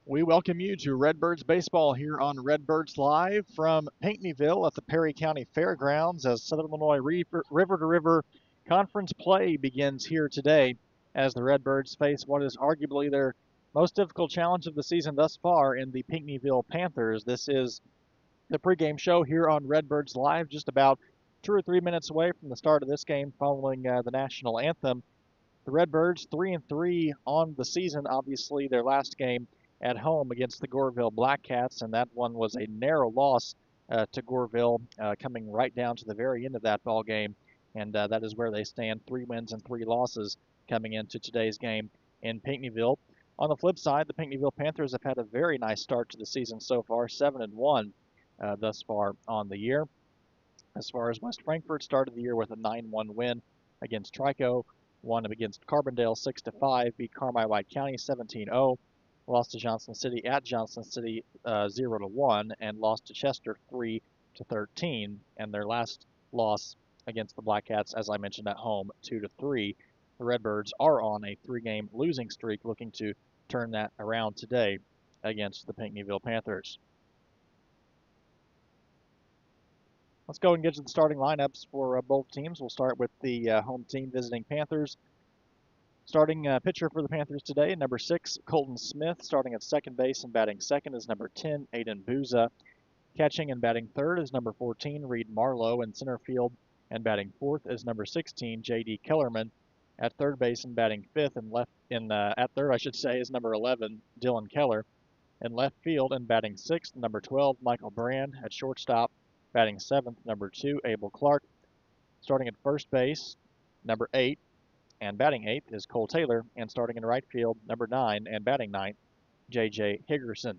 We welcome you to Redbirds Baseball here on Redbirds Live from Pinckneyville at the Perry County Fairgrounds as Southern Illinois River-to-River Conference play begins here today as the Redbirds face what is arguably their most difficult challenge of the season thus far in the Pinckneyville Panthers. This is the pregame show here on Redbirds Live, just about 2 or 3 minutes away from the start of this game following the national anthem. The Redbirds 3-3 on the season, obviously their last game at home against the Goreville Blackcats, and that one was a narrow loss to Goreville, coming right down to the very end of that ball game, and that is where they stand, 3 wins and 3 losses coming into today's game in Pinckneyville. On the flip side, the Pinckneyville Panthers have had a very nice start to the season so far, 7-1 thus far on the year. As far as West Frankfort started the year with a 9-1 win against Trico, won against Carbondale 6-5, beat Carmi-White County 17-0, lost to Johnson City at Johnson City 0-1, and lost to Chester 3-13. And their last loss against the Blackcats, as I mentioned, at home 2-3. The Redbirds are on a 3-game losing streak, looking to turn that around today against the Pinckneyville Panthers. Let's go and get to the starting lineups for both teams. We'll start with the home team visiting Panthers. Starting pitcher for the Panthers today, number 6, Colton Smith. Starting at second base and batting second is number 10, Aiden Booza. Catching and batting third is number 14, Reed Marlowe. In center field and batting fourth is number 16, J.D. Kellerman. At third base and batting fifth and at third, I should say, is number 11, Dylan Keller. In left field and batting sixth, number 12, Michael Brand. At shortstop, batting seventh, number 2, Abel Clark. Starting at first base, number 8, and batting 8th is Cole Taylor, and starting in right field, number 9, and batting 9th, J.J. Higgerson.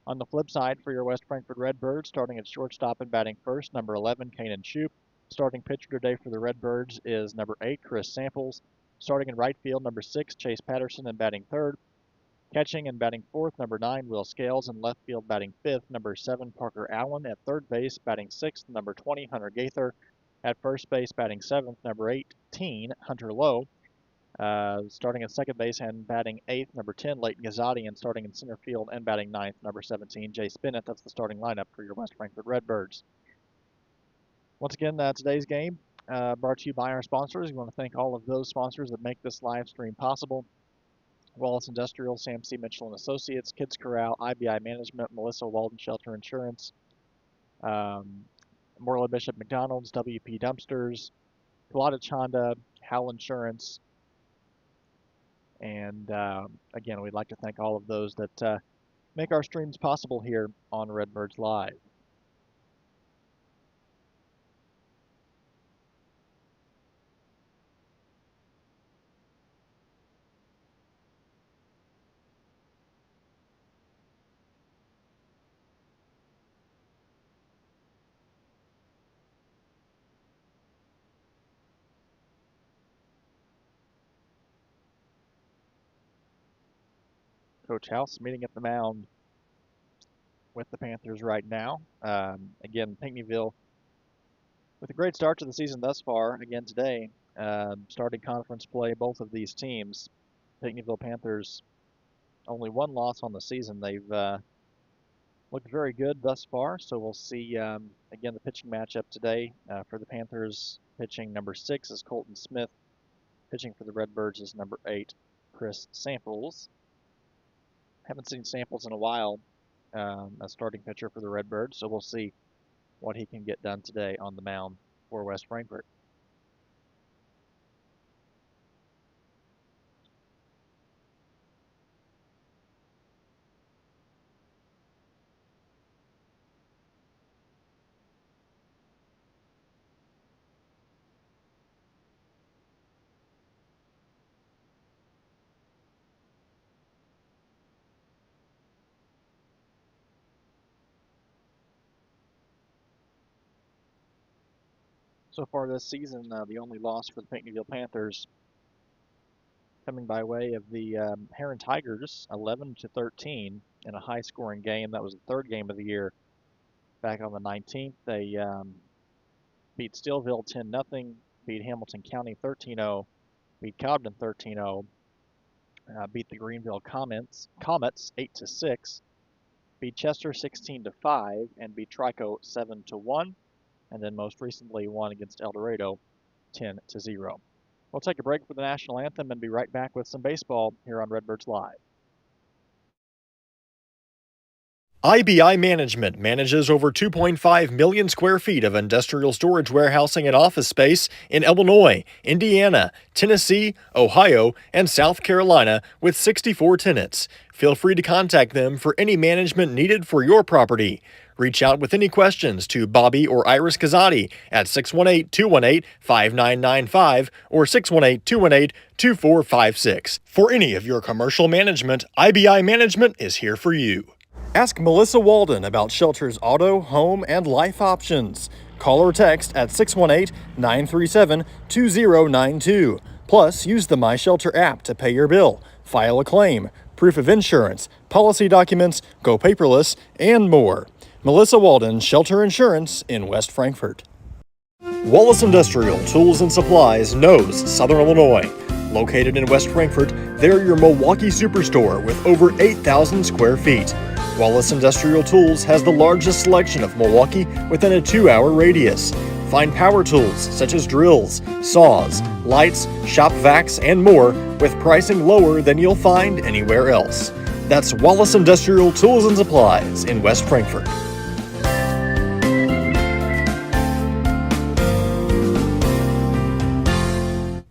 On the flip side for your West Frankfort Redbirds, starting at shortstop and batting first, number 11, Kanan Shoup. Starting pitcher today for the Redbirds is number 8, Chris Samples. Starting in right field, number 6, Chase Patterson, and batting third. Catching and batting fourth, number 9, Will Scales. In left field, batting fifth, number 7, Parker Allen. At third base, batting sixth, number 20, Hunter Gaither. At first base, batting seventh, number 18, Hunter Lowe. Starting at second base and batting eighth, number 10, Leighton Gazzotti. And starting in center field and batting ninth, number 17, Jay Spinnett. That's the starting lineup for your West Frankfort Redbirds. Once again, today's game brought to you by our sponsors. We want to thank all of those sponsors that make this live stream possible. Wallace Industrial, Sam C. Mitchell and Associates, Kids Corral, IBI Management, Melissa Walden Shelter Insurance, Morley Bishop McDonald's, WP Dumpsters, Kalata Chanda, Hal Insurance, and again, we'd like to thank all of those that make our streams possible here on Redbirds Live. Coach House meeting at the mound with the Panthers right now. Again, Pinckneyville with a great start to the season thus far. Again today, starting conference play, both of these teams. Pinckneyville Panthers only one loss on the season. They've looked very good thus far, so we'll see again the pitching matchup today for the Panthers. Pitching number 6 is Colton Smith. Pitching for the Redbirds is number 8, Chris Samples. Haven't seen Samples in a while as starting pitcher for the Redbirds, so we'll see what he can get done today on the mound for West Frankfort. So far this season, the only loss for the Pinckneyville Panthers coming by way of the Heron Tigers, 11-13 in a high-scoring game. That was the third game of the year back on the 19th. They beat Steelville 10-0, beat Hamilton County 13-0, beat Cobden 13-0, beat the Greenville Comets 8-6, beat Chester 16-5, and beat Trico 7-1, and then most recently won against El Dorado 10-0. We'll take a break for the national anthem and be right back with some baseball here on Redbirds Live. IBI Management manages over 2.5 million square feet of industrial storage warehousing and office space in Illinois, Indiana, Tennessee, Ohio, and South Carolina with 64 tenants. Feel free to contact them for any management needed for your property. Reach out with any questions to Bobby or Iris Kazadi at 618-218-5995 or 618-218-2456. For any of your commercial management, IBI Management is here for you. Ask Melissa Walden about Shelter's auto, home, and life options. Call or text at 618-937-2092. Plus, use the My Shelter app to pay your bill, file a claim, proof of insurance, policy documents, go paperless, and more. Melissa Walden, Shelter Insurance in West Frankfort. Wallace Industrial Tools and Supplies knows Southern Illinois. Located in West Frankfort, they're your Milwaukee superstore with over 8,000 square feet. Wallace Industrial Tools has the largest selection of Milwaukee within a 2-hour radius. Find power tools such as drills, saws, lights, shop vacs, and more with pricing lower than you'll find anywhere else. That's Wallace Industrial Tools and Supplies in West Frankfort.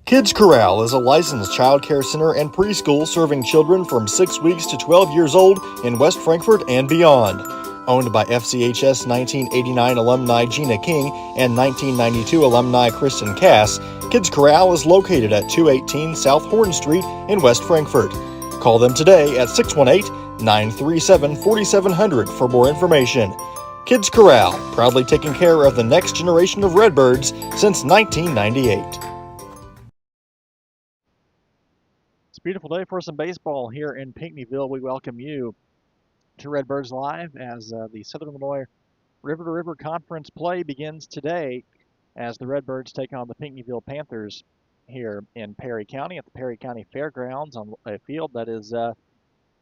Kids Corral is a licensed child care center and preschool serving children from 6 weeks to 12 years old in West Frankfort and beyond. Owned by FCHS 1989 alumni Gina King and 1992 alumni Kristen Cass, Kids Corral is located at 218 South Horn Street in West Frankfort. Call them today at 618-937-4700 for more information. Kids Corral, proudly taking care of the next generation of Redbirds since 1998. Beautiful day for some baseball here in Pinckneyville. We welcome you to Redbirds Live as the Southern Illinois River to River Conference play begins today as the Redbirds take on the Pinckneyville Panthers here in Perry County at the Perry County Fairgrounds on a field that is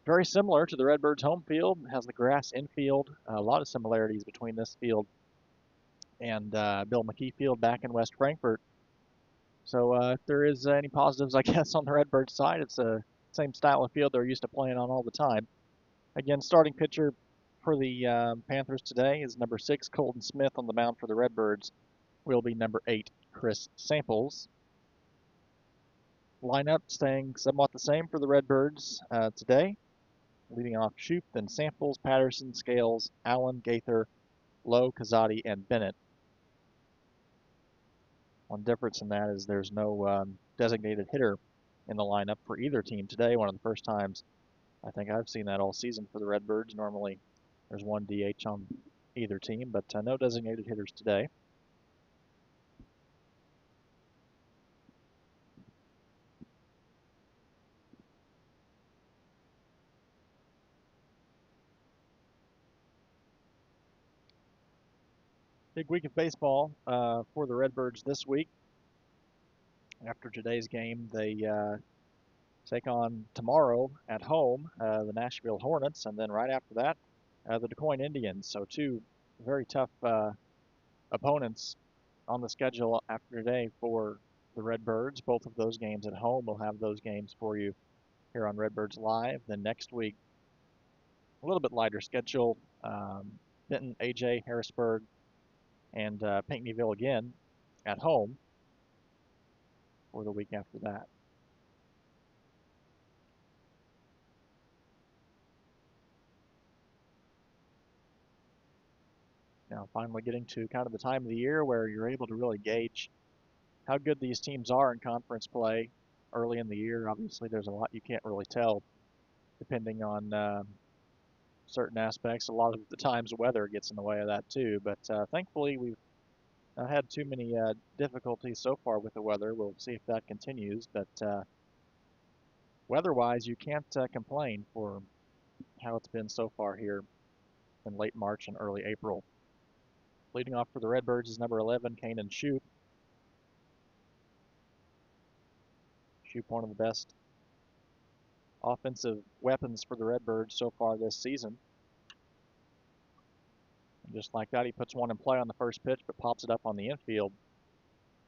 very similar to the Redbirds home field. It has the grass infield, a lot of similarities between this field and Bill McKee Field back in West Frankfort. So if there is any positives, I guess, on the Redbirds side, it's the same style of field they're used to playing on all the time. Again, starting pitcher for the Panthers today is number 6, Colton Smith. On the mound for the Redbirds will be number 8, Chris Samples. Lineup staying somewhat the same for the Redbirds today. Leading off Shoup, then Samples, Patterson, Scales, Allen, Gaither, Lowe, Kazadi, and Bennett. One difference in that is there's no designated hitter in the lineup for either team today. One of the first times I think I've seen that all season for the Redbirds. Normally there's one DH on either team, but no designated hitters today. Big week of baseball for the Redbirds this week. After today's game, they take on tomorrow at home the Nashville Hornets, and then right after that, the DuQuoin Indians. So two very tough opponents on the schedule after today for the Redbirds. Both of those games at home. We'll have those games for you here on Redbirds Live. Then next week, a little bit lighter schedule. Benton, AJ, Harrisburg, and Pinckneyville again at home for the week after that. Now, finally getting to kind of the time of the year where you're able to really gauge how good these teams are in conference play early in the year. Obviously, there's a lot you can't really tell depending on certain aspects. A lot of the times, weather gets in the way of that too. But thankfully, we've not had too many difficulties so far with the weather. We'll see if that continues. But weather-wise, you can't complain for how it's been so far here in late March and early April. Leading off for the Redbirds is number 11, Kanan Shoup. Shoup, one of the best offensive weapons for the Redbirds so far this season. And just like that, he puts one in play on the first pitch, but pops it up on the infield,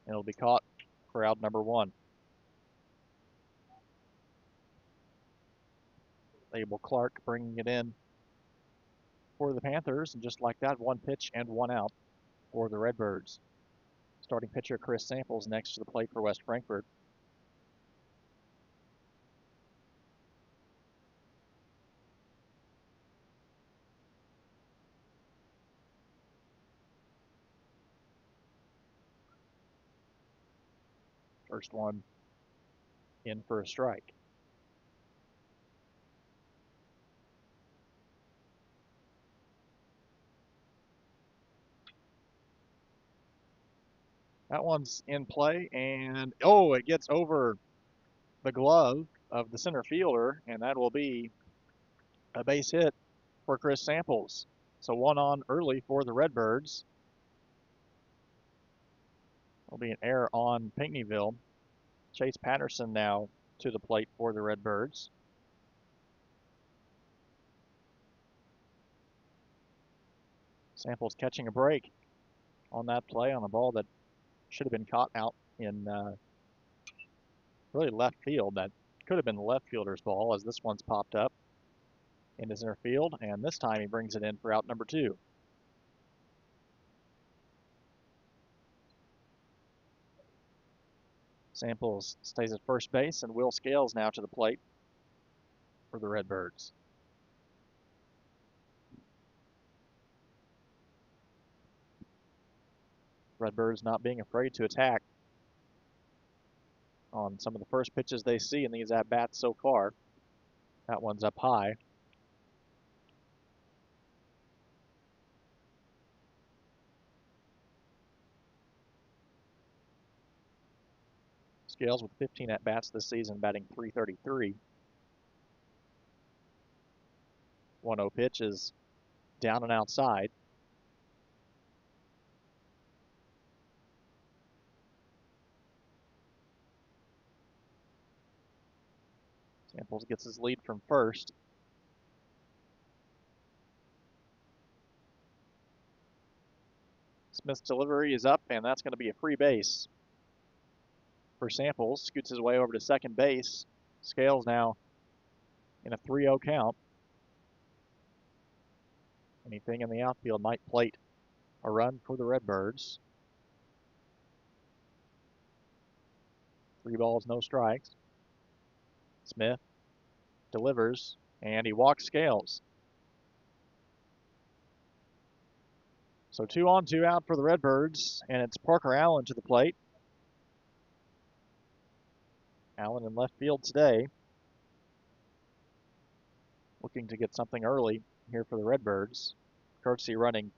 and it'll be caught for out number 1. Abel Clark bringing it in for the Panthers, and just like that, 1 pitch and 1 out for the Redbirds. Starting pitcher Chris Samples next to the plate for West Frankfort. First one in for a strike. That one's in play, and it gets over the glove of the center fielder, and that will be a base hit for Chris Samples. So 1 on early for the Redbirds. Will be an error on Pinckneyville. Chase Patterson now to the plate for the Redbirds. Samples catching a break on that play on a ball that should have been caught out in really left field. That could have been the left fielder's ball, as this one's popped up in his center field, and this time he brings it in for out number 2. Samples stays at first base, and Will Scales now to the plate for the Redbirds. Redbirds not being afraid to attack on some of the first pitches they see in these at-bats so far. That one's up high. Scales with 15 at-bats this season, batting .333. 1-0 pitch is down and outside. Samples gets his lead from first. Smith's delivery is up, and that's going to be a free base for Samples. Scoots his way over to second base. Scales now in a 3-0 count. Anything in the outfield might plate a run for the Redbirds. 3 balls, no strikes. Smith delivers, and he walks Scales. So 2 on, 2 out for the Redbirds, and it's Parker Allen to the plate. Allen in left field today, looking to get something early here for the Redbirds. Courtesy running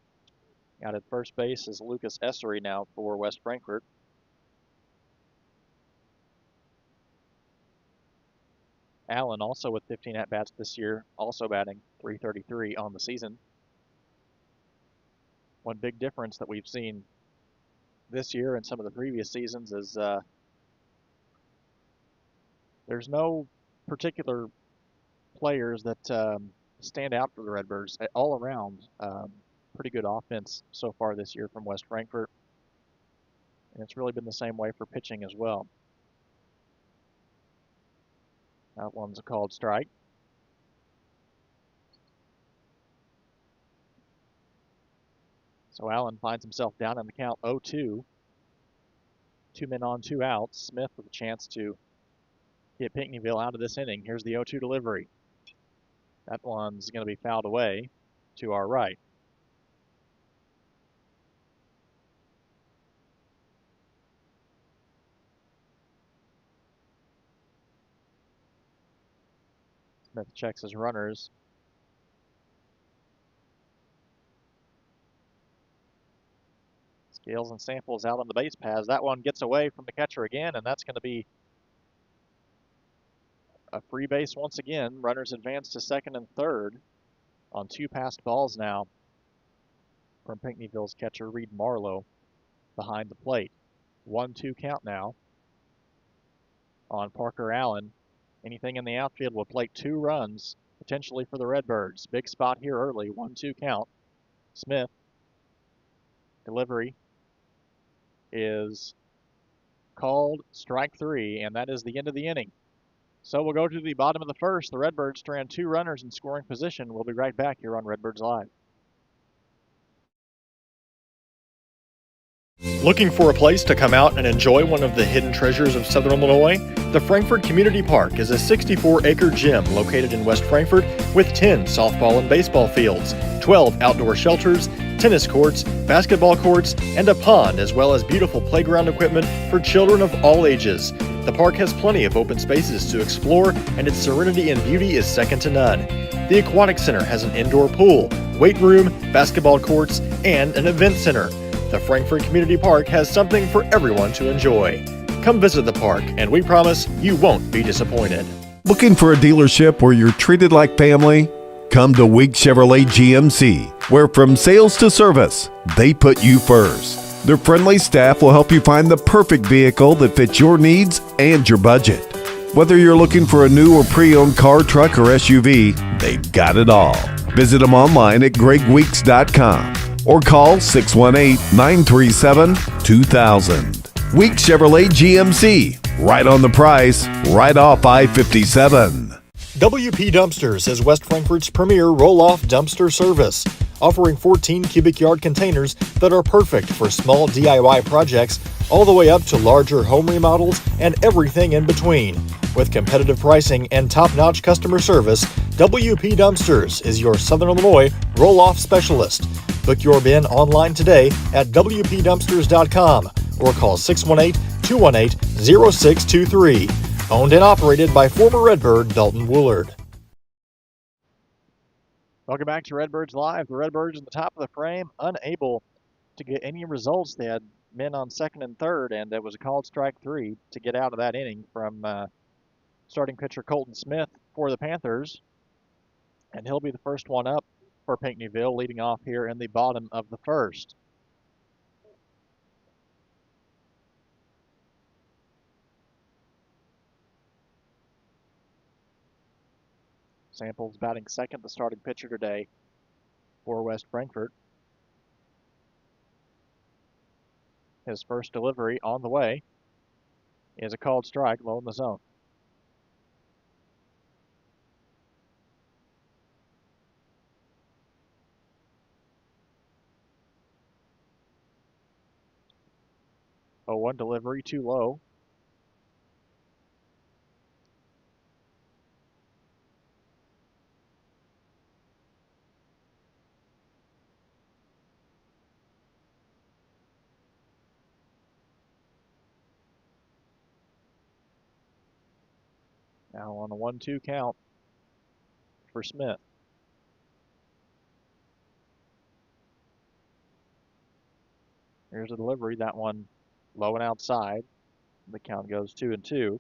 out at first base is Lucas Essery now for West Frankfort. Allen also with 15 at-bats this year, also batting .333 on the season. One big difference that we've seen this year and some of the previous seasons is there's no particular players that stand out for the Redbirds. All around, pretty good offense so far this year from West Frankfort. And it's really been the same way for pitching as well. That one's a called strike. So Allen finds himself down in the count 0-2. 2 men on, 2 outs. Smith with a chance to get Pinckneyville out of this inning. Here's the 0-2 delivery. That one's going to be fouled away to our right. Smith checks his runners. Scales and Samples out on the base paths. That one gets away from the catcher again, and that's going to be a free base once again. Runners advance to second and third on 2 passed balls now from Pinckneyville's catcher Reed Marlowe behind the plate. 1-2 count now on Parker Allen. Anything in the outfield will plate 2 runs potentially for the Redbirds. Big spot here early. 1-2 count. Smith. Delivery is called strike 3, and that is the end of the inning. So we'll go to the bottom of the first. The Redbirds strand 2 runners in scoring position. We'll be right back here on Redbirds Live. Looking for a place to come out and enjoy one of the hidden treasures of Southern Illinois? The Frankfort Community Park is a 64-acre gym located in West Frankfort with 10 softball and baseball fields, 12 outdoor shelters, tennis courts, basketball courts, and a pond, as well as beautiful playground equipment for children of all ages. The park has plenty of open spaces to explore, and its serenity and beauty is second to none. The Aquatic Center has an indoor pool, weight room, basketball courts, and an event center. The Frankfort Community Park has something for everyone to enjoy. Come visit the park, and we promise you won't be disappointed. Looking for a dealership where you're treated like family? Come to Week Chevrolet GMC, where from sales to service, they put you first. Their friendly staff will help you find the perfect vehicle that fits your needs and your budget. Whether you're looking for a new or pre-owned car, truck, or SUV, they've got it all. Visit them online at gregweeks.com or call 618-937-2000. Week Chevrolet GMC, right on the price, right off I-57. WP Dumpsters is West Frankfort's premier roll-off dumpster service, offering 14 cubic yard containers that are perfect for small DIY projects all the way up to larger home remodels and everything in between. With competitive pricing and top-notch customer service, WP Dumpsters is your Southern Illinois roll-off specialist. Book your bin online today at WPDumpsters.com or call 618-218-0623. Owned and operated by former Redbird Dalton Woolard. Welcome back to Redbirds Live. The Redbirds in the top of the frame, unable to get any results. They had men on second and third, and it was a called strike 3 to get out of that inning from starting pitcher Colton Smith for the Panthers. And he'll be the first one up for Pinckneyville, leading off here in the bottom of the first. Samples batting second, the starting pitcher today for West Frankfort. His first delivery on the way is a called strike low in the zone. Oh, one delivery too low. Now on a 1-2 count for Smith. Here's a delivery. That one low and outside. The count goes 2-2.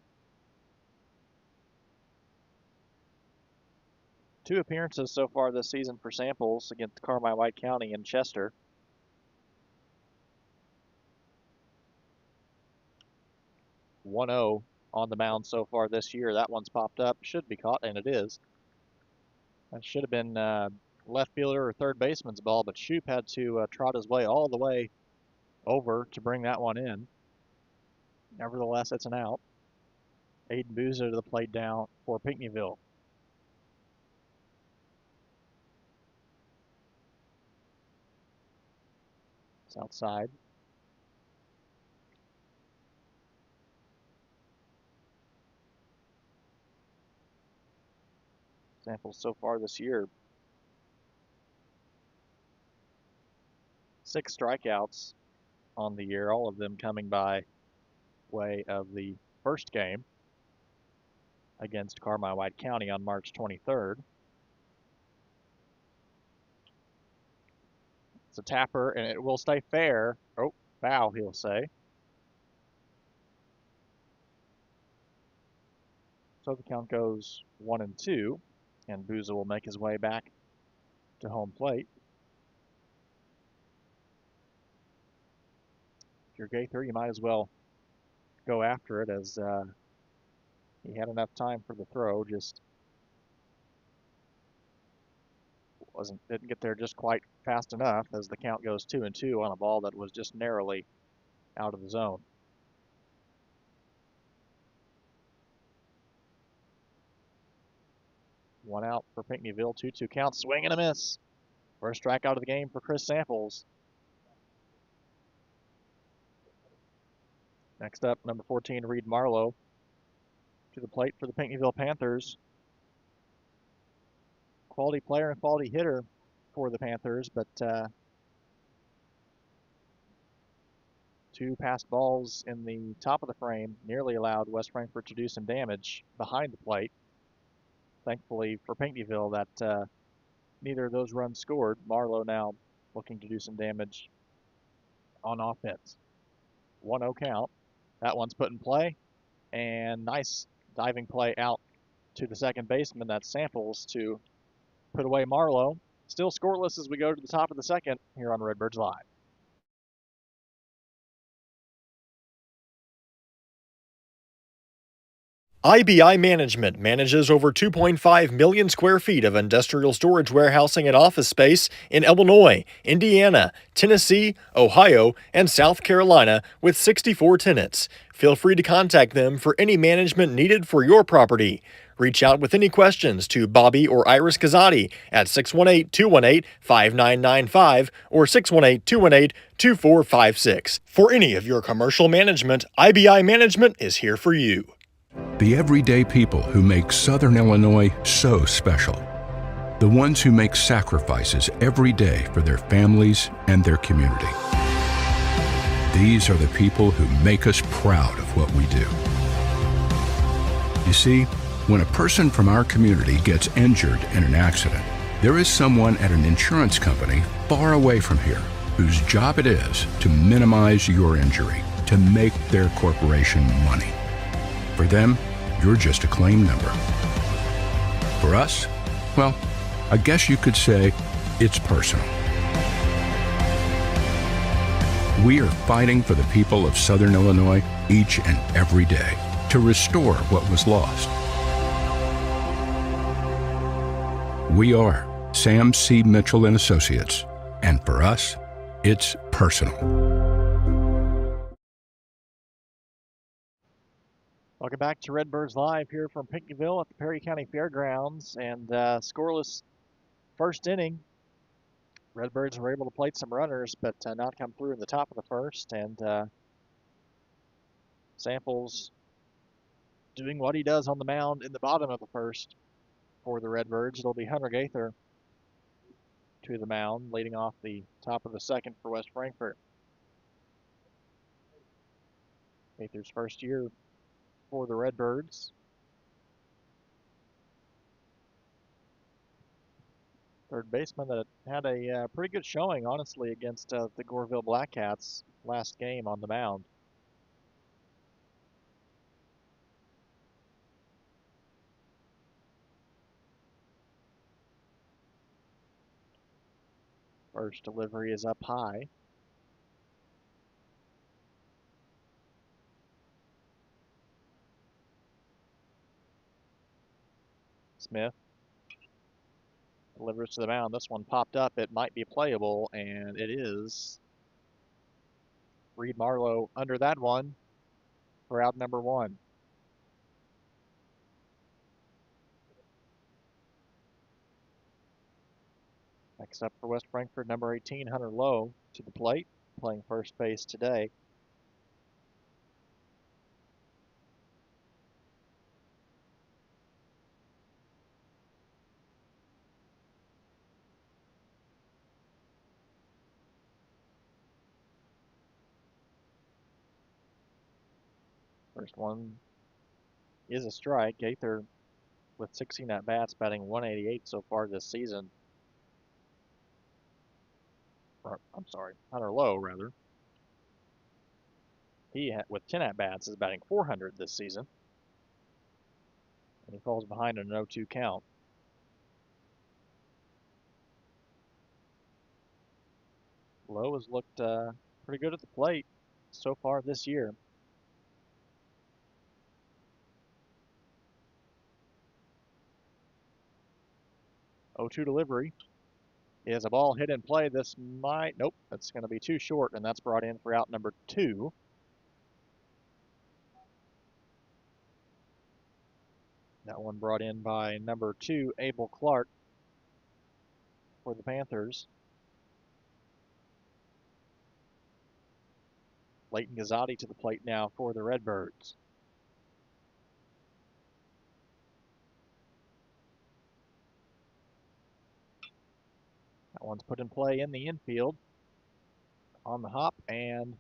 2 appearances so far this season for Samples against Carmi-White County and Chester. "1-0 on the mound so far this year. That one's popped up. Should be caught, and it is. That should have been left fielder or third baseman's ball, but Shoup had to trot his way all the way over to bring that one in. Nevertheless, it's an out. Aiden Boozer to the plate down for Pinckneyville. It's outside. Samples so far this year, 6 strikeouts on the year, all of them coming by way of the first game against Carmi-White County on March 23rd. It's a tapper, and it will stay fair. Oh, foul, he'll say. So the count goes 1-2, and Booza will make his way back to home plate. If you're Gaither, you might as well go after it, as he had enough time for the throw, just didn't get there just quite fast enough, as the count goes 2-2 on a ball that was just narrowly out of the zone. One out for Pinckneyville, 2-2 count, swing and a miss. First strikeout of the game for Chris Samples. Next up, number 14, Reed Marlowe to the plate for the Pinckneyville Panthers. Quality player and quality hitter for the Panthers, but 2 passed balls in the top of the frame nearly allowed West Frankfort to do some damage behind the plate. Thankfully for Pinckneyville, that neither of those runs scored. Marlowe now looking to do some damage on offense. 1-0 count. That one's put in play, and nice diving play out to the second baseman. That's Samples to put away Marlowe. Still scoreless as we go to the top of the second here on Redbirds Live. IBI Management manages over 2.5 million square feet of industrial storage warehousing and office space in Illinois, Indiana, Tennessee, Ohio, and South Carolina with 64 tenants. Feel free to contact them for any management needed for your property. Reach out with any questions to Bobby or Iris Kazadi at 618-218-5995 or 618-218-2456. For any of your commercial management, IBI Management is here for you. The everyday people who make Southern Illinois so special. The ones who make sacrifices every day for their families and their community. These are the people who make us proud of what we do. You see, when a person from our community gets injured in an accident, there is someone at an insurance company far away from here whose job it is to minimize your injury, to make their corporation money. For them, you're just a claim number. For us, well, I guess you could say it's personal. We are fighting for the people of Southern Illinois each and every day to restore what was lost. We are Sam C. Mitchell and Associates, and for us, it's personal. Welcome back to Redbirds Live here from Pinckneyville at the Perry County Fairgrounds, and scoreless first inning. Redbirds were able to plate some runners, but not come through in the top of the first, and Samples doing what he does on the mound in the bottom of the first for the Redbirds. It'll be Hunter Gaither to the mound, leading off the top of the second for West Frankfort. Gaither's first year for the Redbirds. Third baseman that had a pretty good showing, honestly, against the Goreville Blackcats last game on the mound. First delivery is up high. Smith delivers to the mound. This one popped up. It might be playable, and it is. Reed Marlowe under that one for out number one. Next up for West Frankfort, number 18, Hunter Lowe to the plate, playing first base today. First one is a strike. Gaither with 16 at-bats, batting 188 so far this season. I'm sorry, Hunter Lowe, rather. He, with 10 at-bats, is batting 400 this season. And he falls behind in an 0-2 count. Lowe has looked pretty good at the plate so far this year. Oh-2 delivery is a ball hit in play. This might, nope, that's going to be too short, and that's brought in for out number two. That one brought in by number 2, Abel Clark for the Panthers. Leighton Gazzotti to the plate now for the Redbirds. That one's put in play in the infield on the hop, and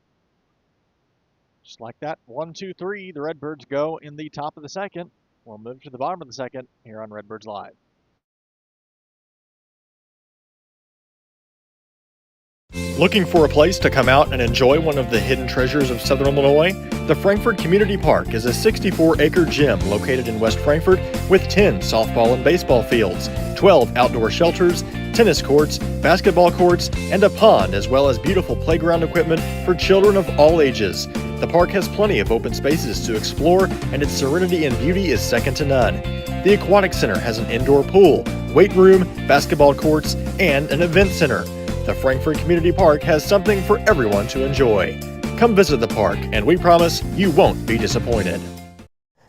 just like that, 1, 2, 3, the Redbirds go in the top of the second. We'll move to the bottom of the second here on Redbirds Live. Looking for a place to come out and enjoy one of the hidden treasures of Southern Illinois? The Frankfort Community Park is a 64-acre gym located in West Frankfort with 10 softball and baseball fields, 12 outdoor shelters, tennis courts, basketball courts, and a pond, as well as beautiful playground equipment for children of all ages. The park has plenty of open spaces to explore, and its serenity and beauty is second to none. The Aquatic Center has an indoor pool, weight room, basketball courts, and an event center. The Frankfort Community Park has something for everyone to enjoy. Come visit the park, and we promise you won't be disappointed.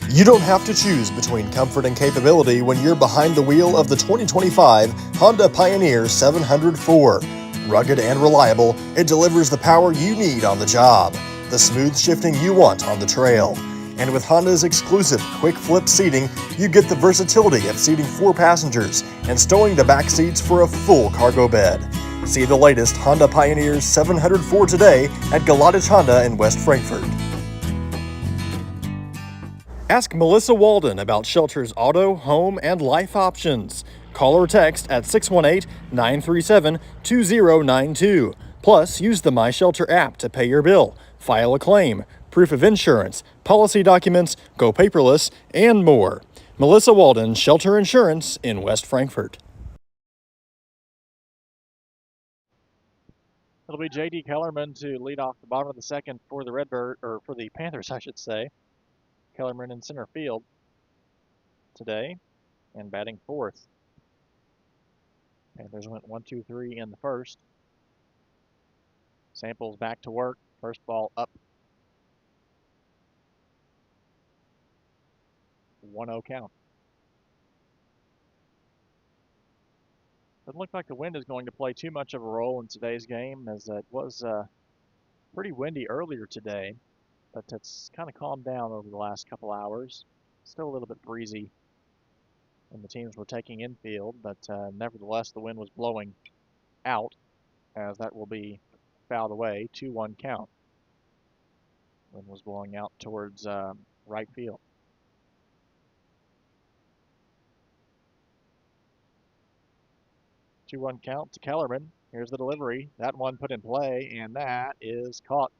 You don't have to choose between comfort and capability when you're behind the wheel of the 2025 Honda Pioneer 704. Rugged and reliable, it delivers the power you need on the job, the smooth shifting you want on the trail. And with Honda's exclusive quick flip seating, you get the versatility of seating 4 passengers and stowing the back seats for a full cargo bed. See the latest Honda Pioneer 704 today at Galatich Honda in West Frankfort. Ask Melissa Walden about Shelter's auto, home, and life options. Call or text at 618-937-2092. Plus, use the MyShelter app to pay your bill, file a claim, proof of insurance, policy documents, go paperless, and more. Melissa Walden, Shelter Insurance in West Frankfort. It'll be J.D. Kellerman to lead off the bottom of the second for the for the Panthers, I should say. Kellerman in center field today and batting fourth. Panthers went 1, 2, 3 in the first. Samples back to work. First ball up. 1-0 count. Doesn't look like the wind is going to play too much of a role in today's game, as it was pretty windy earlier today, but it's kind of calmed down over the last couple hours. Still a little bit breezy when the teams were taking infield, but nevertheless the wind was blowing out, as that will be fouled away. 2-1 count. Wind was blowing out towards right field. Two-one count to Kellerman. Here's the delivery. That one put in play, and that is caught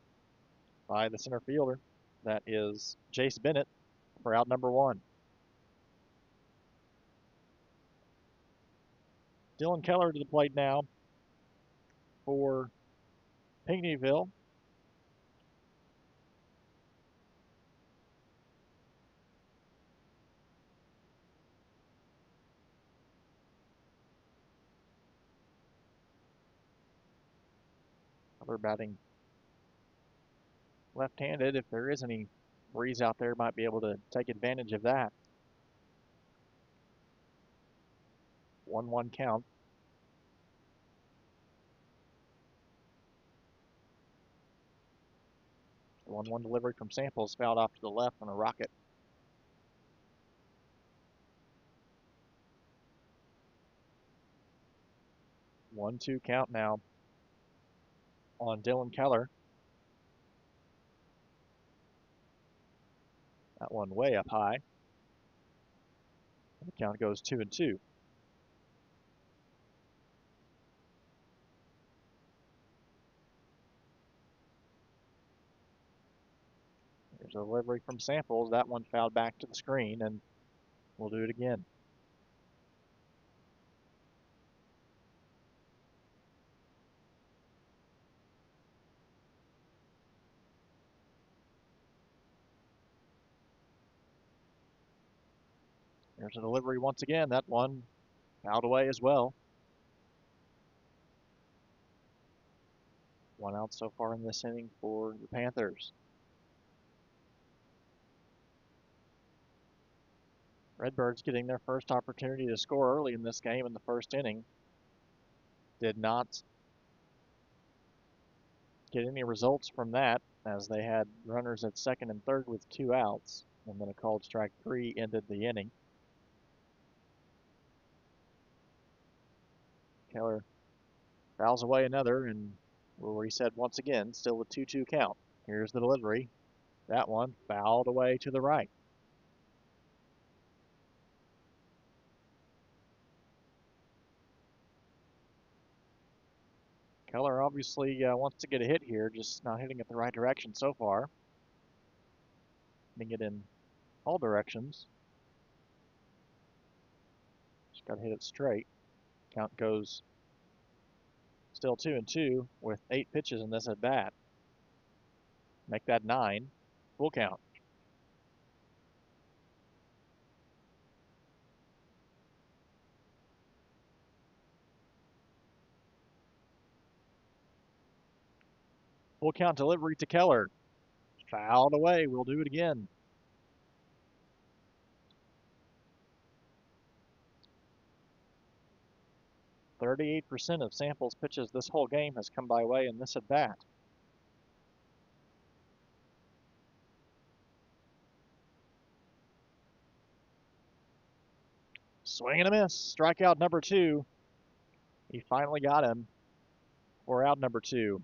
by the center fielder. That is Jace Bennett for out number 1. Dylan Keller to the plate now for Pinckneyville. Keller batting left-handed. If there is any breeze out there, might be able to take advantage of that. 1-1 count. The 1-1 delivery from Samples fouled off to the left on a rocket. One-two count now on Dylan Keller. That one way up high. The count goes 2-2. There's a delivery from Samples. That one fouled back to the screen, and we'll do it again. There's a delivery once again. That one fouled away as well. 1 out so far in this inning for the Panthers. Redbirds getting their first opportunity to score early in this game in the first inning. Did not get any results from that, as they had runners at second and third with 2 outs, and then a called strike 3 ended the inning. Keller fouls away another, and we'll reset once again, still a 2-2 count. Here's the delivery. That one fouled away to the right. Keller obviously wants to get a hit here, just not hitting it the right direction so far. Hitting it in all directions. Just got to hit it straight. Count goes still 2-2 with 8 pitches in this at bat. Make that 9. Full count. Full count delivery to Keller. Fouled away. We'll do it again. %38% of Samples' pitches this whole game has come by way in this at bat. Swing and a miss. Strikeout number 2. He finally got him for out number 2.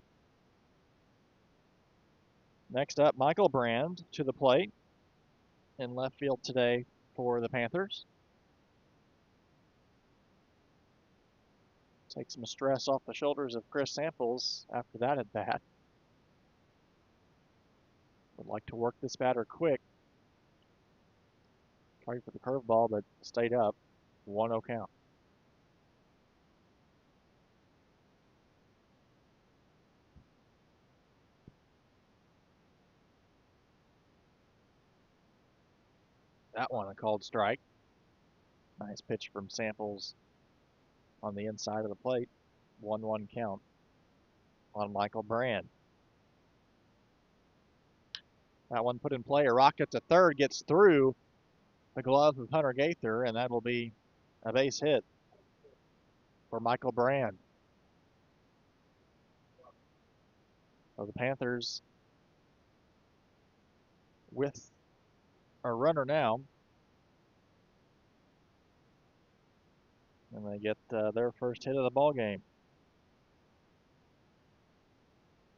Next up, Michael Brand to the plate in left field today for the Panthers. Take some stress off the shoulders of Chris Samples after that at bat. Would like to work this batter quick. Tried for the curveball, but stayed up. 1-0 count. That one a called strike. Nice pitch from Samples on the inside of the plate. 1-1 count on Michael Brand. That one put in play. A rocket to third, gets through, the glove of Hunter Gaither, and that will be a base hit for Michael Brand. So the Panthers with a runner now, and they get their first hit of the ball game.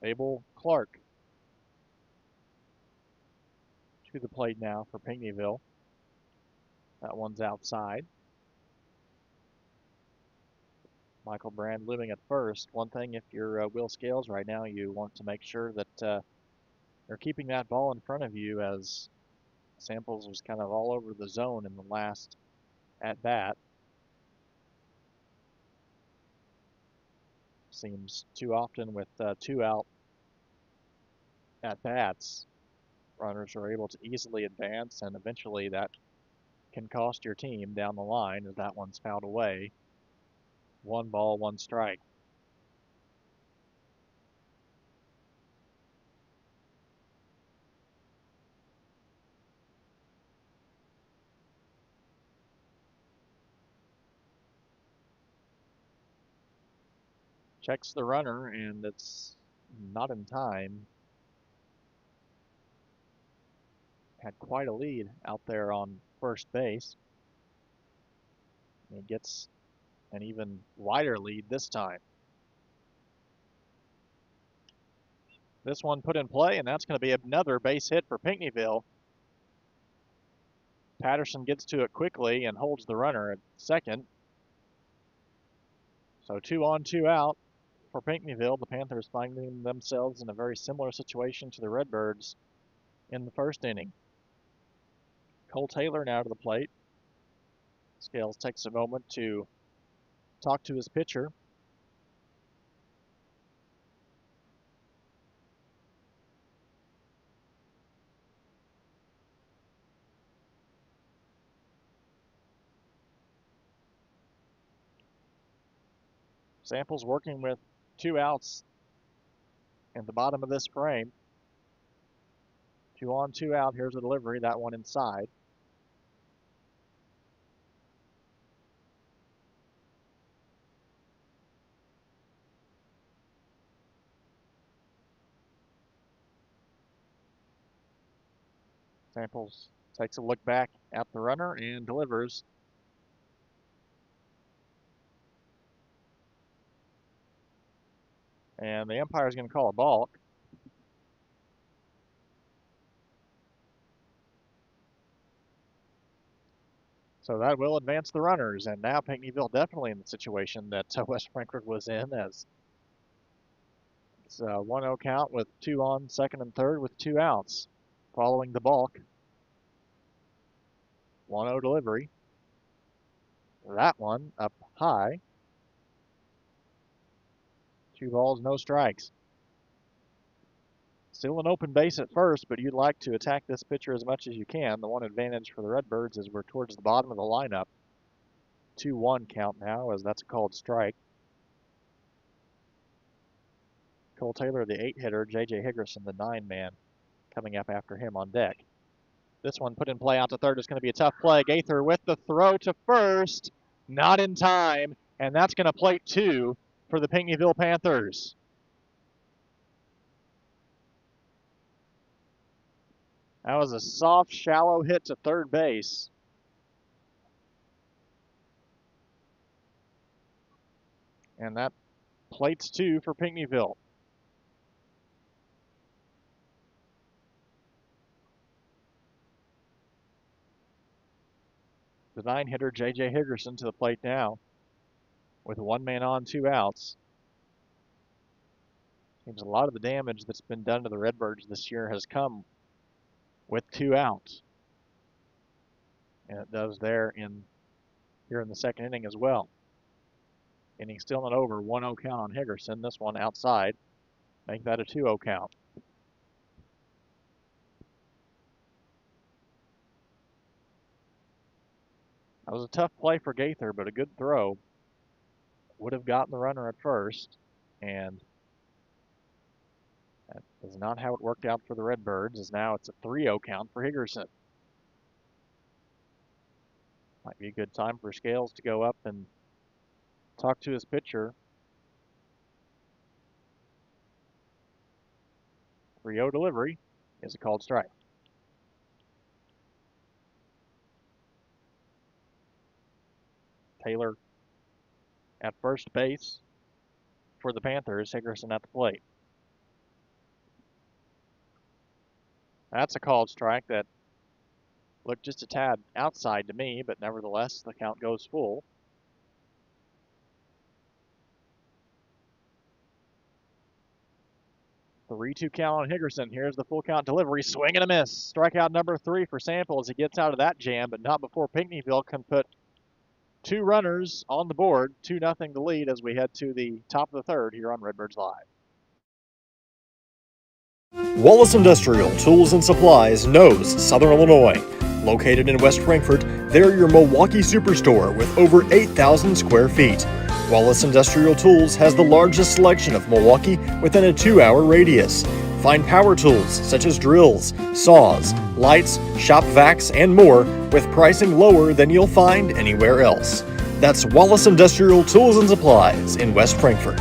Abel Clark to the plate now for Pinckneyville. That one's outside. Michael Brand looming at first. One thing, if you're Will Scales right now, you want to make sure that you're keeping that ball in front of you, as Samples was kind of all over the zone in the last at bat. Seems too often with 2 out at bats, runners are able to easily advance, and eventually that can cost your team down the line as that one's fouled away. 1 ball, 1 strike. Checks the runner, and it's not in time. Had quite a lead out there on first base. He gets an even wider lead this time. This one put in play, and that's going to be another base hit for Pinckneyville. Patterson gets to it quickly and holds the runner at second. So 2 on, 2 out for Pinckneyville. The Panthers finding themselves in a very similar situation to the Redbirds in the first inning. Cole Taylor now to the plate. Scales takes a moment to talk to his pitcher. Samples working with 2 outs in the bottom of this frame. 2 on, 2 out. Here's a delivery. That one inside. Samples takes a look back at the runner and delivers. And the umpire is going to call a balk. So that will advance the runners, and now Pinckneyville definitely in the situation that West Frankfort was in, as it's a 1-0 count with 2 on, second and third with 2 outs. Following the balk, 1-0 delivery. That one up high. 2 balls, no strikes. Still an open base at first, but you'd like to attack this pitcher as much as you can. The one advantage for the Redbirds is we're towards the bottom of the lineup. 2-1 count now, as that's a called strike. Cole Taylor, the 8-hitter, J.J. Higgerson, the 9-man, coming up after him on deck. This one put in play out to third is going to be a tough play. Gaither with the throw to first, not in time, and that's going to plate 2 for the Pinckneyville Panthers. That was a soft, shallow hit to third base. And that plates 2 for Pinckneyville. The 9-hitter, J.J. Higgerson, to the plate now with 1 man on, 2 outs. Seems a lot of the damage that's been done to the Redbirds this year has come with 2 outs. And it does there here in the second inning as well. Inning still not over. 1-0 count on Higgerson. This one outside. Make that a 2-0 count. That was a tough play for Gaither, but a good throw. Would have gotten the runner at first, and that is not how it worked out for the Redbirds, as now it's a 3-0 count for Higgerson. Might be a good time for Scales to go up and talk to his pitcher. 3-0 delivery is a called strike. Taylor at first base for the Panthers, Hickerson at the plate. That's a called strike that looked just a tad outside to me, but nevertheless, the count goes full. The 3-2 count on Hickerson. Here's the full count delivery. Swing and a miss. Strikeout number 3 for Sample as he gets out of that jam, but not before Pinckneyville can put 2 runners on the board. 2-0 the lead as we head to the top of the third here on Redbirds Live. Wallace Industrial Tools and Supplies knows Southern Illinois. Located in West Frankfort, they're your Milwaukee superstore with over 8,000 square feet. Wallace Industrial Tools has the largest selection of Milwaukee within a 2-hour radius. Find power tools such as drills, saws, lights, shop vacs, and more with pricing lower than you'll find anywhere else. That's Wallace Industrial Tools and Supplies in West Frankfort.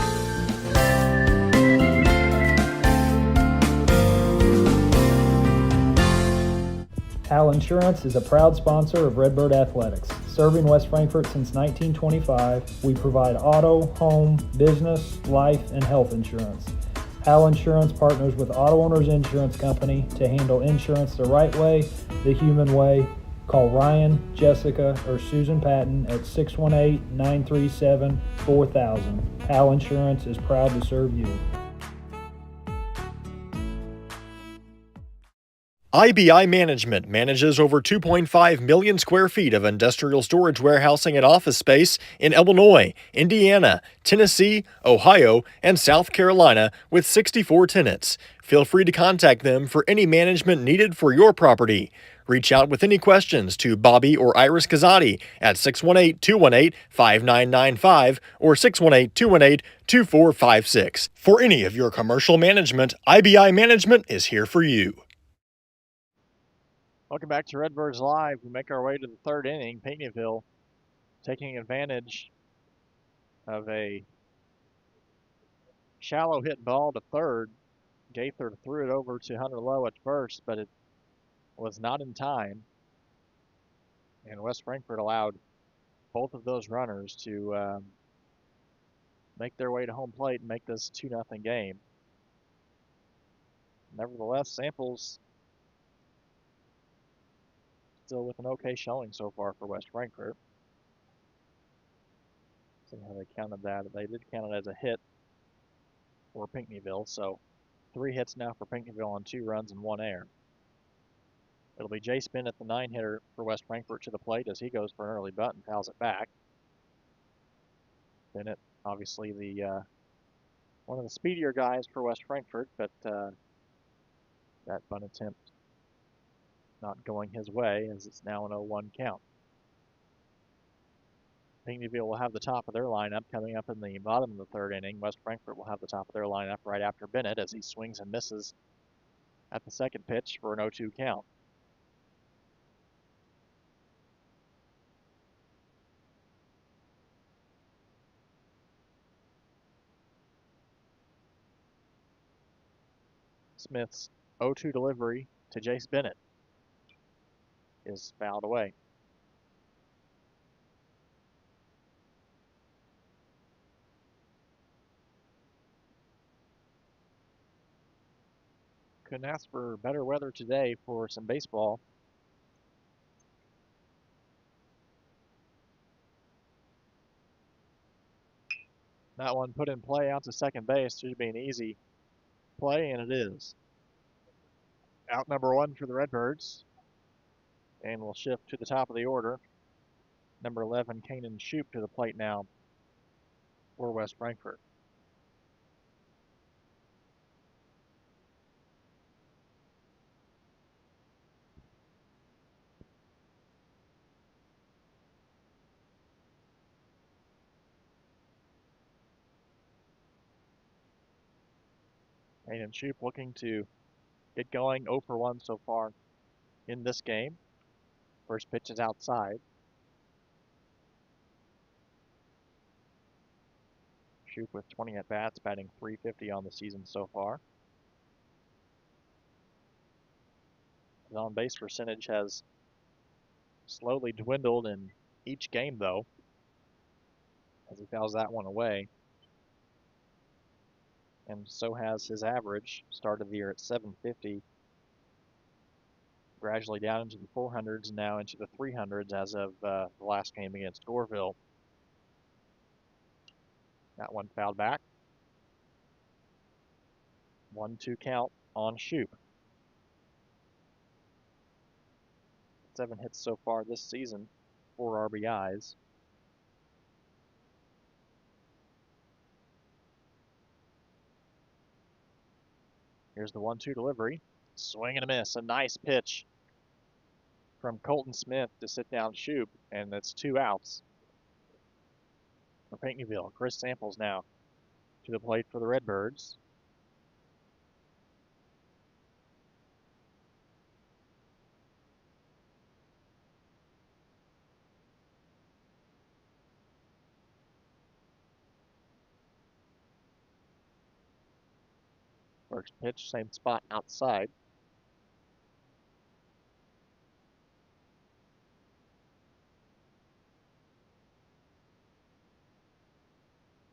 Hal Insurance is a proud sponsor of Redbird Athletics. Serving West Frankfort since 1925, we provide auto, home, business, life, and health insurance. Hal Insurance partners with Auto Owners Insurance Company to handle insurance the right way, the human way. Call Ryan, Jessica, or Susan Patton at 618-937-4000. Hal Insurance is proud to serve you. IBI Management manages over 2.5 million square feet of industrial storage warehousing and office space in Illinois, Indiana, Tennessee, Ohio, and South Carolina with 64 tenants. Feel free to contact them for any management needed for your property. Reach out with any questions to Bobby or Iris Kazadi at 618-218-5995 or 618-218-2456. For any of your commercial management, IBI Management is here for you. Welcome back to Redbirds Live. We make our way to the third inning. Pinckneyville taking advantage of a shallow hit ball to third. Gaither threw it over to Hunter Lowe at first, but it was not in time. And West Frankfort allowed both of those runners to make their way to home plate and make this 2-0 game. Nevertheless, Samples still with an okay showing so far for West Frankfort. See how they counted that. They did count it as a hit for Pinckneyville, so 3 hits now for Pinckneyville on 2 runs and 1 error. It'll be Jace Bennett, the 9-hitter for West Frankfort, to the plate as he goes for an early bunt and fouls it back. Bennett, obviously the one of the speedier guys for West Frankfort, but that bunt attempt not going his way as it's now an 0-1 count. Pinckneyville will have the top of their lineup coming up in the bottom of the third inning. West Frankfort will have the top of their lineup right after Bennett as he swings and misses at the second pitch for an 0-2 count. Smith's 0-2 delivery to Jace Bennett is fouled away. Couldn't ask for better weather today for some baseball. That one put in play out to second base. Should be an easy play, and it is. Out number 1 for the Redbirds. And we'll shift to the top of the order. Number 11, Kanan Shoup, to the plate now for West Frankfort. Kanan Shoup looking to get going, 0 for 1 so far in this game. First pitch is outside. Shoup with 20 at-bats, batting .350 on the season so far. His on-base percentage has slowly dwindled in each game, though, as he fouls that one away. And so has his average. Started the year at .750, gradually down into the 400s, and now into the 300s as of the last game against Goreville. That one fouled back. 1-2 count on Shoup. 7 hits so far this season, 4 RBIs. Here's the 1-2 delivery. Swing and a miss. A nice pitch from Colton Smith to sit down Shoup, and that's 2 outs for Pinckneyville. Chris Samples now to the plate for the Redbirds. First pitch, same spot outside.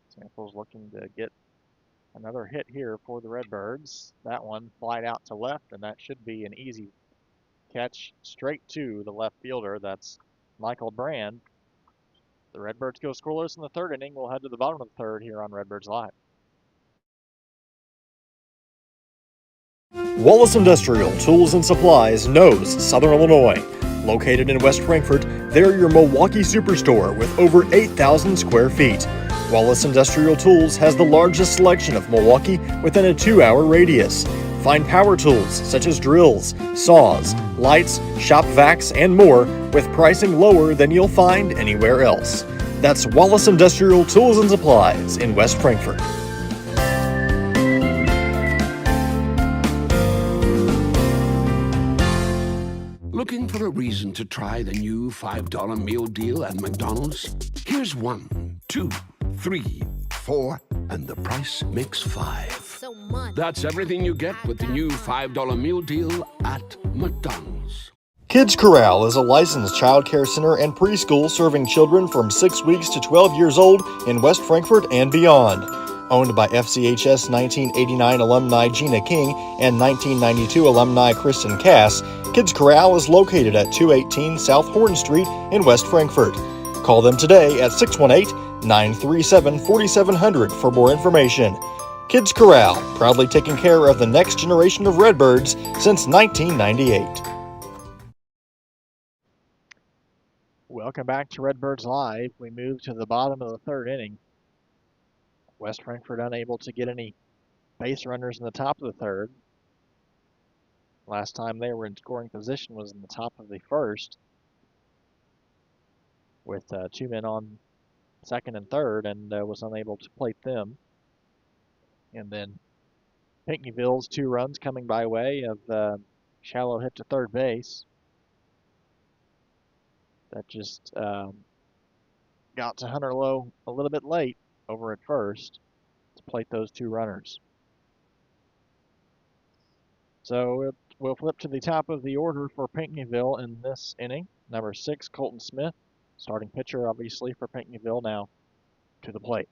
Samples looking to get another hit here for the Redbirds. That one flied out to left, and that should be an easy catch straight to the left fielder. That's Michael Brand. The Redbirds go scoreless in the third inning. We'll head to the bottom of the third here on Redbirds Live. Wallace Industrial Tools and Supplies knows Southern Illinois. Located in West Frankfort, they're your Milwaukee superstore with over 8,000 square feet. Wallace Industrial Tools has the largest selection of Milwaukee within a 2-hour radius. Find power tools such as drills, saws, lights, shop vacs, and more with pricing lower than you'll find anywhere else. That's Wallace Industrial Tools and Supplies in West Frankfort. Looking for a reason to try the new $5 meal deal at McDonald's? Here's 1, 2, 3, 4, and the price makes 5. So much. That's everything you get with the new $5 meal deal at McDonald's. Kids Corral is a licensed child care center and preschool serving children from 6 weeks to 12 years old in West Frankfort and beyond. Owned by FCHS 1989 alumni Gina King and 1992 alumni Kristen Cass, Kids Corral is located at 218 South Horn Street in West Frankfort. Call them today at 618-937-4700 for more information. Kids Corral, proudly taking care of the next generation of Redbirds since 1998. Welcome back to Redbirds Live. We move to the bottom of the third inning. West Frankfort unable to get any base runners in the top of the third. Last time they were in scoring position was in the top of the first, with 2 men on second and third, and was unable to plate them. And then Pinckneyville's 2 runs coming by way of shallow hit to third base. That just got to Hunter Lowe a little bit late over at first to plate those 2 runners. So we'll flip to the top of the order for Pinckneyville in this inning. Number 6, Colton Smith, starting pitcher obviously for Pinckneyville, now to the plate.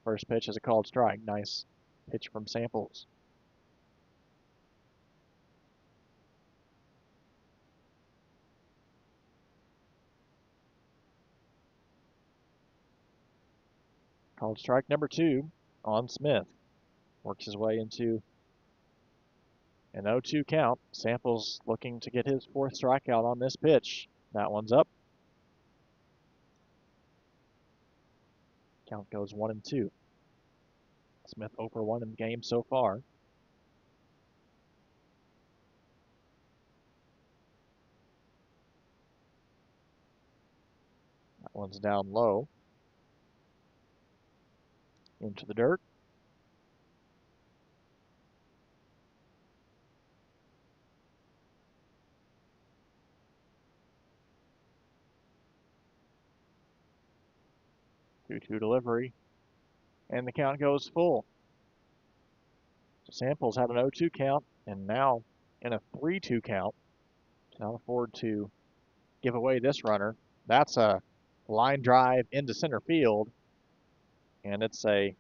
First pitch is a called strike. Nice pitch from Samples. Called strike number 2 on Smith. Works his way into an 0-2 count. Samples looking to get his 4th strikeout on this pitch. That one's up. Count goes 1-2. Smith 0 for 1 in the game so far. That one's down low. Into the dirt. 2-2 delivery, and the count goes full. So Samples had an 0-2 count, and now in a 3-2 count, cannot afford to give away this runner. That's a line drive into center field, and it's a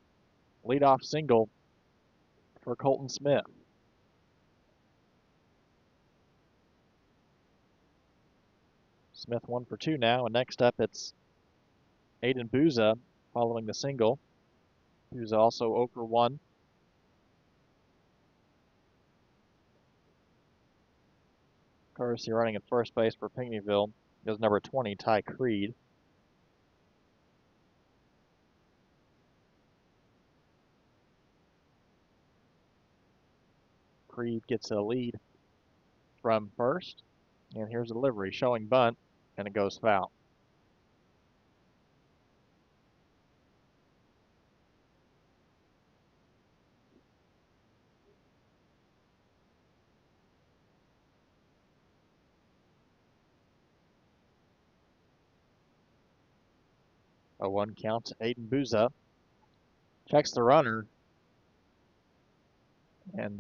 leadoff single for Colton Smith. Smith 1 for 2 now, and next up it's Aiden Booza following the single. Booza also 0 for 1. Courtesy running at first base for Pinckneyville is number 20, Ty Creed. Creed gets a lead from first, and here's a delivery showing bunt, and it goes foul. A 1 count to Aiden Booza. Checks the runner, and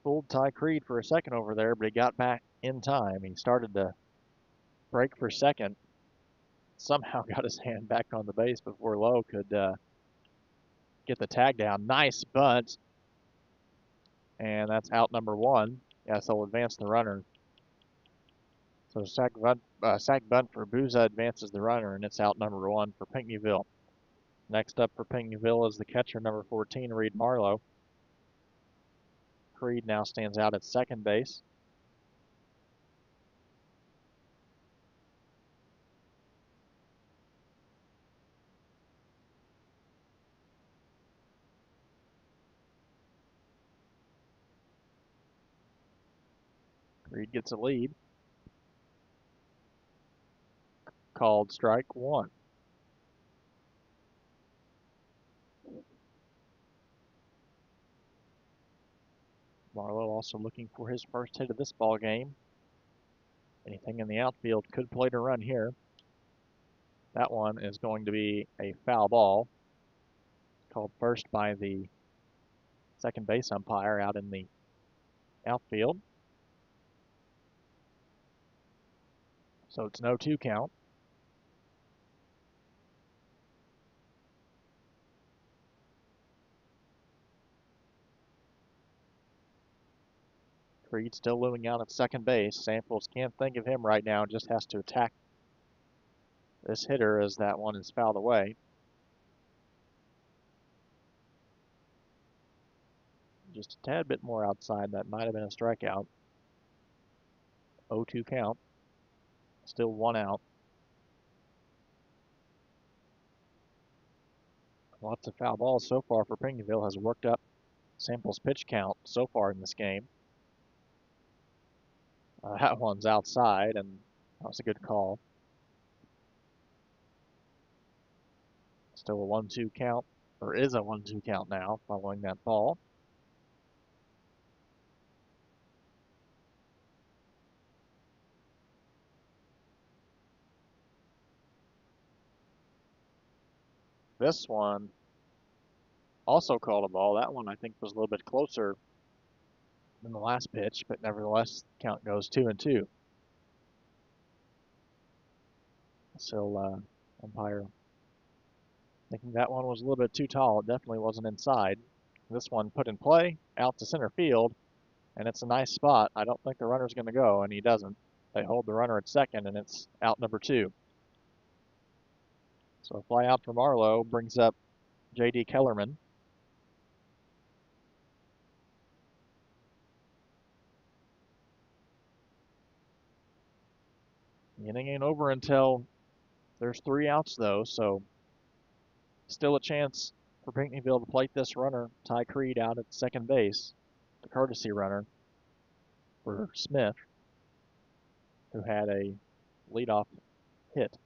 fooled Ty Creed for a second over there, but he got back in time. He started to break for second. Somehow got his hand back on the base before Lowe could get the tag down. Nice bunt, and that's out number 1. Yes, they'll advance the runner. So sack bunt for Booza advances the runner, and it's out number 1 for Pinckneyville. Next up for Pinckneyville is the catcher, number 14, Reed Marlowe. Creed now stands out at second base. Creed gets a lead. Called strike 1. Marlowe also looking for his first hit of this ball game. Anything in the outfield could play to run here. That one is going to be a foul ball. Called first by the second base umpire out in the outfield. So it's no 2 count. Creed still looming out at second base. Samples can't think of him right now, just has to attack this hitter as that one is fouled away. Just a tad bit more outside, that might have been a strikeout. 0-2 count. Still 1 out. Lots of foul balls so far for Pinckneyville has worked up Samples' pitch count so far in this game. That one's outside, and that was a good call. Still a 1-2 count, or is a 1-2 count now following that ball. This one also called a ball. That one I think was a little bit closer than the last pitch, but nevertheless, count goes 2-2. So umpire thinking that one was a little bit too tall. It definitely wasn't inside. This one put in play, out to center field, and it's a nice spot. I don't think the runner's going to go, and he doesn't. They hold the runner at second, and it's out number 2. So a fly out for Marlowe brings up J.D. Kellerman. The inning ain't over until there's 3 outs, though, so still a chance for Pinckneyville to plate this runner, Ty Creed, out at second base, the courtesy runner for Smith, who had a leadoff hit.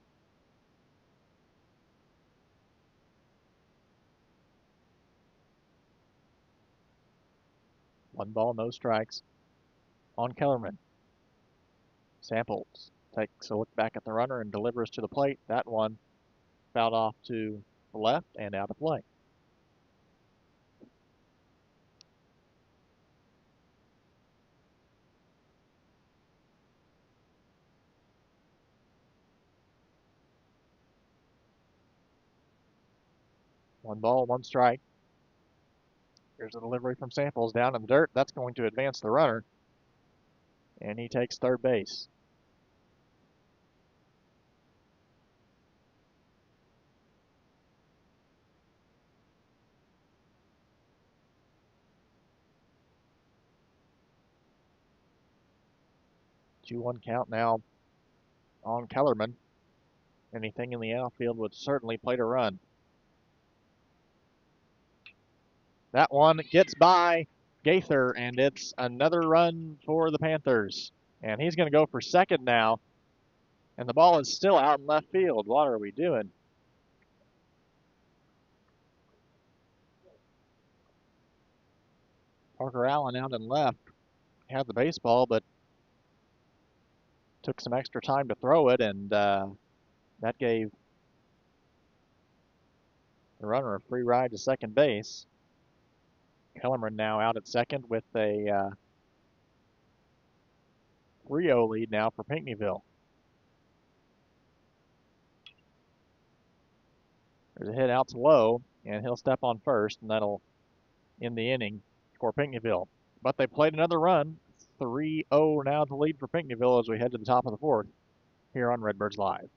One ball, no strikes on Kellerman. Samples Takes a look back at the runner and delivers to the plate. That one fouled off to the left and out of play. One ball, one strike. Here's a delivery from Samples down in the dirt. That's going to advance the runner, and he takes third base. Two-one count now on Kellerman. Anything in the outfield would certainly play to run. That one gets by Gaither, and it's another run for the Panthers. And he's going to go for second now. And the ball is still out in left field. What are we doing? Parker Allen out in left had the baseball, but took some extra time to throw it, and that gave the runner a free ride to second base. Kellerman now out at second with a 3-0 lead now for Pinckneyville. There's a hit out to low, and he'll step on first, and that'll end the inning for Pinckneyville. But they played another run. 3-0 now to lead for Pinckneyville as we head to the top of the fourth here on Redbirds Live.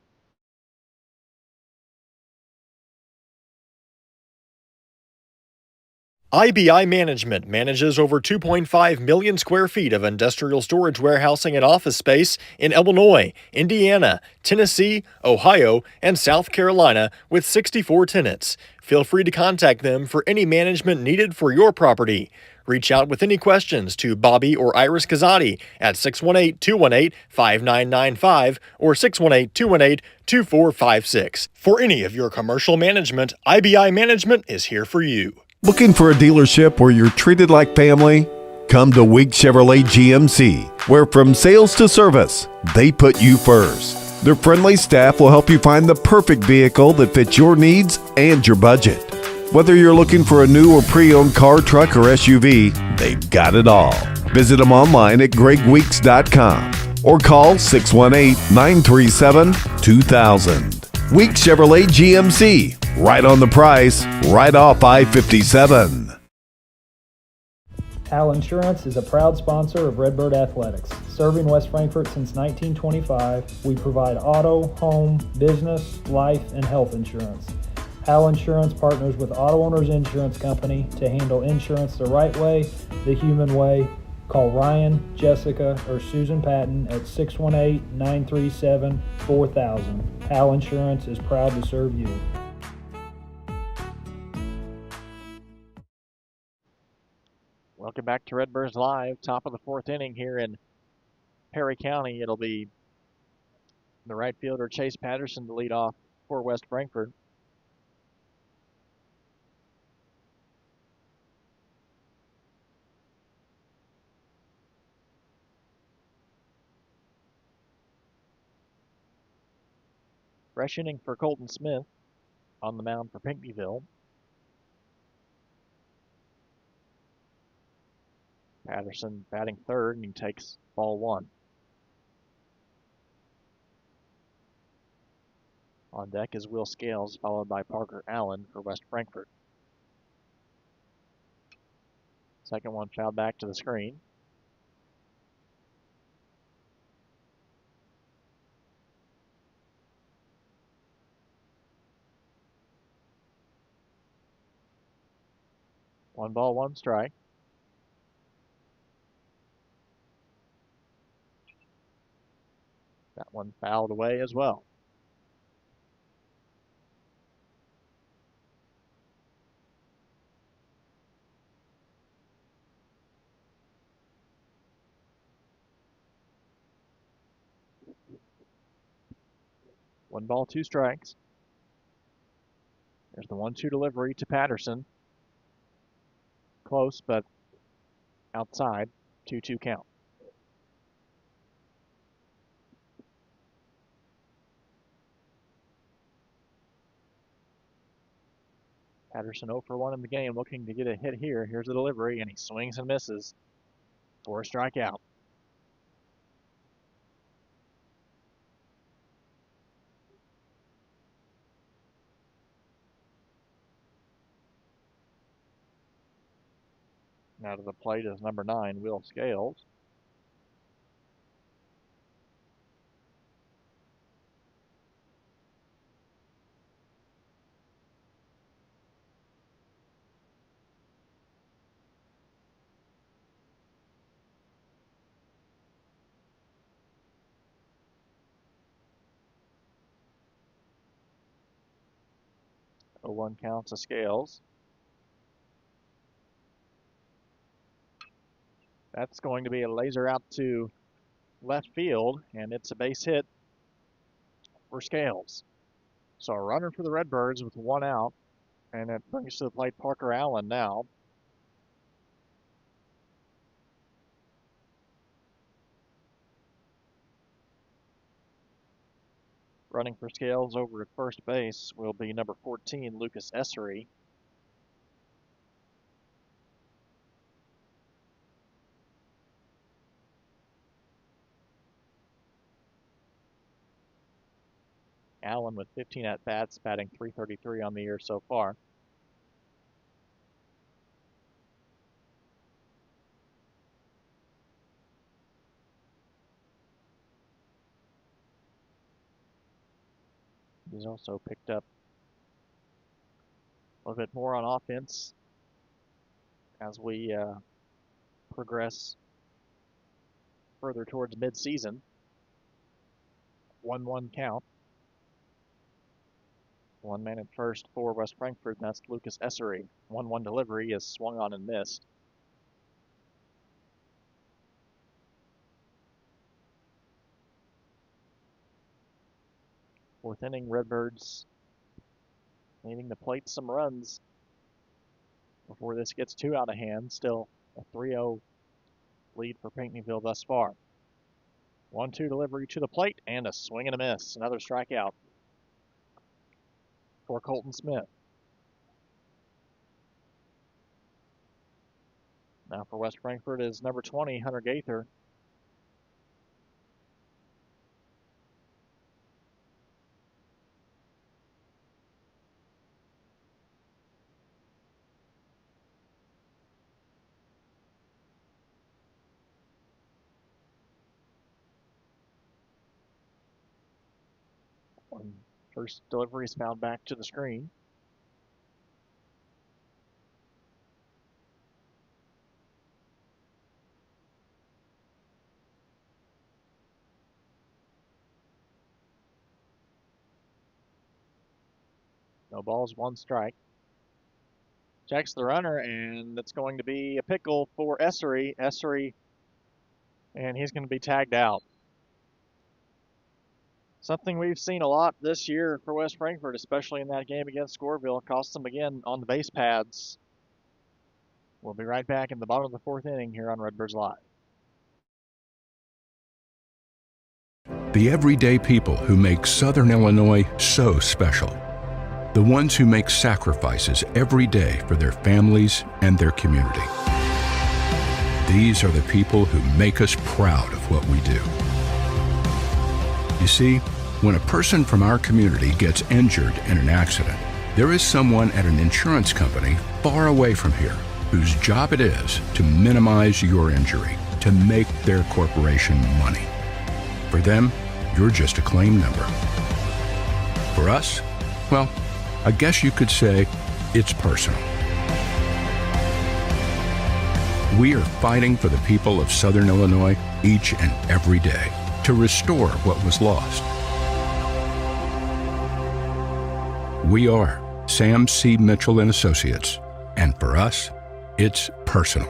IBI Management manages over 2.5 million square feet of industrial storage warehousing and office space in Illinois, Indiana, Tennessee, Ohio, and South Carolina with 64 tenants. Feel free to contact them for any management needed for your property. Reach out with any questions to Bobby or Iris Kazadi at 618-218-5995 or 618-218-2456. For any of your commercial management, IBI Management is here for you. Looking for a dealership where you're treated like family? Come to Week Chevrolet GMC, where from sales to service, they put you first. Their friendly staff will help you find the perfect vehicle that fits your needs and your budget. Whether you're looking for a new or pre-owned car, truck, or SUV, they've got it all. Visit them online at gregweeks.com or call 618-937-2000. Week Chevrolet GMC, right on the price, right off I-57. Al Insurance is a proud sponsor of Redbird Athletics. Serving West Frankfort since 1925, we provide auto, home, business, life, and health insurance. Al Insurance partners with Auto Owners Insurance Company to handle insurance the right way, the human way. Call Ryan, Jessica, or Susan Patton at 618-937-4000. Al Insurance is proud to serve you. Welcome back to Redbirds Live, top of the fourth inning here in Perry County. It'll be the right fielder Chase Patterson to lead off for West Frankfort. Fresh inning for Colton Smith on the mound for Pinckneyville. Patterson batting third, and he takes ball one. On deck is Will Scales, followed by Parker Allen for West Frankfort. Second one fouled back to the screen. One ball, one strike. That one fouled away as well. One ball, two strikes. There's the 1-2 delivery to Patterson. Close, but outside. 2-2 count. Patterson 0 for 1 in the game, looking to get a hit here. Here's the delivery, and he swings and misses for a strikeout. Now to the plate is number 9, Will Scales. A 1 count to Scales. That's going to be a laser out to left field, and it's a base hit for Scales. So a runner for the Redbirds with 1 out, and it brings to the plate Parker Allen now. Running for Scales over at first base will be number 14, Lucas Essery. Allen with 15 at-bats, batting .333 on the year so far. He's also picked up a little bit more on offense as we progress further towards mid-season. 1-1 count. 1 man at first for West Frankfort, and that's Lucas Essery. 1-1 delivery is swung on and missed. Fourth inning, Redbirds needing to plate some runs before this gets too out of hand. Still a 3-0 lead for Pinckneyville thus far. 1-2 delivery to the plate, and a swing and a miss. Another strikeout for Colton Smith. Now for West Frankfort is number 20, Hunter Gaither. First delivery is fouled back to the screen. No balls, 1 strike. Checks the runner, and it's going to be a pickle for Essery. Essery, and he's going to be tagged out. Something we've seen a lot this year for West Frankfort, especially in that game against Scoreville, cost them again on the base pads. We'll be right back in the bottom of the 4th inning here on Redbirds Live. The everyday people who make Southern Illinois so special. The ones who make sacrifices every day for their families and their community. These are the people who make us proud of what we do. You see, when a person from our community gets injured in an accident, there is someone at an insurance company far away from here whose job it is to minimize your injury, to make their corporation money. For them, you're just a claim number. For us, well, I guess you could say it's personal. We are fighting for the people of Southern Illinois each and every day to restore what was lost. We are Sam C. Mitchell and Associates, and for us, it's personal.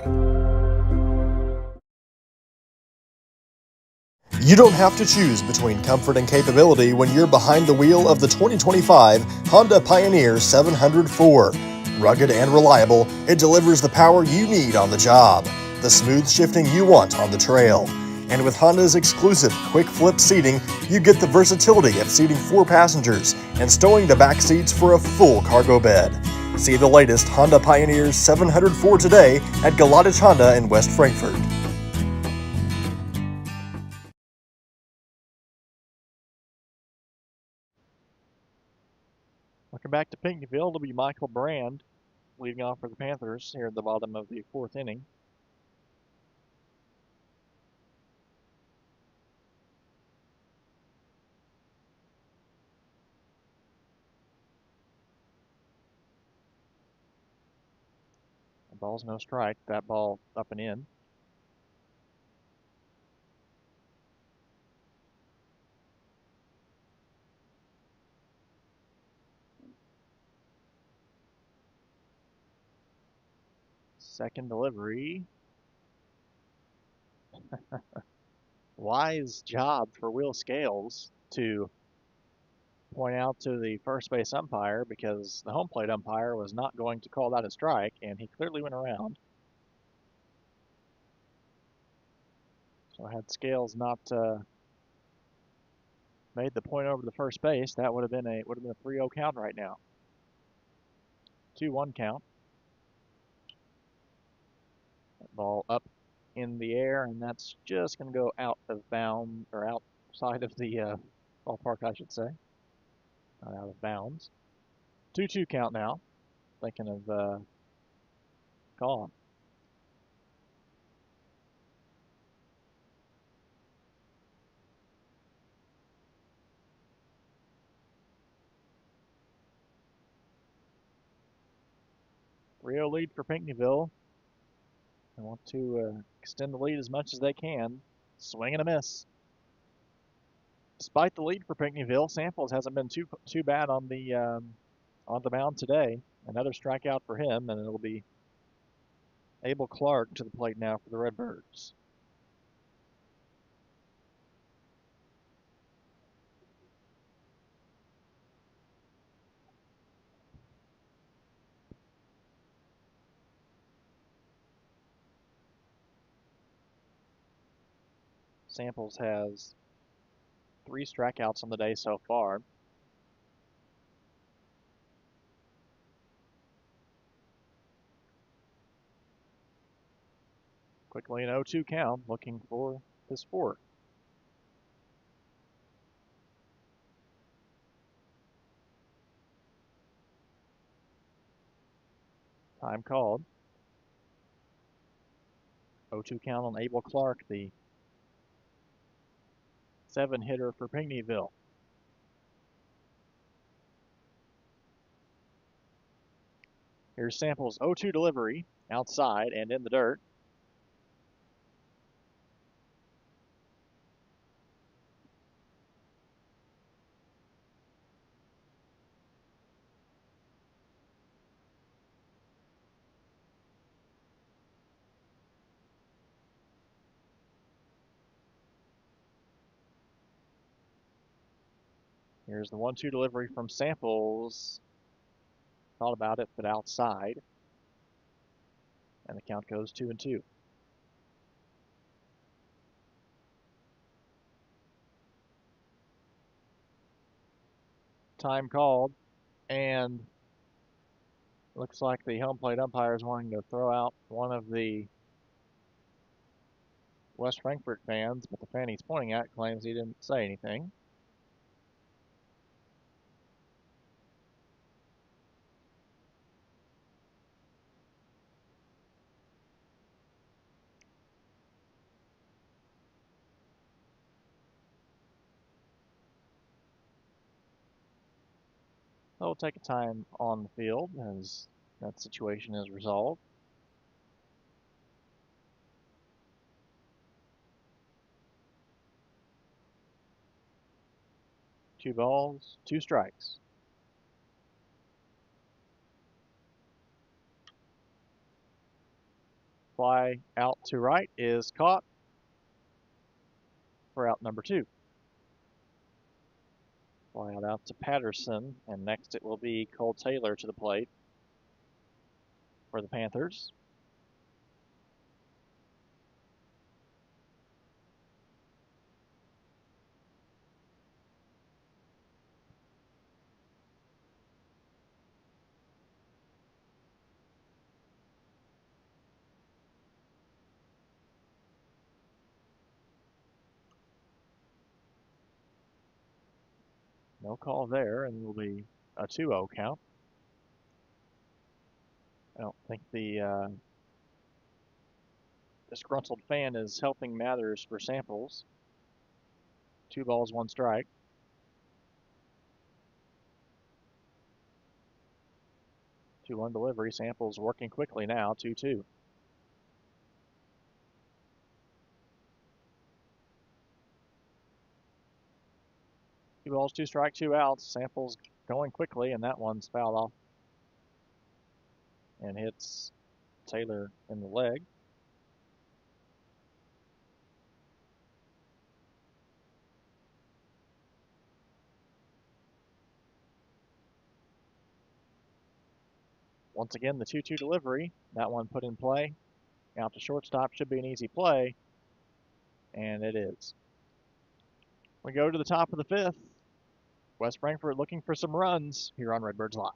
You don't have to choose between comfort and capability when you're behind the wheel of the 2025 Honda Pioneer 704. Rugged and reliable, it delivers the power you need on the job, the smooth shifting you want on the trail. And with Honda's exclusive quick flip seating, you get the versatility of seating 4 passengers and stowing the back seats for a full cargo bed. See the latest Honda Pioneers 704 today at Galatich Honda in West Frankfort. Welcome back to Pinckneyville. It'll be Michael Brand leading off for the Panthers here at the bottom of the fourth inning. The ball's no strike. That ball up and in. Second delivery. Wise job for Will Scales to point out to the first base umpire, because the home plate umpire was not going to call that a strike, and he clearly went around. So had Scales not made the point over the first base, that would have been a 3-0 count right now. 2-1 count. That ball up in the air, and that's just going to go out of bounds, or outside of the ballpark, I should say. Not out of bounds. 2-2 count now. Thinking of calling. Rio lead for Pinckneyville. They want to extend the lead as much as they can. Swing and a miss. Despite the lead for Pinckneyville, Samples hasn't been too bad on the mound today. Another strikeout for him, and it'll be Abel Clark to the plate now for the Redbirds. Samples has 3 strikeouts on the day so far. Quickly an 0-2 count, looking for his fourth. Time called. 0-2 count on Abel Clark, the 7-hitter for Pinckneyville. Here's Samples' 0-2 delivery, outside and in the dirt. Here's the 1-2 delivery from Samples. Thought about it, but outside. And the count goes 2-2. Time called, and looks like the home plate umpire is wanting to throw out one of the West Frankfort fans, but the fan he's pointing at claims he didn't say anything. They'll take a time on the field as that situation is resolved. Two balls, 2 strikes. Fly out to right is caught for out number 2. Fly out to Patterson, and next it will be Cole Taylor to the plate for the Panthers. No call there, and it'll be a 2-0 count. I don't think the disgruntled fan is helping matters for Samples. 2 balls, 1 strike. Two-one delivery. Samples working quickly now. 2-2. Two balls, 2 strikes, 2 outs. Samples going quickly, and that one's fouled off and hits Taylor in the leg. Once again, the 2-2 delivery. That one put in play. Out to shortstop. Should be an easy play. And it is. We go to the top of the 5th. West Frankfort looking for some runs here on Redbirds Live.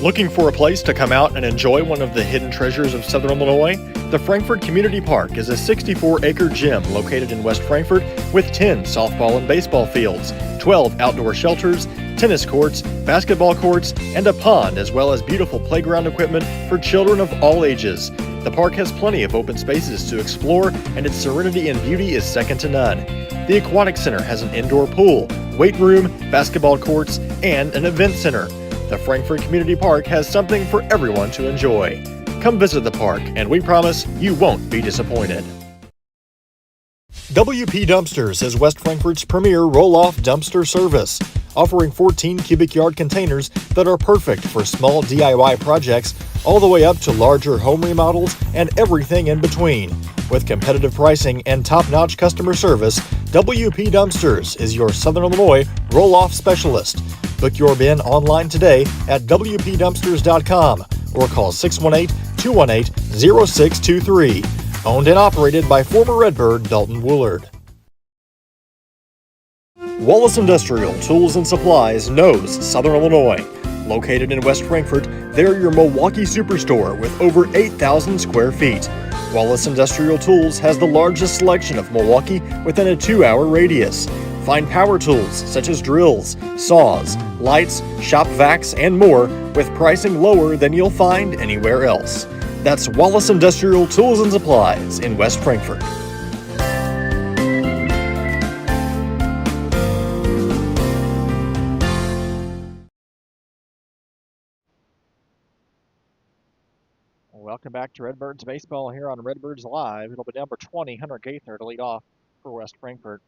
Looking for a place to come out and enjoy one of the hidden treasures of Southern Illinois? The Frankfort Community Park is a 64-acre gym located in West Frankfort with 10 softball and baseball fields, 12 outdoor shelters, tennis courts, basketball courts, and a pond, as well as beautiful playground equipment for children of all ages. The park has plenty of open spaces to explore, and its serenity and beauty is second to none. The Aquatic Center has an indoor pool, weight room, basketball courts, and an event center. The Frankfort Community Park has something for everyone to enjoy. Come visit the park, and we promise you won't be disappointed. WP Dumpsters is West Frankfort's premier roll-off dumpster service, offering 14 cubic yard containers that are perfect for small DIY projects all the way up to larger home remodels and everything in between. With competitive pricing and top-notch customer service, WP Dumpsters is your Southern Illinois roll-off specialist. Book your bin online today at WPDumpsters.com or call 618-218-0623. Owned and operated by former Redbird Dalton Woolard. Wallace Industrial Tools and Supplies knows Southern Illinois. Located in West Frankfort, they're your Milwaukee superstore with over 8,000 square feet. Wallace Industrial Tools has the largest selection of Milwaukee within a 2-hour radius. Find power tools such as drills, saws, lights, shop vacs, and more with pricing lower than you'll find anywhere else. That's Wallace Industrial Tools and Supplies in West Frankfort. Welcome back to Redbirds Baseball here on Redbirds Live. It'll be number 20, Hunter Gaither, to lead off for West Frankfort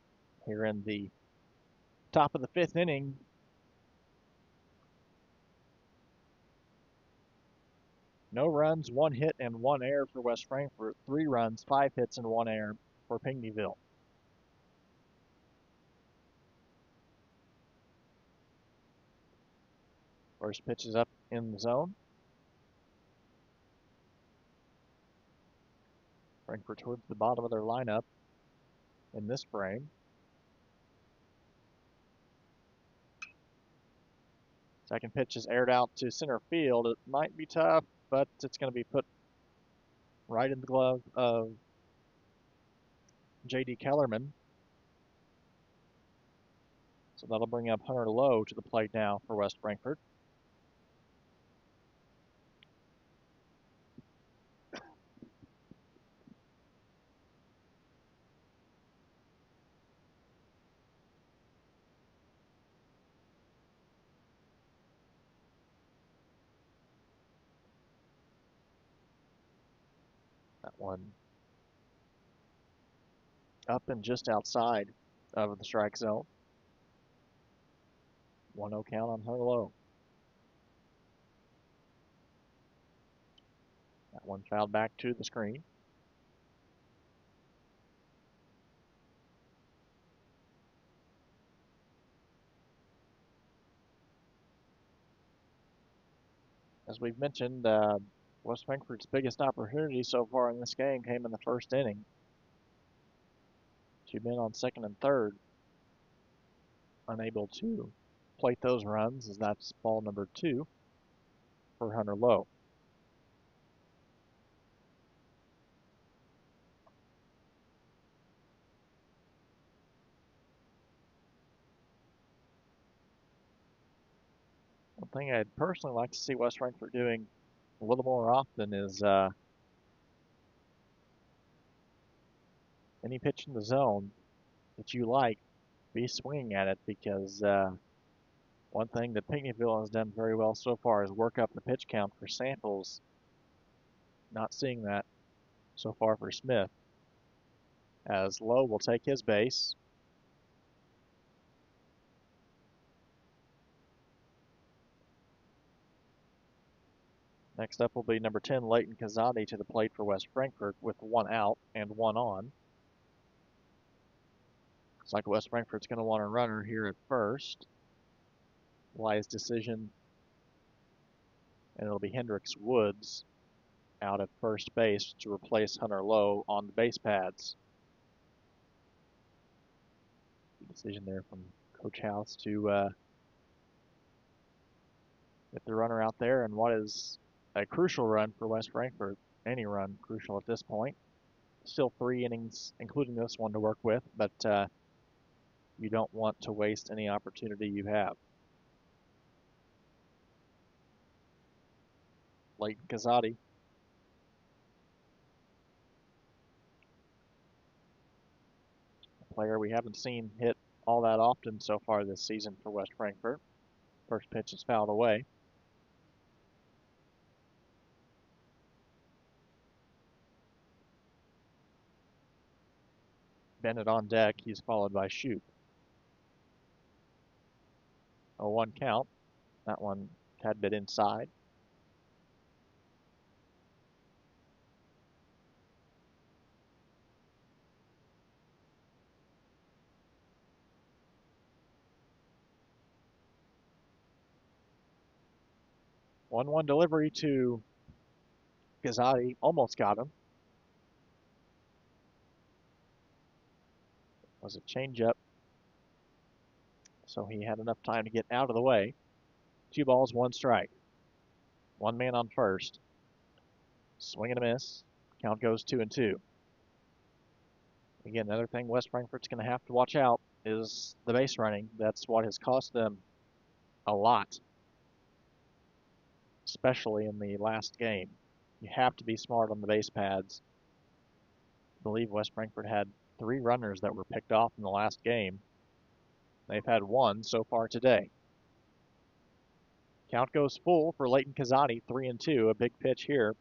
here in the top of the 5th inning. No runs, 1 hit, and 1 error for West Frankfort. 3 runs, 5 hits, and 1 error for Pinckneyville. First pitch is up in the zone. Frankfort towards the bottom of their lineup in this frame. Second pitch is aired out to center field. It might be tough, but it's going to be put right in the glove of J.D. Kellerman. So that'll bring up Hunter Lowe to the plate now for West Frankfort. That one up and just outside of the strike zone. 1-0 count on Hunter Lowe. That one fouled back to the screen. As we've mentioned, West Frankfort's biggest opportunity so far in this game came in the first inning. 2 men on second and third, unable to plate those runs, as that's ball number 2 for Hunter Lowe. thing I'd personally like to see West Frankfort doing a little more often is any pitch in the zone that you like, be swinging at it, because one thing that Pinckneyville has done very well so far is work up the pitch count for samples. Not seeing that so far for Smith, as Lowe will take his base. Next up will be number 10, Leighton Kazadi, to the plate for West Frankfort with 1 out and 1 on. Looks like West Frankfort's going to want a runner here at first. Wise decision. And it'll be Hendricks Woods out at first base to replace Hunter Lowe on the base pads. Good decision there from Coach House to get the runner out there, and what is a crucial run for West Frankfort. Any run crucial at this point. Still 3 innings, including this one, to work with, but you don't want to waste any opportunity you have. Leighton Kazadi. A player we haven't seen hit all that often so far this season for West Frankfort. First pitch is fouled away. Bennett on deck. He's followed by Shoup. A 1 count. That one tad bit inside. One delivery to Kazadi. Almost got him. Was a changeup, so he had enough time to get out of the way. 2 balls, 1 strike. 1 man on first. Swing and a miss. Count goes 2-2. Again, another thing West Frankfort's going to have to watch out is the base running. That's what has cost them a lot, especially in the last game. You have to be smart on the base pads. I believe West Frankfort had 3 runners that were picked off in the last game. They've had 1 so far today. Count goes full for Leighton Kazadi, 3-2. A big pitch here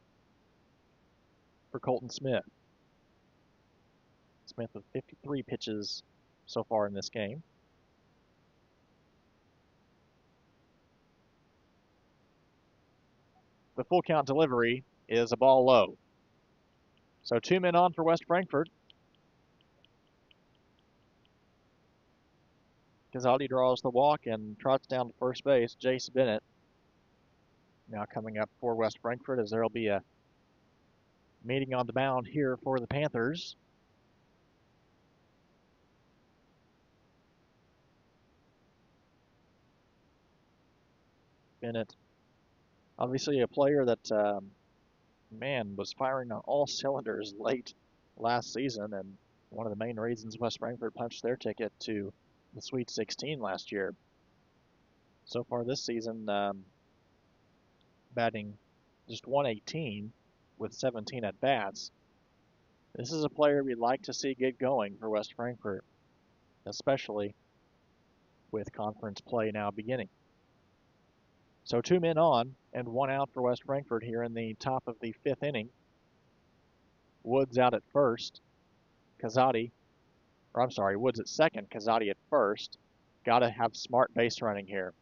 for Colton Smith. Smith with 53 pitches so far in this game. The full count delivery is a ball low. So 2 men on for West Frankfort. Kazadi draws the walk and trots down to first base. Jace Bennett now coming up for West Frankfort, as there will be a meeting on the mound here for the Panthers. Bennett, obviously a player that, was firing on all cylinders late last season, and one of the main reasons West Frankfort punched their ticket to the Sweet 16 last year. So far this season, batting just 118 with 17 at bats. This is a player we'd like to see get going for West Frankfort, especially with conference play now beginning. So 2 men on and 1 out for West Frankfort here in the top of the 5th inning. Woods out at first. Woods at second, Kazadi at first. Got to have smart base running here.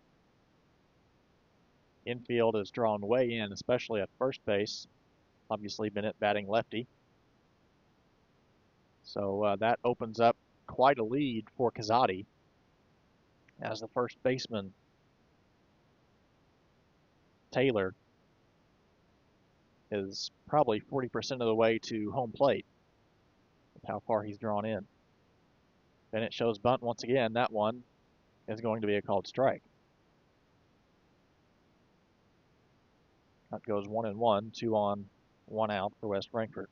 Infield is drawn way in, especially at first base. Obviously Bennett batting lefty. So that opens up quite a lead for Kazadi as the first baseman, Taylor, is probably 40% of the way to home plate with how far he's drawn in. Bennett shows bunt once again. That one is going to be a called strike. That goes 1-1, 2 on, 1 out for West Frankfort.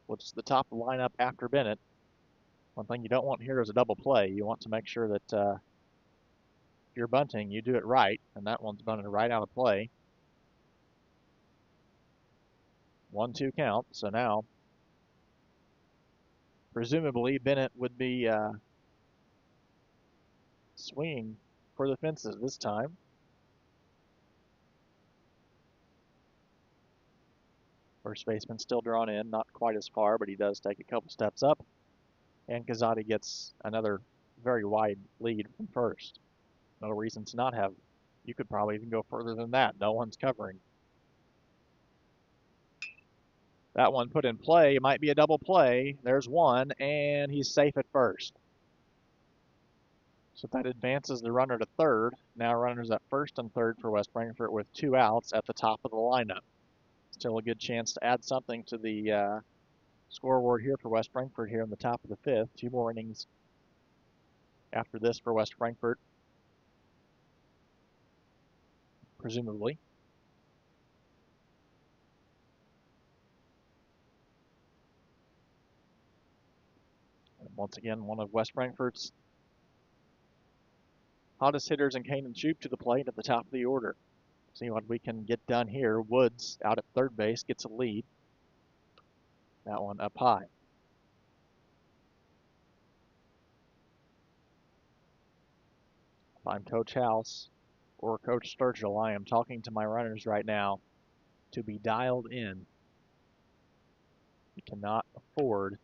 What's the top lineup after Bennett? One thing you don't want here is a double play. You want to make sure that if you're bunting, you do it right, and that one's bunted right out of play. 1-2 count, so now presumably Bennett would be swinging for the fences this time. First baseman still drawn in, not quite as far, but he does take a couple steps up. And Kazadi gets another very wide lead from first. No reason to not have. You could probably even go further than that. No one's covering. That one put in play. It might be a double play. There's one, and he's safe at first. So that advances the runner to third. Now runners at first and third for West Frankfort with 2 outs at the top of the lineup. Still a good chance to add something to the scoreboard here for West Frankfort here in the top of the 5th. 2 more innings after this for West Frankfort, presumably. And once again, one of West Frankfort's hottest hitters in Kanan Shoup to the plate at the top of the order. See what we can get done here. Woods out at third base gets a lead. That one up high. If I'm Coach House or Coach Sturgill, I am talking to my runners right now to be dialed in. You cannot afford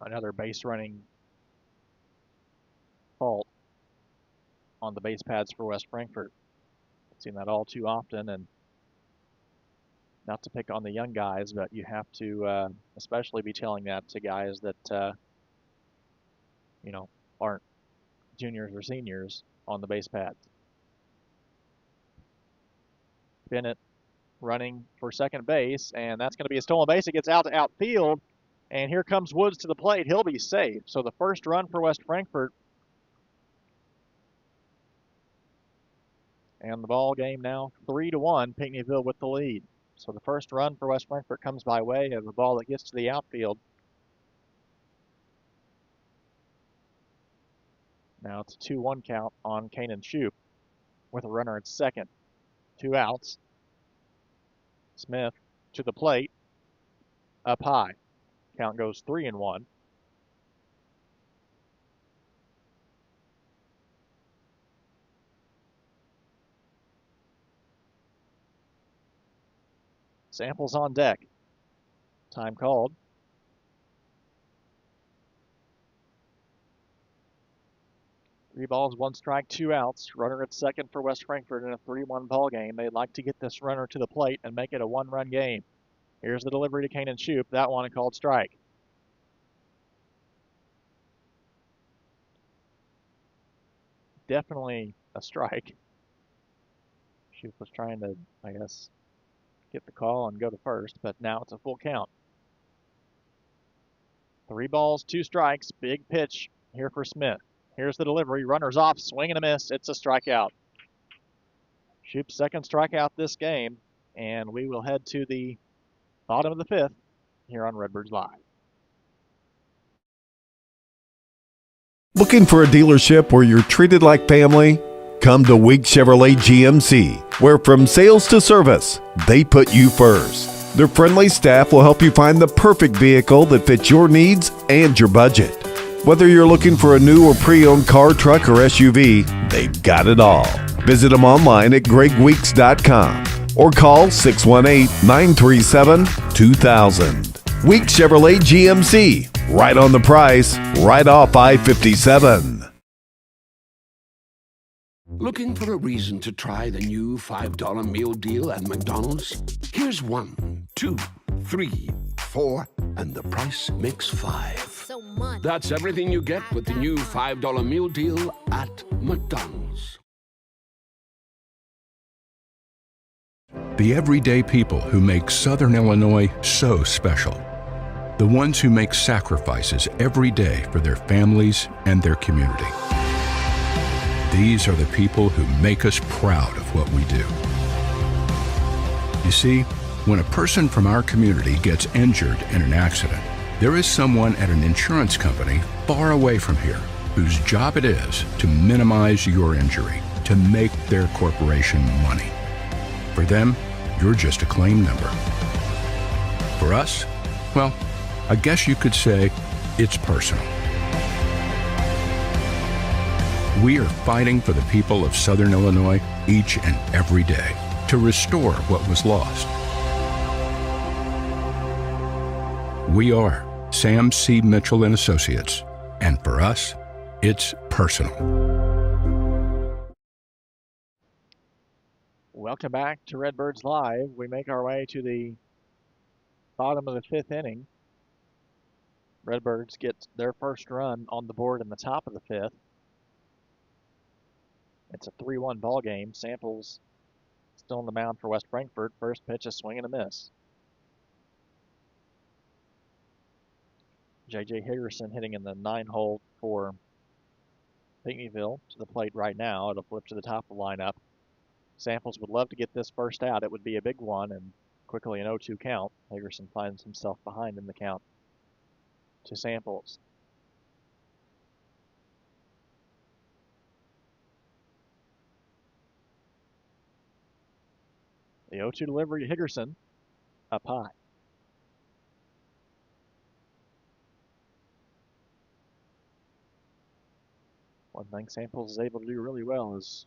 another base running fault on the base pads for West Frankfort. I've seen that all too often, and not to pick on the young guys, but you have to especially be telling that to guys that aren't juniors or seniors on the base pads. Bennett running for second base, and that's going to be a stolen base. It gets out to outfield, and here comes Woods to the plate. He'll be safe. So the first run for West Frankfort. And the ball game now 3-1, Pinckneyville with the lead. So the first run for West Frankfort comes by way of a ball that gets to the outfield. Now it's a 2-1 count on Kanan Shoup with a runner at second. 2 outs. Smith to the plate, up high. Count goes 3-1. Samples on deck. Time called. Three balls, 1 strike, 2 outs. Runner at second for West Frankfort in a 3-1 ball game. They'd like to get this runner to the plate and make it a 1-run game. Here's the delivery to Kanan Shoup. That one a called strike. Definitely a strike. Shoup was trying to, I guess, get the call and go to first, but now it's a full count. 3 balls, 2 strikes. Big pitch here for Smith. Here's the delivery. Runner's off. Swing and a miss. It's a strikeout. Shoup's second strikeout this game, and we will head to the bottom of the 5th here on Redbirds Live. Looking for a dealership where you're treated like family? Come to Week Chevrolet GMC, where from sales to service, they put you first. Their friendly staff will help you find the perfect vehicle that fits your needs and your budget. Whether you're looking for a new or pre-owned car, truck, or SUV, they've got it all. Visit them online at gregweeks.com or call 618-937-2000. Week Chevrolet GMC, right on the price, right off I-57. Looking for a reason to try the new $5 meal deal at McDonald's? Here's 1, 2, 3, 4, and the price makes 5. So much. That's everything you get with the new $5 meal deal at McDonald's. The everyday people who make Southern Illinois so special. The ones who make sacrifices every day for their families and their community. These are the people who make us proud of what we do. You see, when a person from our community gets injured in an accident, There is someone at an insurance company far away from here whose job it is to minimize your injury, to make their corporation money. For them, you're just a claim number. For us, well, I guess you could say it's personal. We are fighting for the people of Southern Illinois each and every day to restore what was lost. We are Sam C. Mitchell and Associates, and for us, it's personal. Welcome back to Redbirds Live. We make our way to the bottom of the fifth inning. Redbirds get their first run on the board in the top of the fifth. It's a 3-1 ball game. Samples still on the mound for West Frankfort. First pitch, a swing and a miss. J.J. Higgerson hitting in the 9-hole for Pinckneyville to the plate right now. It'll flip to the top of the lineup. Samples would love to get this first out. It would be a big one, and quickly an 0-2 count. Higgerson finds himself behind in the count to Samples. The 0-2 delivery to Higgerson, up high. One thing Samples is able to do really well is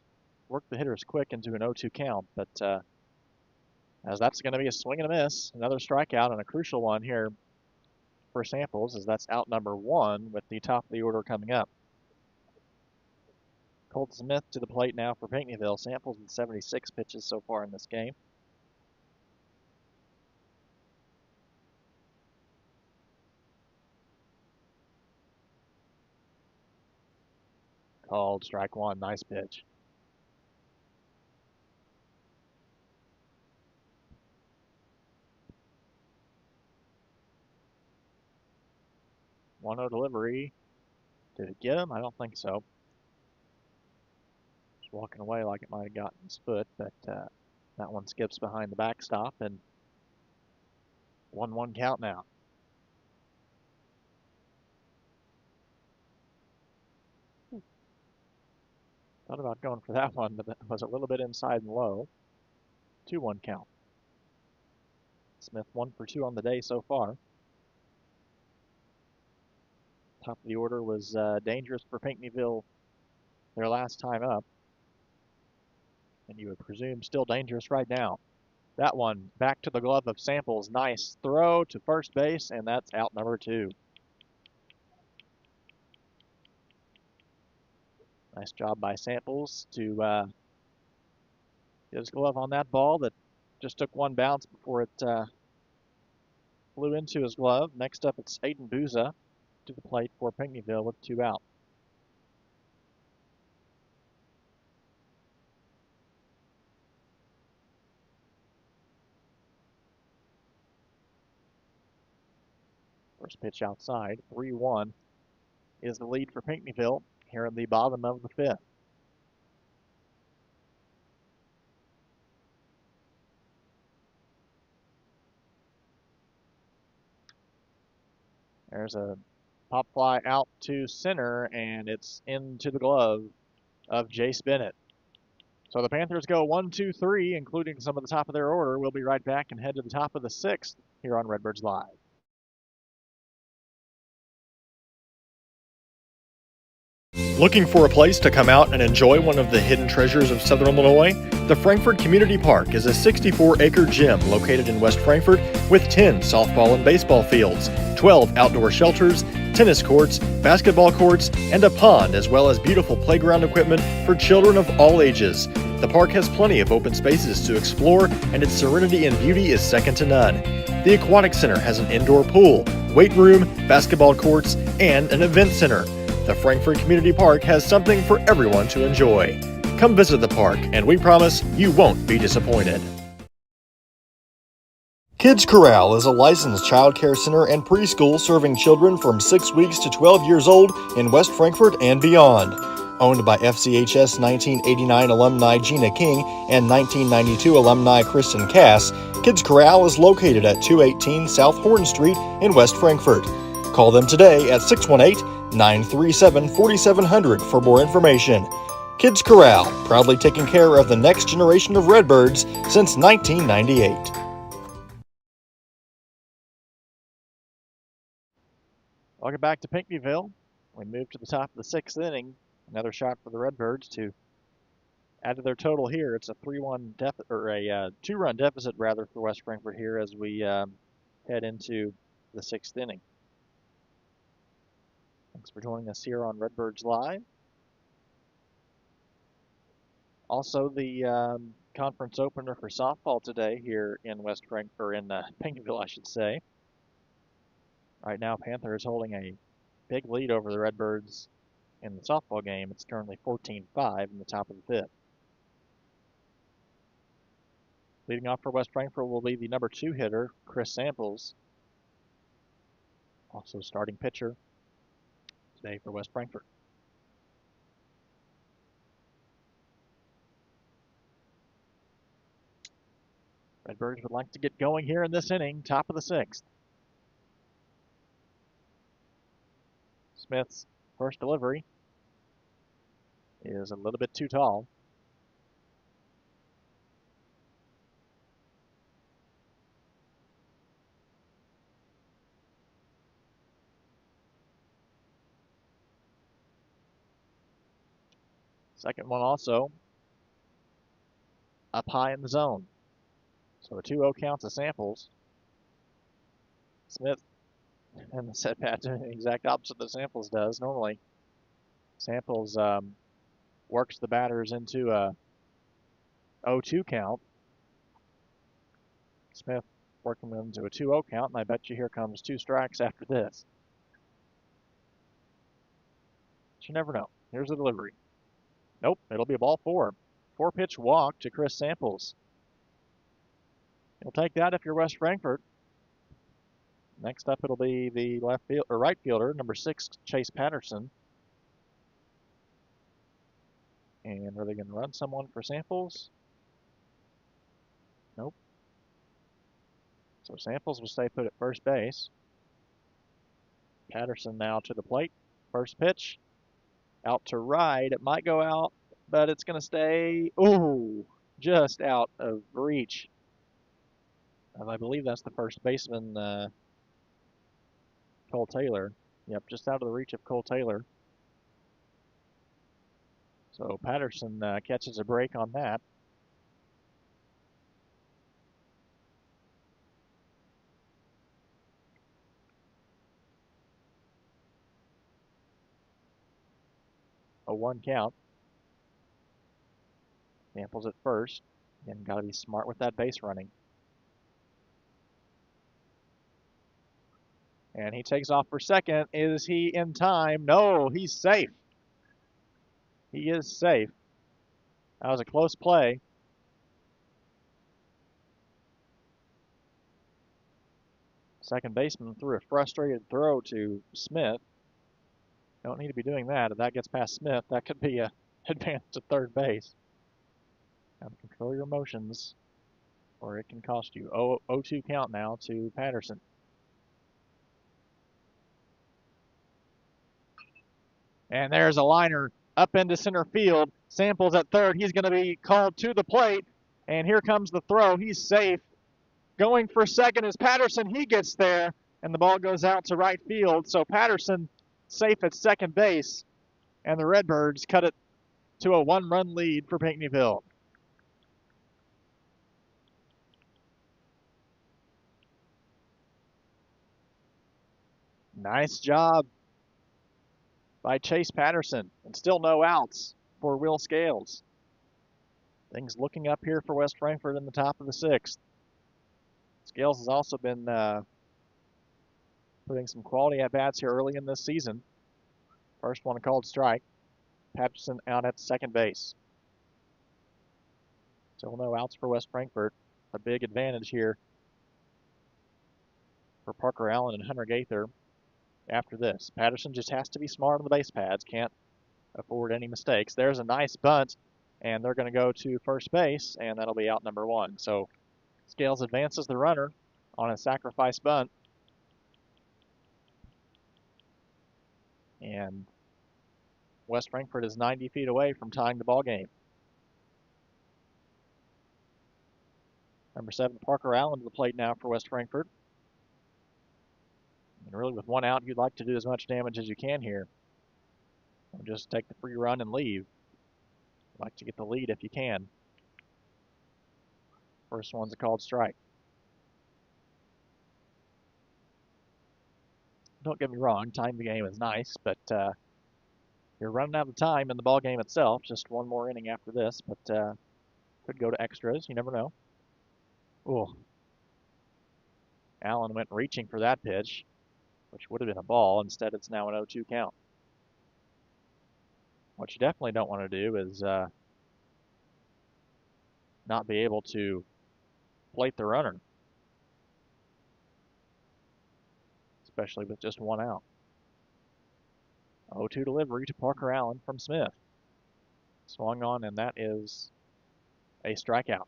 work the hitters quick into an 0-2 count, but as that's going to be a swing and a miss, another strikeout and a crucial one here for Samples, as that's out number 1 with the top of the order coming up. Colt Smith to the plate now for Pinckneyville. Samples in 76 pitches so far in this game. Called strike one, nice pitch. One 0 delivery. Did it get him? I don't think so. Just walking away like it might have gotten his foot, but that one skips behind the backstop, and 1-1 count now. Thought about going for that one, but that was a little bit inside and low. 2-1 count. Smith 1 for 2 on the day so far. Top of the order was dangerous for Pinckneyville their last time up. And you would presume still dangerous right now. That one back to the glove of Samples. Nice throw to first base, and that's out number 2. Nice job by Samples to get his glove on that ball that just took one bounce before it flew into his glove. Next up, it's Aiden Booza to the plate for Pinckneyville with 2 out. First pitch outside, 3-1 is the lead for Pinckneyville here in the bottom of the fifth. There's a pop fly out to center, and it's into the glove of Jace Bennett. So the Panthers go 1, 2, 3, including some of the top of their order. We'll be right back and head to the top of the 6th here on Redbirds Live. Looking for a place to come out and enjoy one of the hidden treasures of Southern Illinois? The Frankfort Community Park is a 64-acre gym located in West Frankfort with 10 softball and baseball fields, 12 outdoor shelters, tennis courts, basketball courts, and a pond, as well as beautiful playground equipment for children of all ages. The park has plenty of open spaces to explore, and its serenity and beauty is second to none. The Aquatic Center has an indoor pool, weight room, basketball courts, and an event center. The Frankfort Community Park has something for everyone to enjoy. Come visit the park, and we promise you won't be disappointed. Kids Corral is a licensed child care center and preschool serving children from 6 weeks to 12 years old in West Frankfort and beyond. Owned by FCHS 1989 alumni Gina King and 1992 alumni Kristen Cass, Kids Corral is located at 218 South Horn Street in West Frankfort. Call them today at 618-937-4700 for more information. Kids Corral, proudly taking care of the next generation of Redbirds since 1998. Welcome back to Pinckneyville. We move to the top of the 6th inning. Another shot for the Redbirds to add to their total here. It's a 3-1 deficit, or a 2-run deficit rather, for West Frankfort here as we head into the 6th inning. Thanks for joining us here on Redbirds Live. Also, the conference opener for softball today here in West Frankfort, or in Pinckneyville, I should say. Right now, Panther is holding a big lead over the Redbirds in the softball game. It's currently 14-5 in the top of the 5th. Leading off for West Frankfort will be the number 2 hitter, Chris Samples. Also starting pitcher today for West Frankfort. Redbirds would like to get going here in this inning, top of the 6th. Smith's first delivery is a little bit too tall. Second one also up high in the zone. So a 2-0 count to Samples. Smith and the set pat doing the exact opposite that Samples does. Normally, Samples works the batters into a 0-2 count. Smith working them into a 2-0 count, and I bet you here comes 2 strikes after this. But you never know. Here's the delivery. Nope, it'll be a ball 4. 4-pitch walk to Chris Samples. You'll take that if you're West Frankfort. Next up, it'll be the right fielder, number 6, Chase Patterson. And are they going to run someone for Samples? Nope. So Samples will stay put at first base. Patterson now to the plate. First pitch. Out to right. It might go out, but it's going to stay, just out of reach. And I believe that's the first baseman, Cole Taylor. Yep, just out of the reach of Cole Taylor. So Patterson catches a break on that. A 1 count. Samples at first. Again, got to be smart with that base running. And he takes off for second. Is he in time? No, he's safe. He is safe. That was a close play. Second baseman threw a frustrated throw to Smith. Don't need to be doing that. If that gets past Smith, that could be a advance to third base. Got to control your emotions, or it can cost you. 0-2 count now to Patterson. And there's a liner up into center field. Samples at third. He's going to be called to the plate. And here comes the throw. He's safe. Going for second is Patterson. He gets there. And the ball goes out to right field. So Patterson safe at second base. And the Redbirds cut it to a 1-run lead for Pinckneyville. Nice job by Chase Patterson, and still no outs for Will Scales. Things looking up here for West Frankfort in the top of the 6th. Scales has also been putting some quality at-bats here early in this season. First one a called strike. Patterson out at second base. Still no outs for West Frankfort. A big advantage here for Parker Allen and Hunter Gaither. After this, Patterson just has to be smart on the base pads. Can't afford any mistakes. There's a nice bunt, and they're going to go to first base, and that'll be out number 1. So Scales advances the runner on a sacrifice bunt. And West Frankfort is 90 feet away from tying the ball game. Number 7, Parker Allen to the plate now for West Frankfort. And really with one out, you'd like to do as much damage as you can here. Or just take the free run and leave. You'd like to get the lead if you can. First one's a called strike. Don't get me wrong, time the game is nice, but you're running out of time in the ball game itself. Just one more inning after this, but could go to extras. You never know. Ooh. Allen went reaching for that pitch, which would have been a ball. Instead, it's now an 0-2 count. What you definitely don't want to do is not be able to plate the runner, especially with just one out. 0-2 delivery to Parker Allen from Smith. Swung on, and that is a strikeout.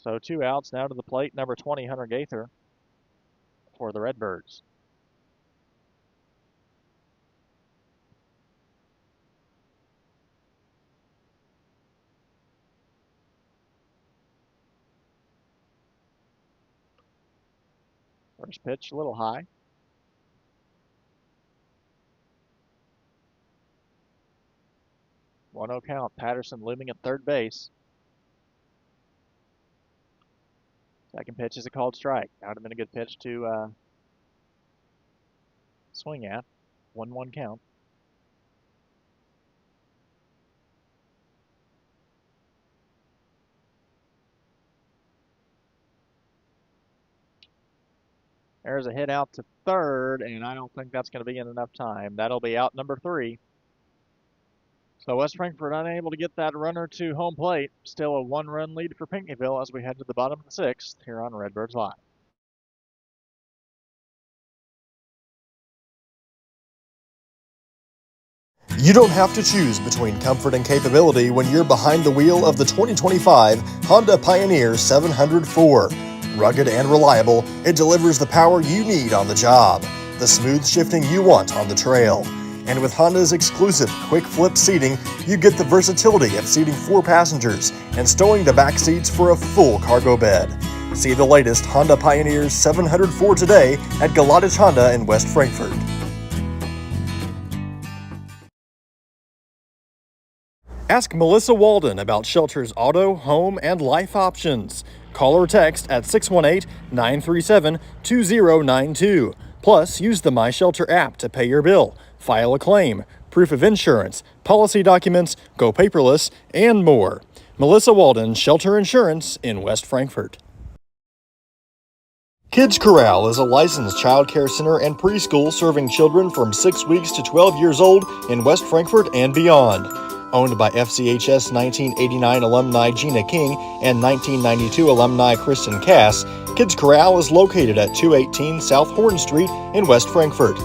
So 2 outs now to the plate. Number 20, Hunter Gaither for the Redbirds. First pitch a little high. 1-0 count. Patterson looming at third base. Second pitch is a called strike. That would have been a good pitch to swing at. 1-1 count. There's a hit out to third, and I don't think that's going to be in enough time. That'll be out number 3. So West Frankfort unable to get that runner to home plate. Still a 1-run lead for Pinckneyville as we head to the bottom of the 6th here on Redbirds Live. You don't have to choose between comfort and capability when you're behind the wheel of the 2025 Honda Pioneer 704. Rugged and reliable, it delivers the power you need on the job, the smooth shifting you want on the trail. And with Honda's exclusive quick flip seating, you get the versatility of seating 4 passengers and stowing the back seats for a full cargo bed. See the latest Honda Pioneer 704 today at Galadich Honda in West Frankfort. Ask Melissa Walden about Shelter's auto, home, and life options. Call or text at 618-937-2092. Plus, use the My Shelter app to pay your bill, file a claim, proof of insurance, policy documents, go paperless, and more. Melissa Walden, Shelter Insurance in West Frankfort. Kids Corral is a licensed child care center and preschool serving children from 6 weeks to 12 years old in West Frankfort and beyond. Owned by FCHS 1989 alumni Gina King and 1992 alumni Kristen Cass, Kids Corral is located at 218 South Horn Street in West Frankfort.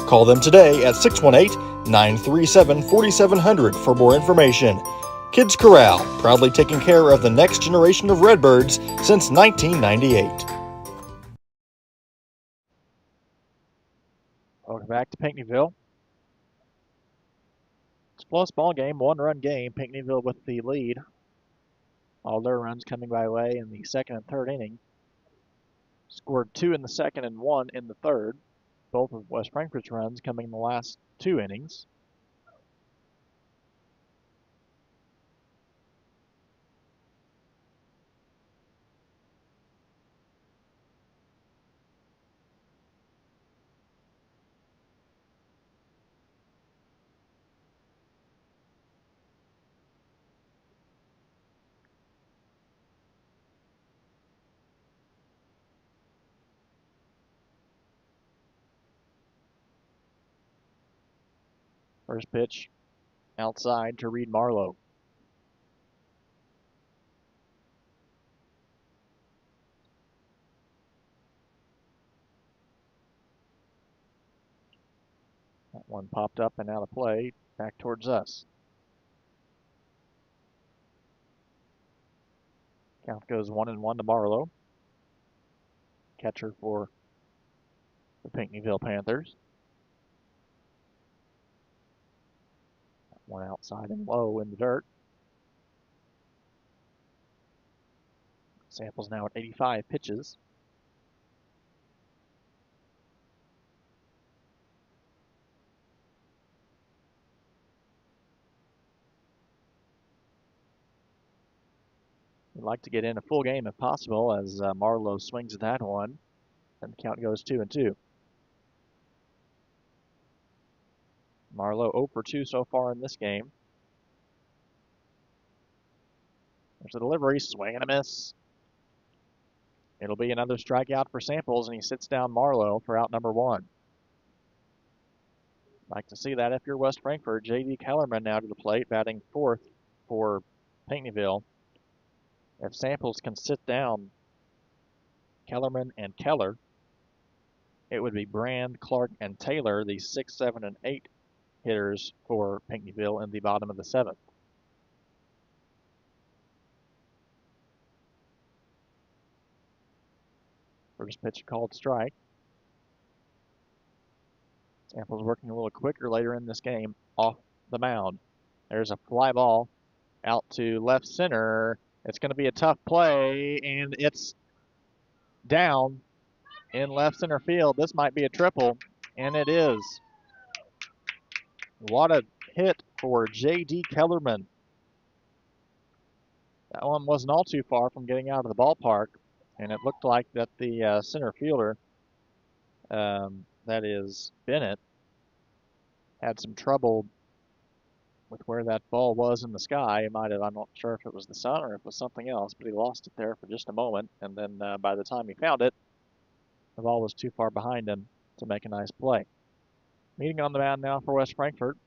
Call them today at 618-937-4700 for more information. Kids Corral, proudly taking care of the next generation of Redbirds since 1998. Welcome back to Pinckneyville. Close ball game, 1-run game. Pinckneyville with the lead. All their runs coming by way in the second and third inning. Scored 2 in the second and 1 in the third. Both of West Frankfort's runs coming in the last 2 innings. First pitch outside to Reed Marlowe. That one popped up and out of play, back towards us. Count goes 1-1 to Marlowe, catcher for the Pinckneyville Panthers. One outside and low in the dirt. Samples now at 85 pitches. We'd like to get in a full game if possible as Marlowe swings at that one, and the count goes 2-2. Marlowe 0 for 2 so far in this game. There's a delivery, swing and a miss. It'll be another strikeout for Samples, and he sits down Marlowe for out number 1. Like to see that if you're West Frankfort. J.D. Kellerman now to the plate, batting 4th for Pinckneyville. If Samples can sit down Kellerman and Keller, it would be Brand, Clark, and Taylor, the 6, 7, and 8 hitters for Pinckneyville in the bottom of the 7th. First pitch called strike. Samples working a little quicker later in this game off the mound. There's a fly ball out to left center. It's going to be a tough play, and it's down in left center field. This might be a triple, and it is. What a hit for J.D. Kellerman. That one wasn't all too far from getting out of the ballpark, and it looked like that the center fielder, that is Bennett, had some trouble with where that ball was in the sky. He might have, I'm not sure if it was the sun or if it was something else, but he lost it there for just a moment, and then by the time he found it, the ball was too far behind him to make a nice play. Meeting on the mound now for West Frankfort.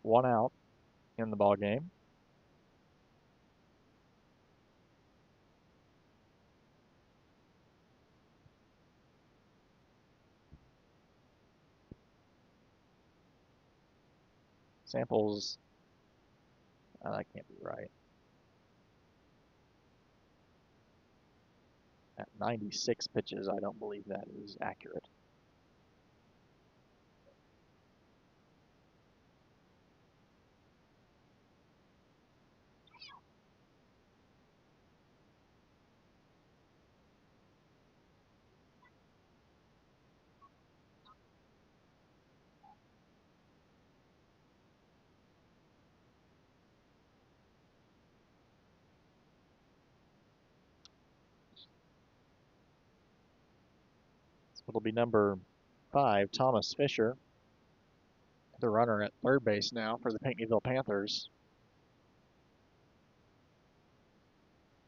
1 out in the ball game. Samples, that can't be right. At 96 pitches, I don't believe that is accurate. It'll be number 5, Thomas Fisher, the runner at third base now for the Pinckneyville Panthers.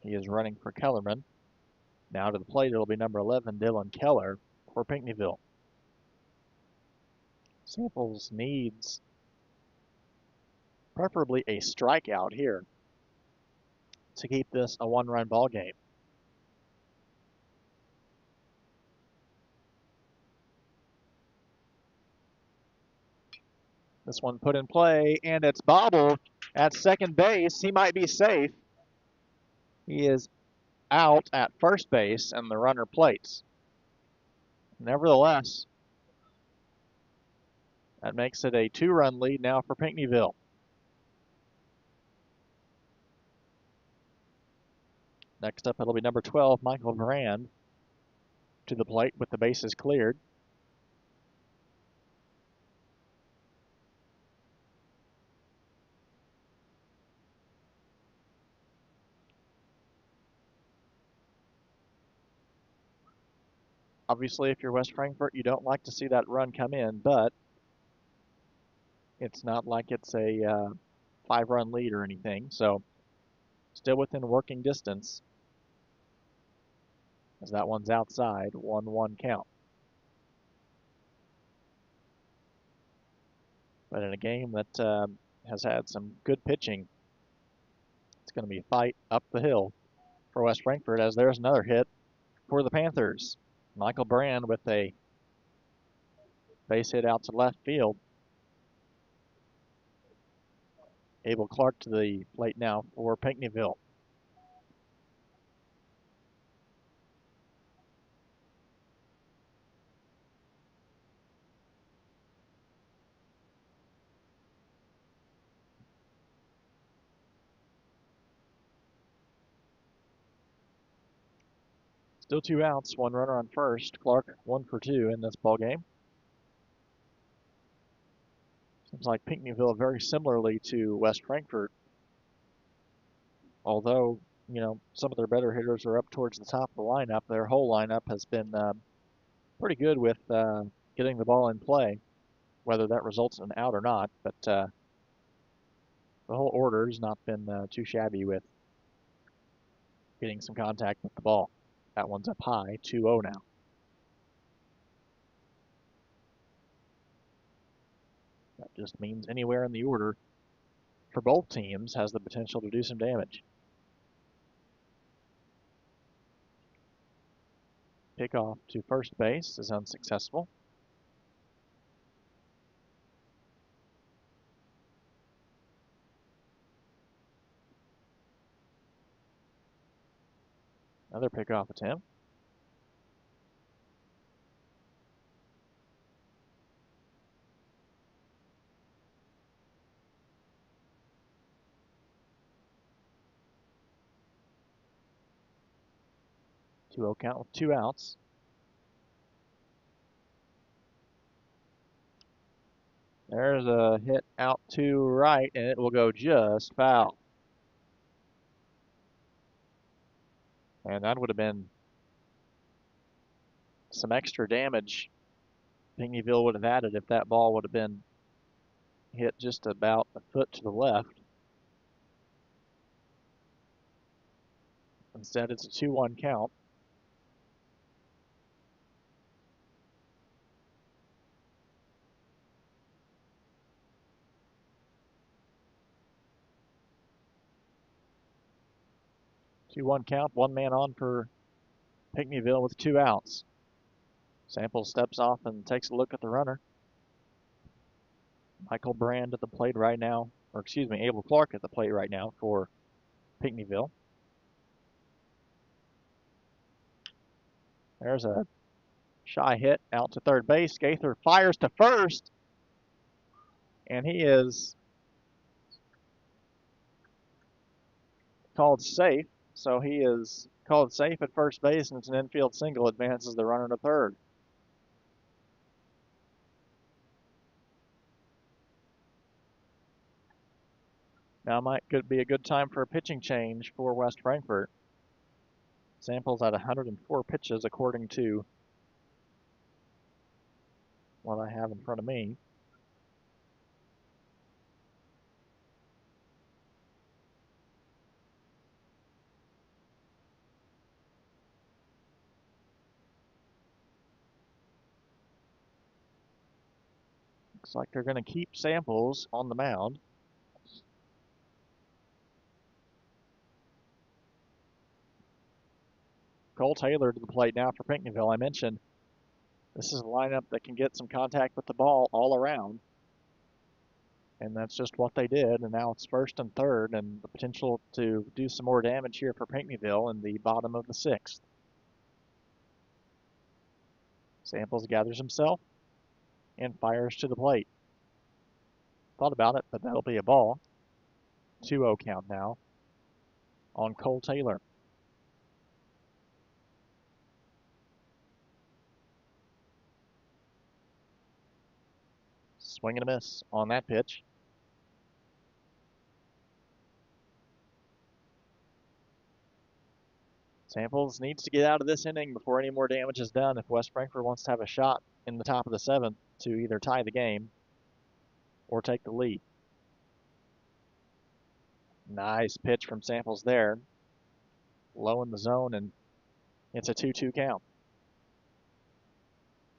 He is running for Kellerman. Now to the plate, it'll be number 11, Dylan Keller for Pinckneyville. Samples needs preferably a strikeout here to keep this a 1-run ball game. This one put in play, and it's bobbled at second base. He might be safe. He is out at first base, and the runner plates. Nevertheless, that makes it a 2-run lead now for Pinckneyville. Next up, it'll be number 12, Michael Brand, to the plate with the bases cleared. Obviously, if you're West Frankfort, you don't like to see that run come in, but it's not like it's a 5-run lead or anything, so still within working distance as that one's outside, 1-1 count. But in a game that has had some good pitching, it's going to be a fight up the hill for West Frankfort as there's another hit for the Panthers. Michael Brand with a base hit out to left field. Abel Clark to the plate now for Pinckneyville. Still 2 outs, 1 runner on first. Clark 1 for 2 in this ball game. Seems like Pinckneyville very similarly to West Frankfort, although, you know, some of their better hitters are up towards the top of the lineup. Their whole lineup has been pretty good with getting the ball in play, whether that results in an out or not. But the whole order has not been too shabby with getting some contact with the ball. That one's up high, 2-0 now. That just means anywhere in the order for both teams has the potential to do some damage. Pickoff to first base is unsuccessful. Another pickoff attempt. Two-0 count with 2 outs. There's a hit out to right, and it will go just foul. And that would have been some extra damage Pinckneyville would have added if that ball would have been hit just about a foot to the left. Instead, it's a 2-1 count. Two-one count, 1 man on for Pinckneyville with 2 outs. Samples steps off and takes a look at the runner. Michael Brand at the plate right now, or excuse me, Abel Clark at the plate right now for Pinckneyville. There's a shy hit out to third base. Gaither fires to first, and he is called safe. So he is called safe at first base, and it's an infield single. Advances the runner to third. Now could be a good time for a pitching change for West Frankfort. Samples at 104 pitches according to what I have in front of me. Looks like they're going to keep Samples on the mound. Cole Taylor to the plate now for Pinckneyville. I mentioned this is a lineup that can get some contact with the ball all around. And that's just what they did. And now it's first and third, and the potential to do some more damage here for Pinckneyville in the bottom of the 6th. Samples gathers himself and fires to the plate. Thought about it, but that'll be a ball. 2-0 count now on Cole Taylor. Swing and a miss on that pitch. Samples needs to get out of this inning before any more damage is done if West Frankfort wants to have a shot in the top of the 7th to either tie the game or take the lead. Nice pitch from Samples there. Low in the zone, and it's a 2-2 count.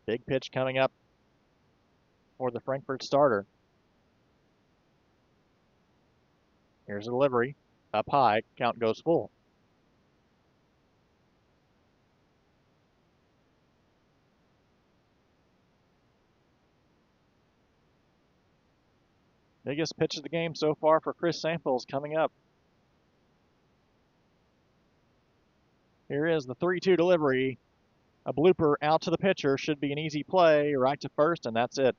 Big pitch coming up for the Frankfort starter. Here's a delivery. Up high. Count goes full. Biggest pitch of the game so far for Chris Samples coming up. Here is the 3-2 delivery. A blooper out to the pitcher. Should be an easy play. Right to first, and that's it.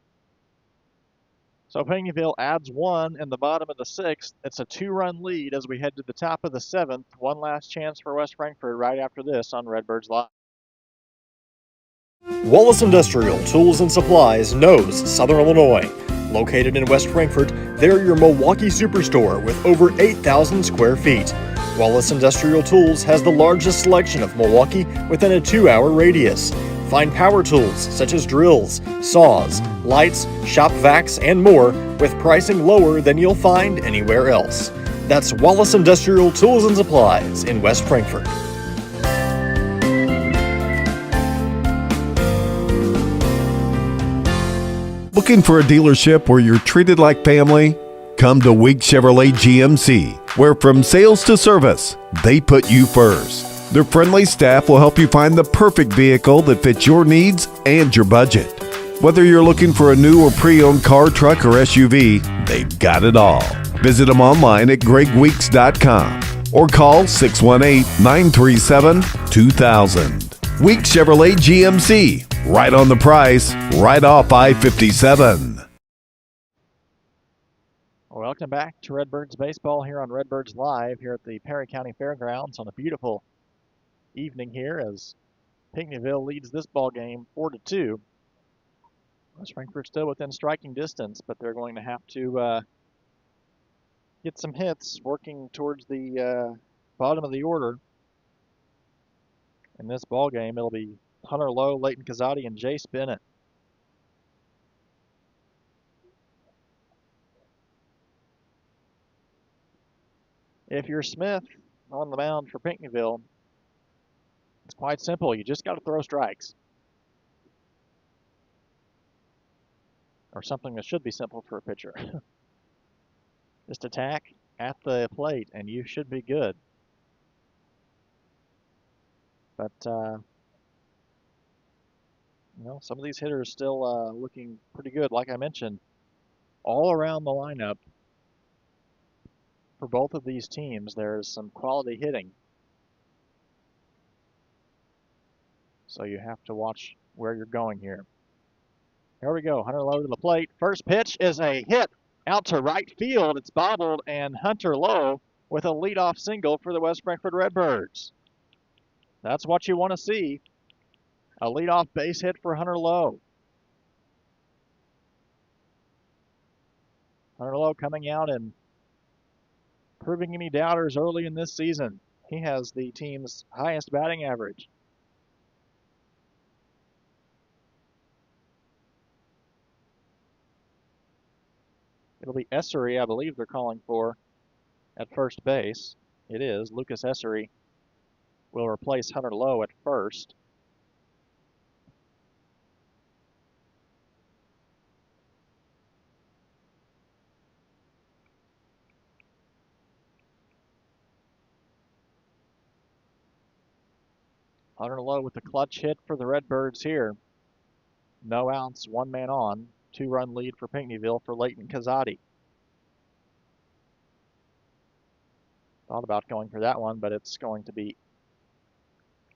So Pinckneyville adds 1 in the bottom of the 6th. It's a 2-run lead as we head to the top of the 7th. One last chance for West Frankfort right after this on Redbirds Live. Wallace Industrial Tools and Supplies knows Southern Illinois. Located in West Frankfort, they're your Milwaukee superstore with over 8,000 square feet. Wallace Industrial Tools has the largest selection of Milwaukee within a 2-hour radius. Find power tools such as drills, saws, lights, shop vacs, and more with pricing lower than you'll find anywhere else. That's Wallace Industrial Tools and Supplies in West Frankfort. Looking for a dealership where you're treated like family? Come to Week Chevrolet GMC, where from sales to service, they put you first. Their friendly staff will help you find the perfect vehicle that fits your needs and your budget. Whether you're looking for a new or pre-owned car, truck, or SUV, they've got it all. Visit them online at gregweeks.com or call 618-937-2000. Week Chevrolet GMC, right on the price, right off I-57. Welcome back to Redbirds Baseball here on Redbirds Live here at the Perry County Fairgrounds on a beautiful evening here as Pinckneyville leads this ball game 4-2. West Frankfort still within striking distance, but they're going to have to get some hits working towards the bottom of the order. In this ball game, it'll be Hunter Lowe, Leighton Kazadi, and Jace Bennett. If you're Smith on the mound for Pinckneyville, it's quite simple. You just got to throw strikes. Or something that should be simple for a pitcher. Just attack at the plate and you should be good. But, some of these hitters still looking pretty good. Like I mentioned, all around the lineup for both of these teams, there's some quality hitting. So you have to watch where you're going here. Here we go. Hunter Lowe to the plate. First pitch is a hit out to right field. It's bobbled, and Hunter Lowe with a leadoff single for the West Frankfort Redbirds. That's what you want to see. A leadoff base hit for Hunter Lowe. Hunter Lowe coming out and proving any doubters early in this season. He has the team's highest batting average. It'll be Essery, I believe they're calling for at first base. It is. Lucas Essery will replace Hunter Lowe at first. Hunter Lowe with the clutch hit for the Redbirds here. No outs, one man on. 2-run lead for Pinckneyville for Leighton Kazadi. Thought about going for that one, but it's going to be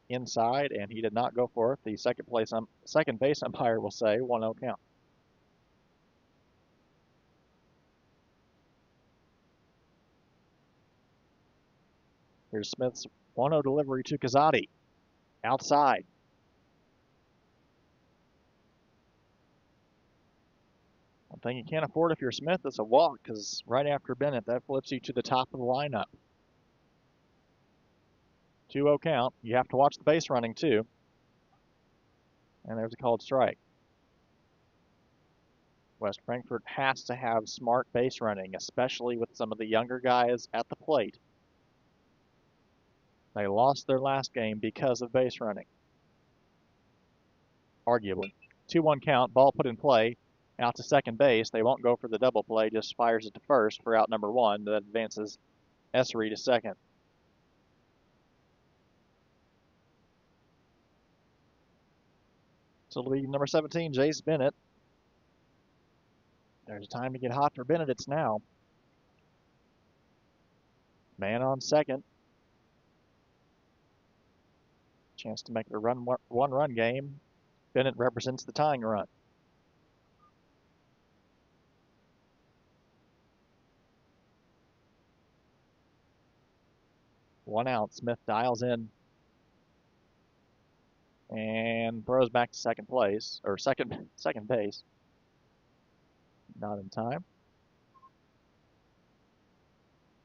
inside, and he did not go for it. The second base umpire will say 1-0 count. Here's Smith's 1-0 delivery to Kazadi. Outside. One thing you can't afford if you're Smith is a walk, because right after Bennett, that flips you to the top of the lineup. 2-0 count. You have to watch the base running, too. And there's a called strike. West Frankfort has to have smart base running, especially with some of the younger guys at the plate. They lost their last game because of base running. Arguably. 2-1 count, ball put in play. Out to second base. They won't go for the double play, just fires it to first for out number 1. That advances Essery to second. So it'll be number 17, Jace Bennett. There's time to get hot for Bennett. It's now. Man on second. Chance to make it a one-run game. Bennett represents the tying run. One out. Smith dials in and throws back to second place, or second base. Not in time.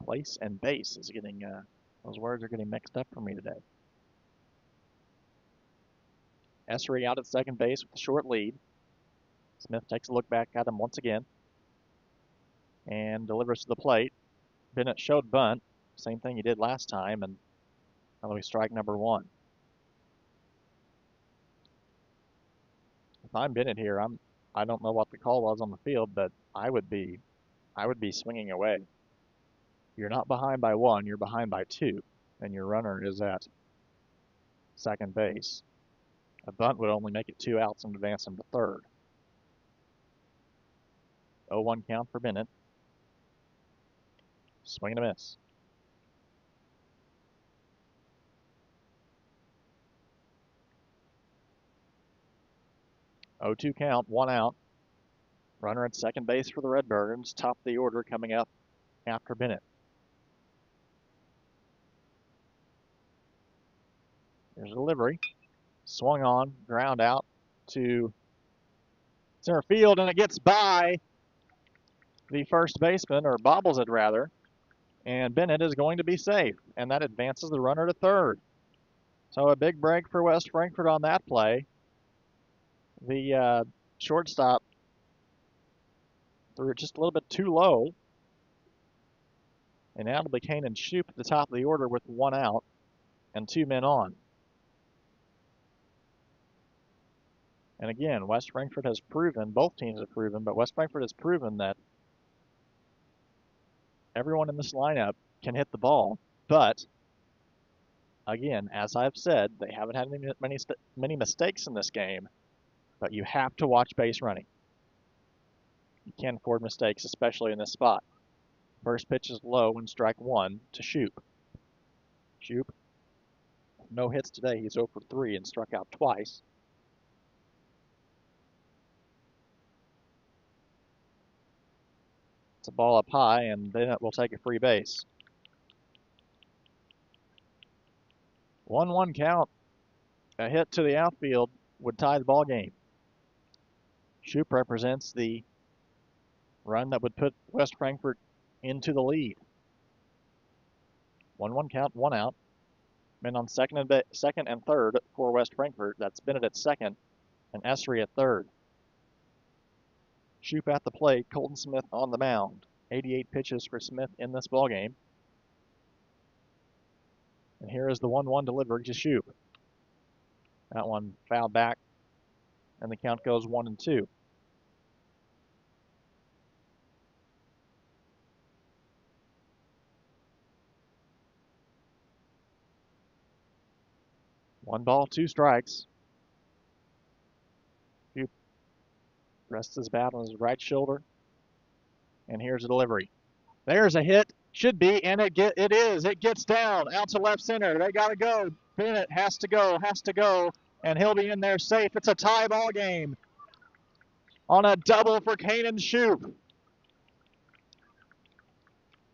Place and base is getting, those words are getting mixed up for me today. Essery out at second base with a short lead. Smith takes a look back at him once again and delivers to the plate. Bennett showed bunt, same thing he did last time, and that'll be strike number one. If I'm Bennett here, I don't know what the call was on the field, but I would be swinging away. You're not behind by one, you're behind by two, and your runner is at second base. A bunt would only make it 2 outs and advance him to third. 0-1 count for Bennett. Swing and a miss. Oh, 2 count, 1 out. Runner at second base for the Redbirds, top of the order coming up after Bennett. There's a delivery. Swung on, ground out to center field, and it gets by the first baseman, or bobbles it rather, and Bennett is going to be safe, and that advances the runner to third. So a big break for West Frankfort on that play. The shortstop threw it just a little bit too low, and now it'll be Kanan Shoup at the top of the order with 1 out and 2 men on. And again, West Frankfort has proven, both teams have proven, but West Frankfort has proven that everyone in this lineup can hit the ball. But, again, as I've said, they haven't had many mistakes in this game, but you have to watch base running. You can't afford mistakes, especially in this spot. First pitch is low and strike 1 to Shoup. Shoup, no hits today. He's 0 for 3 and struck out twice. It's a ball up high, and Bennett will take a free base. 1-1 count. A hit to the outfield would tie the ball game. Shoup represents the run that would put West Frankfort into the lead. 1-1 count, 1 out. Men on second and third for West Frankfort. That's Bennett at second and Essery at third. Shoup at the plate, Colton Smith on the mound. 88 pitches for Smith in this ballgame. And here is the 1-1 delivery to Shoup. That one fouled back, and the count goes 1-2. One ball, 2 strikes. Shoup rests his bat on his right shoulder. And here's a delivery. There's a hit. Should be, and it is. It gets down out to left center. They got to go. Bennett has to go, and he'll be in there safe. It's a tie ball game on a double for Kanan Shoup.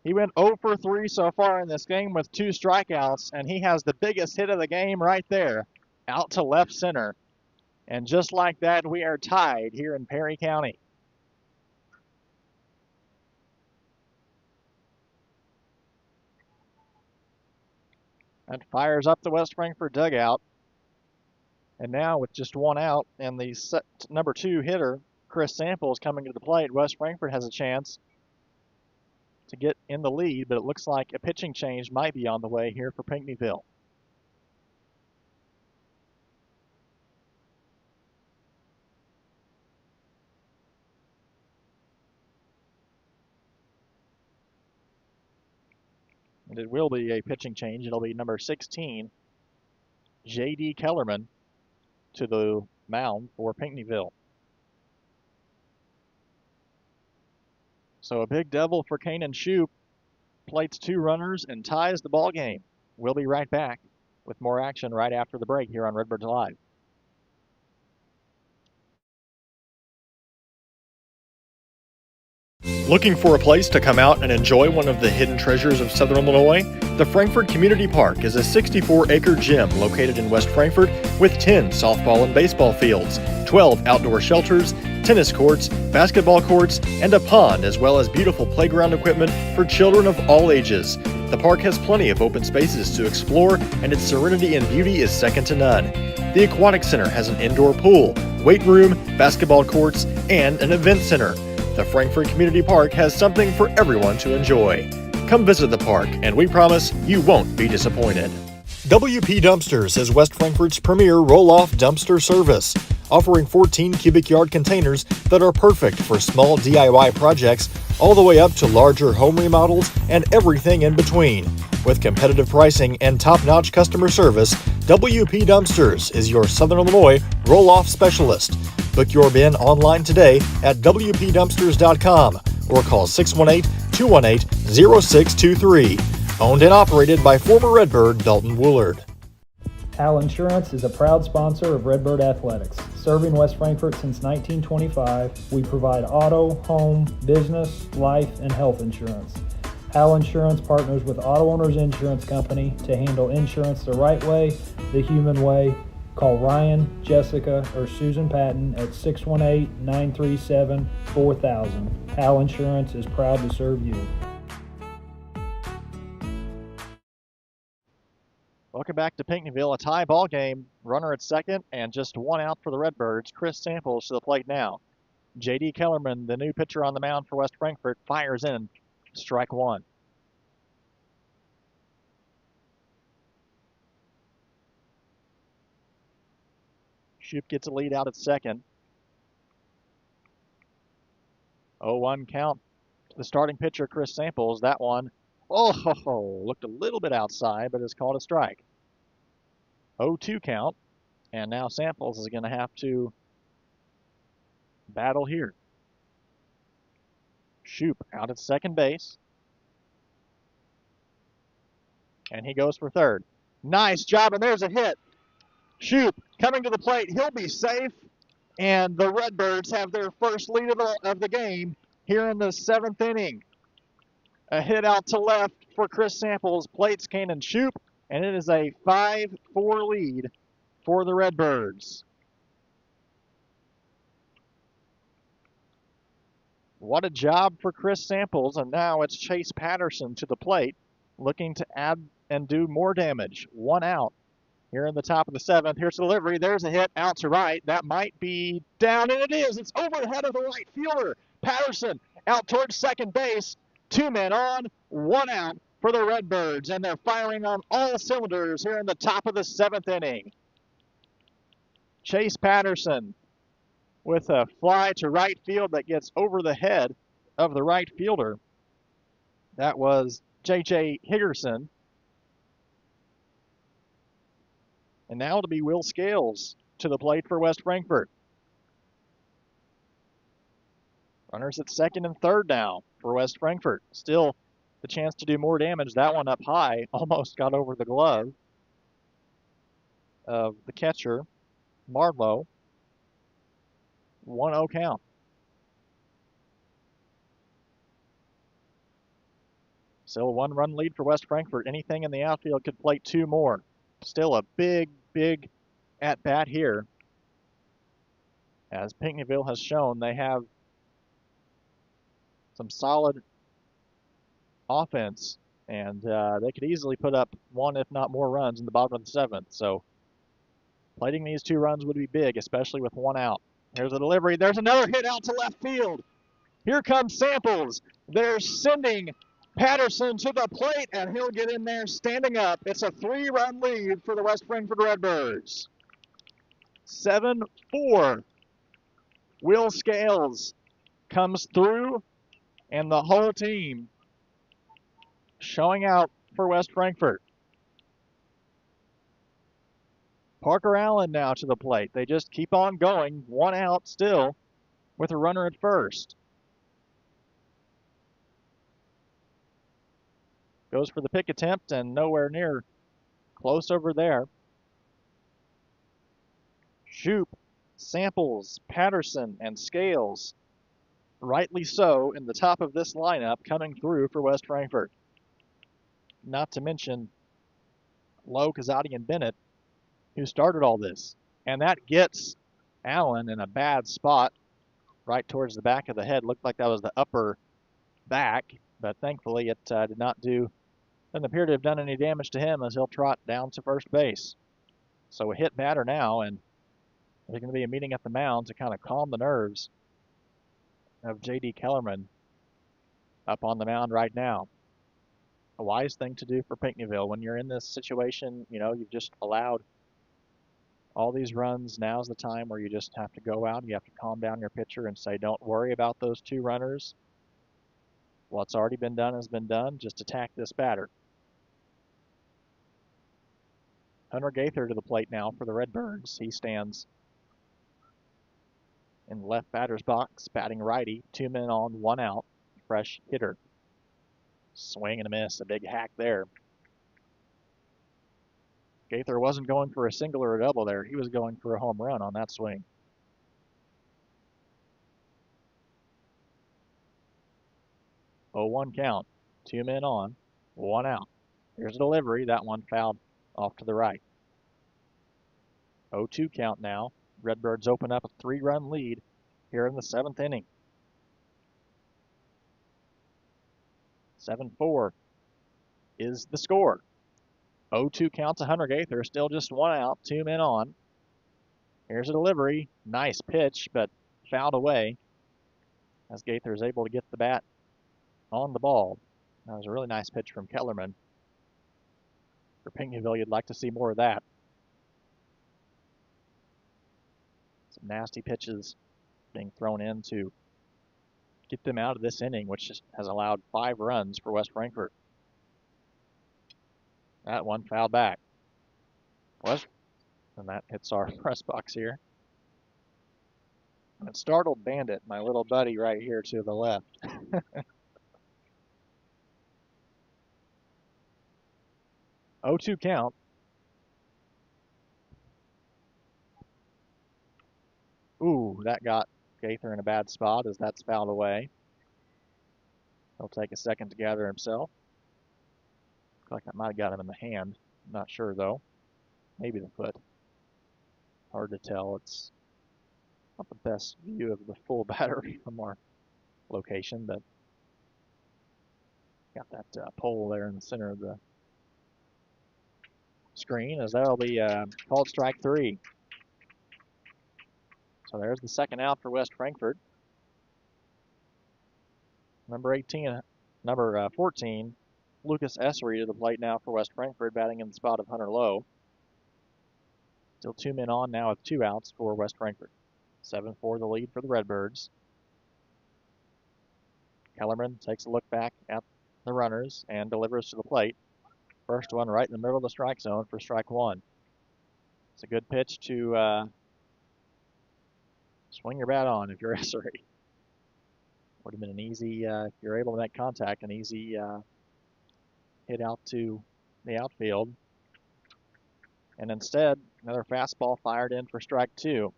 He went 0 for 3 so far in this game with 2 strikeouts, and he has the biggest hit of the game right there, out to left center. And just like that, we are tied here in Perry County. That fires up the West Frankfort dugout. And now with just 1 out and the number 2 hitter, Chris Samples, coming to the plate, West Frankfort has a chance to get in the lead, but it looks like a pitching change might be on the way here for Pinckneyville. And it will be a pitching change. It'll be number 16, J.D. Kellerman, to the mound for Pinckneyville. So a big double for Kanan Shoup, plates 2 runners and ties the ball game. We'll be right back with more action right after the break here on Redbirds Live. Looking for a place to come out and enjoy one of the hidden treasures of Southern Illinois? The Frankfort Community Park is a 64-acre gym located in West Frankfort with 10 softball and baseball fields, 12 outdoor shelters, tennis courts, basketball courts, and a pond, as well as beautiful playground equipment for children of all ages. The park has plenty of open spaces to explore, and its serenity and beauty is second to none. The Aquatic Center has an indoor pool, weight room, basketball courts, and an event center. The Frankfort Community Park has something for everyone to enjoy. Come visit the park, and we promise you won't be disappointed. WP Dumpsters is West Frankfort's premier roll-off dumpster service, offering 14 cubic yard containers that are perfect for small DIY projects all the way up to larger home remodels and everything in between. With competitive pricing and top-notch customer service, WP Dumpsters is your Southern Illinois roll-off specialist. Book your bin online today at WPDumpsters.com or call 618-218-0623. Owned and operated by former Redbird Dalton Woolard. Al Insurance is a proud sponsor of Redbird Athletics. Serving West Frankfort since 1925, we provide auto, home, business, life, and health insurance. Al Insurance partners with Auto Owners Insurance Company to handle insurance the right way, the human way. Call Ryan, Jessica, or Susan Patton at 618-937-4000. Al Insurance is proud to serve you. Welcome back to Pinckneyville, a tie ball game. Runner at second and just one out for the Redbirds. Chris Samples to the plate now. J.D. Kellerman, the new pitcher on the mound for West Frankfort, fires in. Strike one. Shoup gets a lead out at second. 0-1 count to the starting pitcher, Chris Samples. That one, looked a little bit outside, but is called a strike. 0-2 count, and now Samples is going to have to battle here. Shoup out at second base. And he goes for third. Nice job, and there's a hit. Shoup coming to the plate. He'll be safe, and the Redbirds have their first lead of the game here in the seventh inning. A hit out to left for Chris Samples, plates Cannon Shoup, and it is a 5-4 lead for the Redbirds. What a job for Chris Samples, and now it's Chase Patterson to the plate, looking to add and do more damage. One out here in the top of the seventh. Here's the delivery. There's a hit out to right. That might be down, and it is. It's over the head of the right fielder. Patterson out towards second base. 2 men on, 1 out for the Redbirds, and they're firing on all cylinders here in the top of the seventh inning. Chase Patterson with a fly to right field that gets over the head of the right fielder. That was J.J. Higgerson. And now it'll be Will Scales to the plate for West Frankfort. Runners at second and third now for West Frankfort. Still the chance to do more damage. That one up high almost got over the glove of the catcher, Marlowe. 1-0 count. Still a 1-run lead for West Frankfort. Anything in the outfield could plate 2 more. Still a big at-bat here. As Pinckneyville has shown, they have some solid offense, and they could easily put up 1, if not more, runs in the bottom of the seventh. So plating these 2 runs would be big, especially with 1 out. Here's the delivery. There's another hit out to left field. Here comes Samples. They're sending Patterson to the plate, and he'll get in there standing up. It's a 3-run lead for the West Frankfort Redbirds. 7-4. Will Scales comes through, and the whole team showing out for West Frankfort. Parker Allen now to the plate. They just keep on going. 1 out still with a runner at first. Goes for the pick attempt and nowhere near close over there. Shoup, Samples, Patterson, and Scales rightly so, in the top of this lineup coming through for West Frankfort. Not to mention Lowe, Kazadi, and Bennett, who started all this. And that gets Allen in a bad spot right towards the back of the head. Looked like that was the upper back, but thankfully it did not doesn't appear to have done any damage to him as he'll trot down to first base. So a hit batter now, and there's going to be a meeting at the mound to kind of calm the nerves of J.D. Kellerman up on the mound right now. A wise thing to do for Pinckneyville when you're in this situation. You've just allowed all these runs. Now's the time where you just have to go out and you have to calm down your pitcher and say, don't worry about those two runners. What's already been done has been done. Just attack this batter. Hunter Gaither to the plate now for the Redbirds. He stands in the left batter's box, batting righty. 2 men on, 1 out. Fresh hitter. Swing and a miss. A big hack there. Gaither wasn't going for a single or a double there. He was going for a home run on that swing. Oh, 1 count. 2 men on, 1 out. Here's a delivery. That one fouled off to the right. 0-2 count now. Redbirds open up a 3-run lead here in the 7th inning. 7-4 is the score. 0-2 count to Hunter Gaither. Still just 1 out, 2 men on. Here's a delivery. Nice pitch, but fouled away as Gaither is able to get the bat on the ball. That was a really nice pitch from Kellerman. For Pinckneyville, you'd like to see more of that. Some nasty pitches being thrown in to get them out of this inning, which has allowed 5 runs for West Frankfort. That one fouled back. And that hits our press box here. And it startled Bandit, my little buddy right here to the left. 0-2 count. Ooh, that got Gaither in a bad spot as that's fouled away. He'll take a second to gather himself. Looks like that might have got him in the hand. Not sure though. Maybe the foot. Hard to tell. It's not the best view of the full batter from our location, but got that pole there in the center of the screen, as that'll be called strike 3. So there's the second out for West Frankfort. Number 14, Lucas Essery to the plate now for West Frankfort, batting in the spot of Hunter Lowe. Still 2 men on now with 2 outs for West Frankfort. 7-4 the lead for the Redbirds. Kellerman takes a look back at the runners and delivers to the plate. First one right in the middle of the strike zone for strike 1. It's a good pitch to swing your bat on if you're Essery. Would have been an easy, if you're able to make contact, an easy hit out to the outfield. And instead, another fastball fired in for strike 2.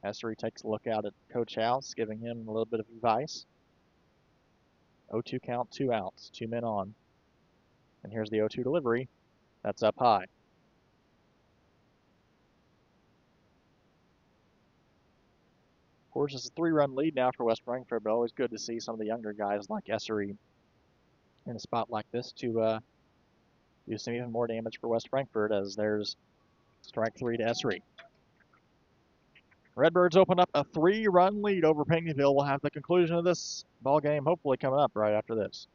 Essery takes a look out at Coach House, giving him a little bit of advice. 0-2 count, 2 outs, 2 men on. And here's the 0-2 delivery. That's up high. Of course, it's a 3-run lead now for West Frankfort, but always good to see some of the younger guys like Essery in a spot like this to do some even more damage for West Frankfort, as there's strike 3 to Essery. Redbirds open up a 3-run lead over Pinckneyville. We'll have the conclusion of this ball game hopefully coming up right after this.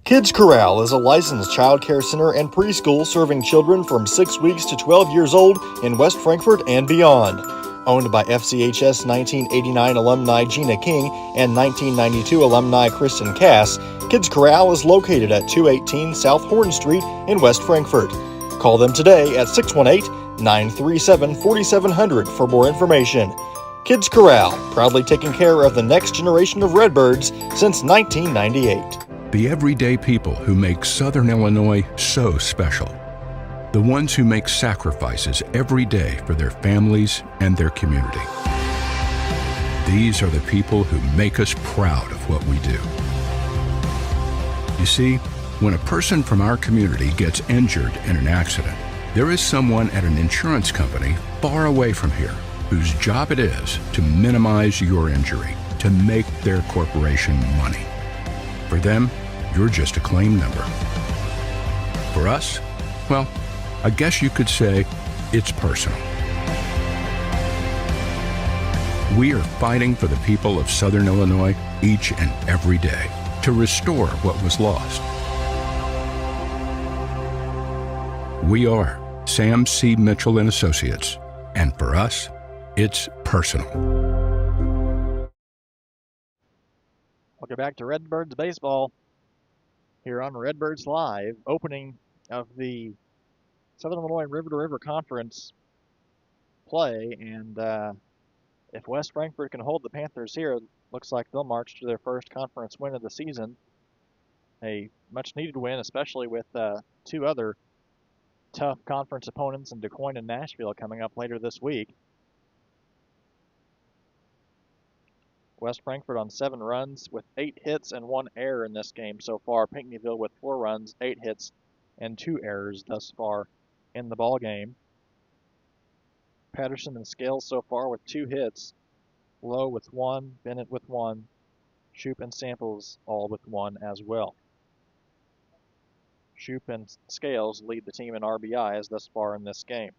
Kids Corral is a licensed child care center and preschool serving children from 6 weeks to 12 years old in West Frankfort and beyond. Owned by FCHS 1989 alumni Gina King and 1992 alumni Kristen Cass, Kids Corral is located at 218 South Horn Street in West Frankfort. Call them today at 618-937-4700 for more information. Kids Corral, proudly taking care of the next generation of Redbirds since 1998. The everyday people who make Southern Illinois so special. The ones who make sacrifices every day for their families and their community. These are the people who make us proud of what we do. You see, when a person from our community gets injured in an accident, there is someone at an insurance company far away from here whose job it is to minimize your injury, to make their corporation money. For them, you're just a claim number. For us, well, I guess you could say it's personal. We are fighting for the people of Southern Illinois each and every day to restore what was lost. We are Sam C. Mitchell and Associates, and for us, it's personal. Welcome back to Redbirds Baseball here on Redbirds Live, opening of the Southern Illinois River to River Conference play, and if West Frankfort can hold the Panthers here, it looks like they'll march to their first conference win of the season. A much-needed win, especially with two other tough conference opponents in DuQuoin and Nashville coming up later this week. West Frankfort on 7 runs with 8 hits and 1 error in this game so far. Pinckneyville with 4 runs, 8 hits, and 2 errors thus far in the ball game. Patterson and Scales so far with 2 hits. Lowe with 1, Bennett with 1, Shoup and Samples all with 1 as well. Shoup and Scales lead the team in RBIs thus far in this game.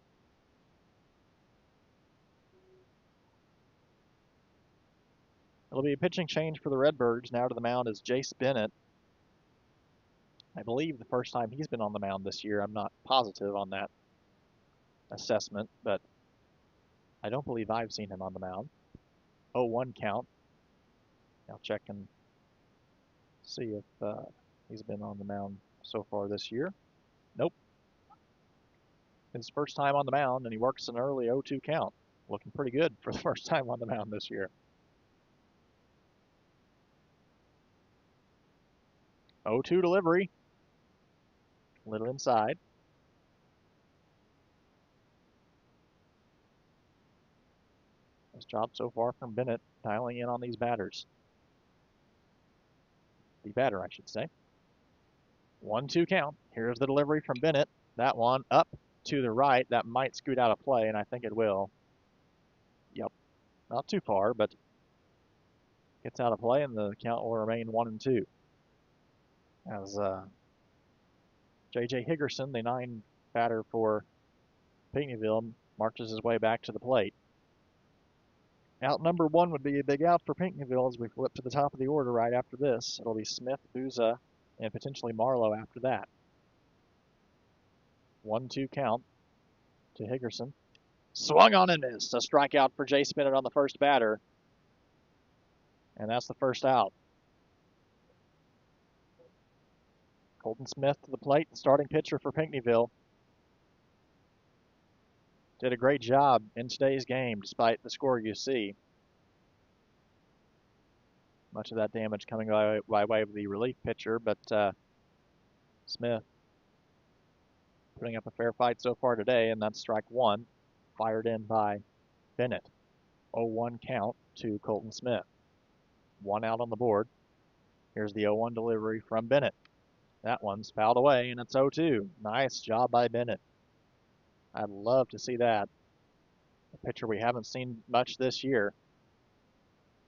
It'll be a pitching change for the Redbirds. Now to the mound is Jace Bennett. I believe the first time he's been on the mound this year. I'm not positive on that assessment, but I don't believe I've seen him on the mound. 0-1 count. I'll check and see if he's been on the mound so far this year. Nope. His first time on the mound, and he works an early 0-2 count. Looking pretty good for the first time on the mound this year. 0-2 delivery. A little inside. Nice job so far from Bennett, dialing in on these batters. The batter, I should say. 1-2 count. Here's the delivery from Bennett. That one up to the right. That might scoot out of play, and I think it will. Yep. Not too far, but gets out of play, and the count will remain 1-2. As J.J. Higgerson, the 9 batter for Pinckneyville, marches his way back to the plate. Out number 1 would be a big out for Pinckneyville as we flip to the top of the order right after this. It'll be Smith, Booza, and potentially Marlowe after that. 1-2 count to Higgerson. Swung on and missed. A strikeout for Jace Bennett on the first batter. And that's the first out. Colton Smith to the plate, starting pitcher for Pinckneyville. Did a great job in today's game despite the score you see. Much of that damage coming by way of the relief pitcher, but Smith putting up a fair fight so far today, and that's strike 1, fired in by Bennett. 0-1 count to Colton Smith. 1 out on the board. Here's the 0-1 delivery from Bennett. That one's fouled away, and it's 0-2. Nice job by Bennett. I'd love to see that. A pitcher we haven't seen much this year.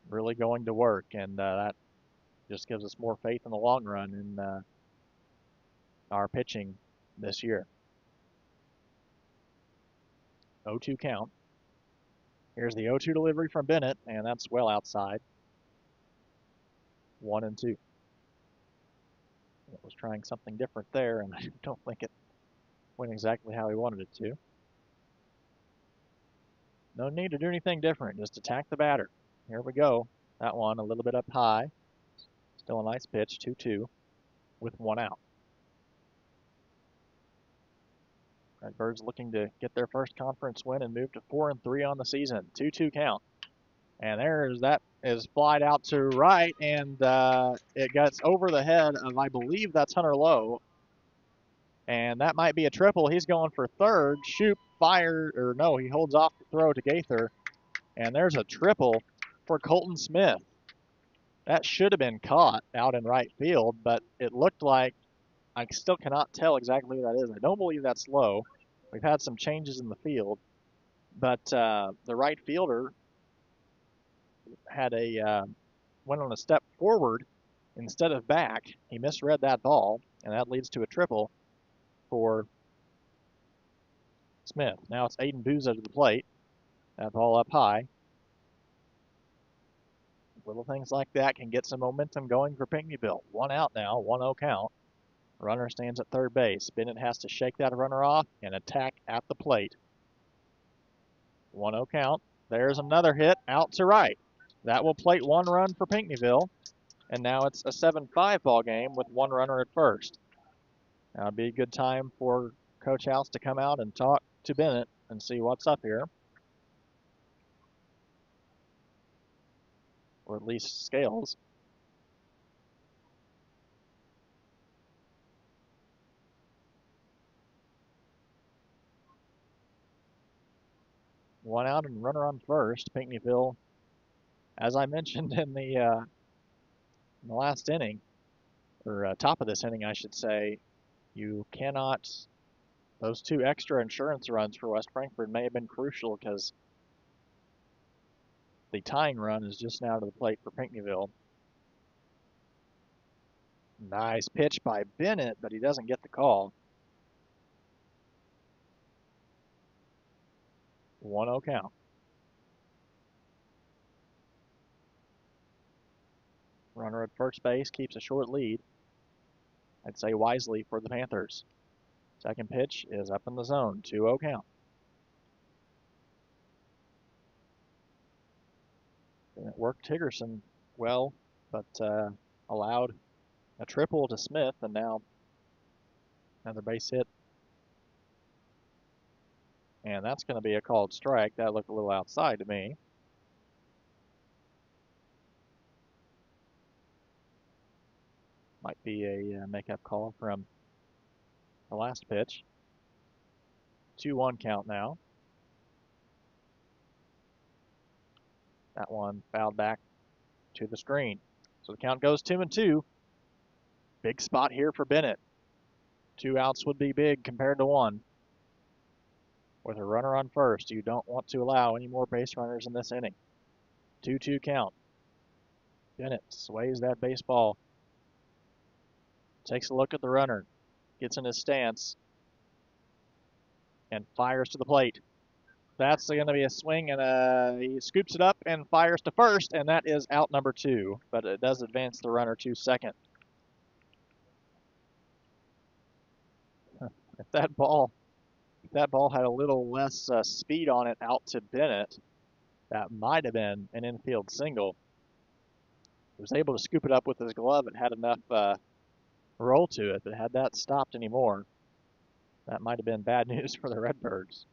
Really going to work, and that just gives us more faith in the long run in our pitching this year. 0-2 count. Here's the 0-2 delivery from Bennett, and that's well outside. 1-2. Was trying something different there, and I don't think it went exactly how he wanted it to. No need to do anything different. Just attack the batter. Here we go. That one a little bit up high. Still a nice pitch, 2-2 with one out. Redbirds looking to get their first conference win and move to 4-3 on the season. 2-2 count. And that is flied out to right, and it gets over the head of, I believe that's Hunter Lowe. And that might be a triple. He's going for third. Shoop, fire, or no, he holds off the throw to Gaither. And there's a triple for Colton Smith. That should have been caught out in right field, but it looked like, I still cannot tell exactly who that is. I don't believe that's Lowe. We've had some changes in the field, but the right fielder had went on a step forward instead of back. He misread that ball, and that leads to a triple for Smith. Now it's Aiden Booza to the plate. That ball up high. Little things like that can get some momentum going for Pinckneyville. One out now, 1-0 count. Runner stands at third base. Bennett has to shake that runner off and attack at the plate. 1-0 count. There's another hit out to right. That will plate one run for Pinckneyville. And now it's a 7-5 ball game with one runner at first. Now it'd be a good time for Coach House to come out and talk to Bennett and see what's up here. Or at least Scales. One out and runner on first. Pinckneyville, as I mentioned in the last inning, or top of this inning, I should say, you cannot. Those two extra insurance runs for West Frankfort may have been crucial because the tying run is just now to the plate for Pinckneyville. Nice pitch by Bennett, but he doesn't get the call. 1-0 count. Runner at first base keeps a short lead. I'd say wisely for the Panthers. Second pitch is up in the zone. 2-0 count. Bennett worked Tiggerson well, but allowed a triple to Smith, and now another base hit. And that's going to be a called strike. That looked a little outside to me. Might be a makeup call from the last pitch. 2-1 count now. That one fouled back to the screen. So the count goes 2-2. Big spot here for Bennett. 2 outs would be big compared to 1. With a runner on first, you don't want to allow any more base runners in this inning. 2-2 count. Bennett sways that baseball. Takes a look at the runner. Gets in his stance. And fires to the plate. That's going to be a swing, and he scoops it up and fires to first, and that is out number 2. But it does advance the runner to second. If that ball had a little less speed on it out to Bennett, that might have been an infield single. He was able to scoop it up with his glove. It had enough roll to it, but had that stopped anymore, that might have been bad news for the Redbirds.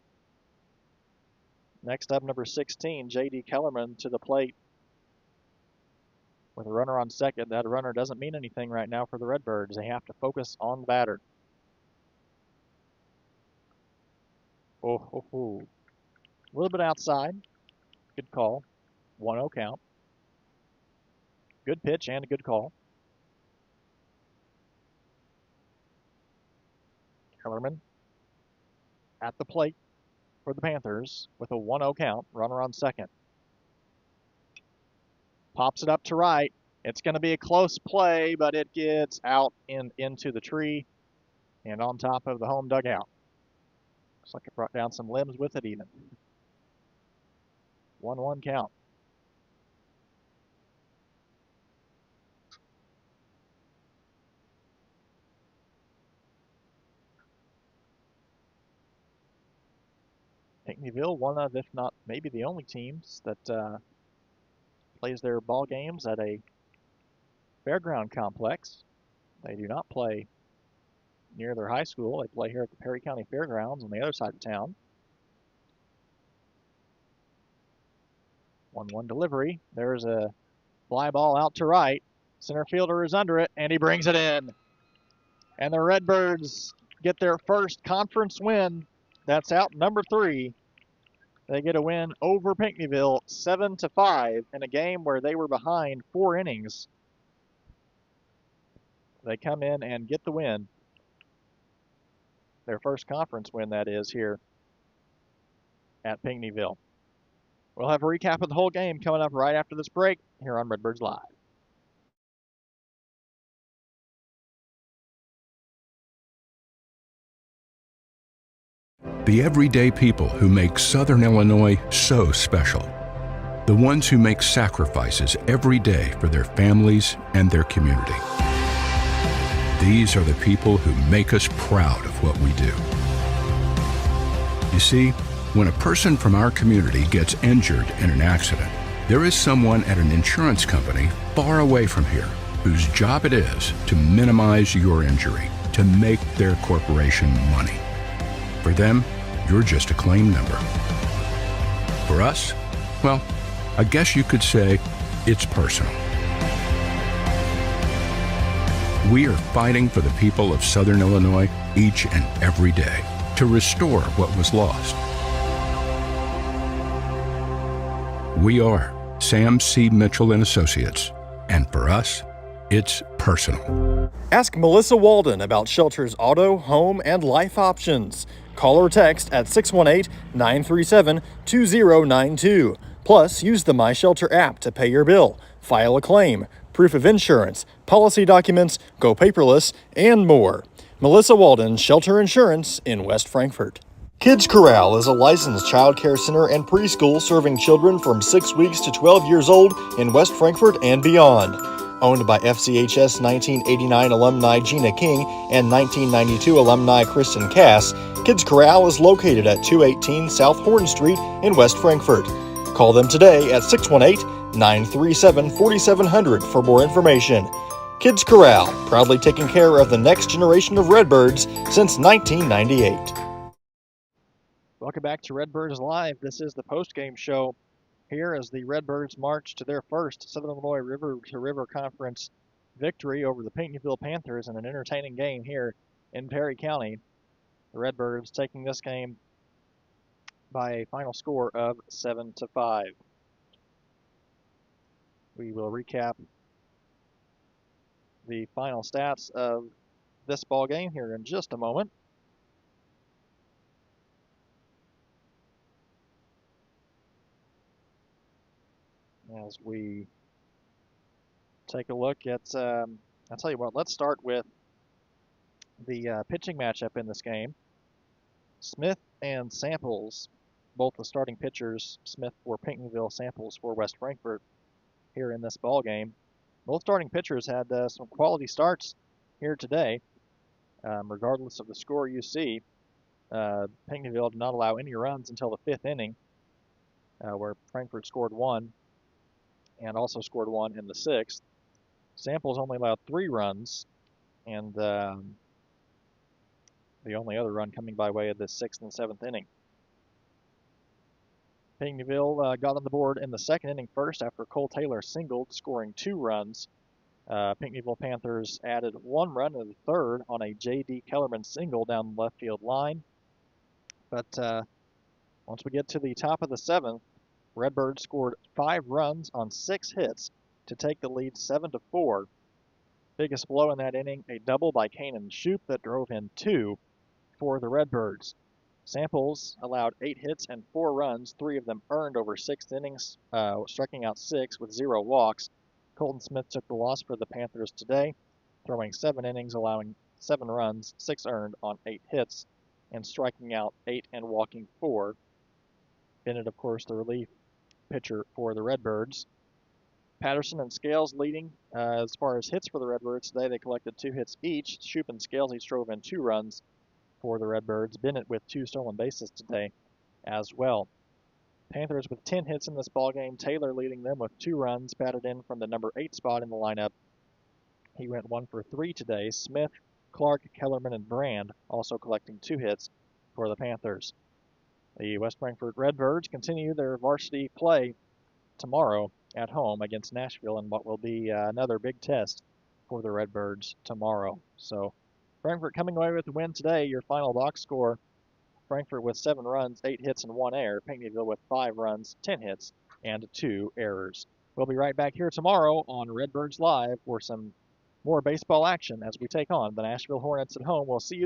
Next up, number 16, J.D. Kellerman to the plate with a runner on second. That runner doesn't mean anything right now for the Redbirds. They have to focus on the batter. A little bit outside. Good call. 1-0 count. Good pitch and a good call. Kellerman at the plate for the Panthers with a 1-0 count. Runner on second. Pops it up to right. It's going to be a close play, but it gets out and into the tree and on top of the home dugout. Looks like it brought down some limbs with it even. 1-1 count. Pinckneyville, one of, if not maybe the only teams that plays their ball games at a fairground complex. They do not play near their high school. They play here at the Perry County Fairgrounds on the other side of town. 1-1 delivery. There's a fly ball out to right. Center fielder is under it, and he brings it in. And the Redbirds get their first conference win. That's out number 3. They get a win over Pinckneyville 7-5 in a game where they were behind 4 innings. They come in and get the win. Their first conference win, that is, here at Pinckneyville. We'll have a recap of the whole game coming up right after this break here on Redbirds Live. The everyday people who make Southern Illinois so special. The ones who make sacrifices every day for their families and their community. These are the people who make us proud of what we do. You see, when a person from our community gets injured in an accident, there is someone at an insurance company far away from here whose job it is to minimize your injury, to make their corporation money. For them, you're just a claim number. For us, well, I guess you could say it's personal. We are fighting for the people of Southern Illinois each and every day to restore what was lost. We are Sam C. Mitchell and Associates, and for us, it's personal. Ask Melissa Walden about Shelter's auto, home, and life options. Call or text at 618-937-2092. Plus, use the My Shelter app to pay your bill, file a claim, proof of insurance, policy documents, go paperless, and more. Melissa Walden, Shelter Insurance in West Frankfort. Kids Corral is a licensed child care center and preschool serving children from 6 weeks to 12 years old in West Frankfort and beyond. Owned by FCHS 1989 alumni Gina King and 1992 alumni Kristen Cass, Kids Corral is located at 218 South Horn Street in West Frankfort. Call them today at 618-937-4700 for more information. Kids Corral, proudly taking care of the next generation of Redbirds since 1998. Welcome back to Redbirds Live. This is the post-game show here as the Redbirds march to their first Southern Illinois River-to-River Conference victory over the Pinckneyville Panthers in an entertaining game here in Perry County. The Redbirds taking this game by a final score of 7-5. We will recap the final stats of this ball game here in just a moment. As we take a look at, I'll tell you what, let's start with the pitching matchup in this game. Smith and Samples, both the starting pitchers, Smith for Pinckneyville, Samples for West Frankfort, here in this ball game. Both starting pitchers had some quality starts here today. Regardless of the score you see, Pinckneyville did not allow any runs until the 5th inning, where Frankfort scored 1 and also scored 1 in the 6th. Samples only allowed 3 runs, and the only other run coming by way of the 6th and 7th inning. Pinckneyville got on the board in the 2nd inning first after Cole Taylor singled, scoring 2 runs. Pinckneyville Panthers added 1 run in the 3rd on a J.D. Kellerman single down the left field line. But once we get to the top of the 7th, Redbirds scored 5 runs on 6 hits to take the lead 7-4. Biggest blow in that inning, a double by Kanan Shoup that drove in 2 for the Redbirds. Samples allowed 8 hits and 4 runs, 3 of them earned over 6 innings, striking out 6 with 0 walks. Colton Smith took the loss for the Panthers today, throwing 7 innings, allowing 7 runs, 6 earned on 8 hits, and striking out 8 and walking 4. Bennett, of course, the relief pitcher for the Redbirds. Patterson and Scales leading as far as hits for the Redbirds today. They collected 2 hits each. Shoup and Scales each drove in 2 runs for the Redbirds. Bennett with 2 stolen bases today as well. Panthers with 10 hits in this ballgame. Taylor leading them with 2 runs, batted in from the number 8 spot in the lineup. He went 1 for 3 today. Smith, Clark, Kellerman, and Brand also collecting 2 hits for the Panthers. The West Frankfort Redbirds continue their varsity play tomorrow at home against Nashville in what will be another big test for the Redbirds tomorrow. So Frankfort coming away with the win today. Your final box score: Frankfort with 7 runs, 8 hits, and 1 error. Pinckneyville with 5 runs, 10 hits, and 2 errors. We'll be right back here tomorrow on Redbirds Live for some more baseball action as we take on the Nashville Hornets at home. We'll see you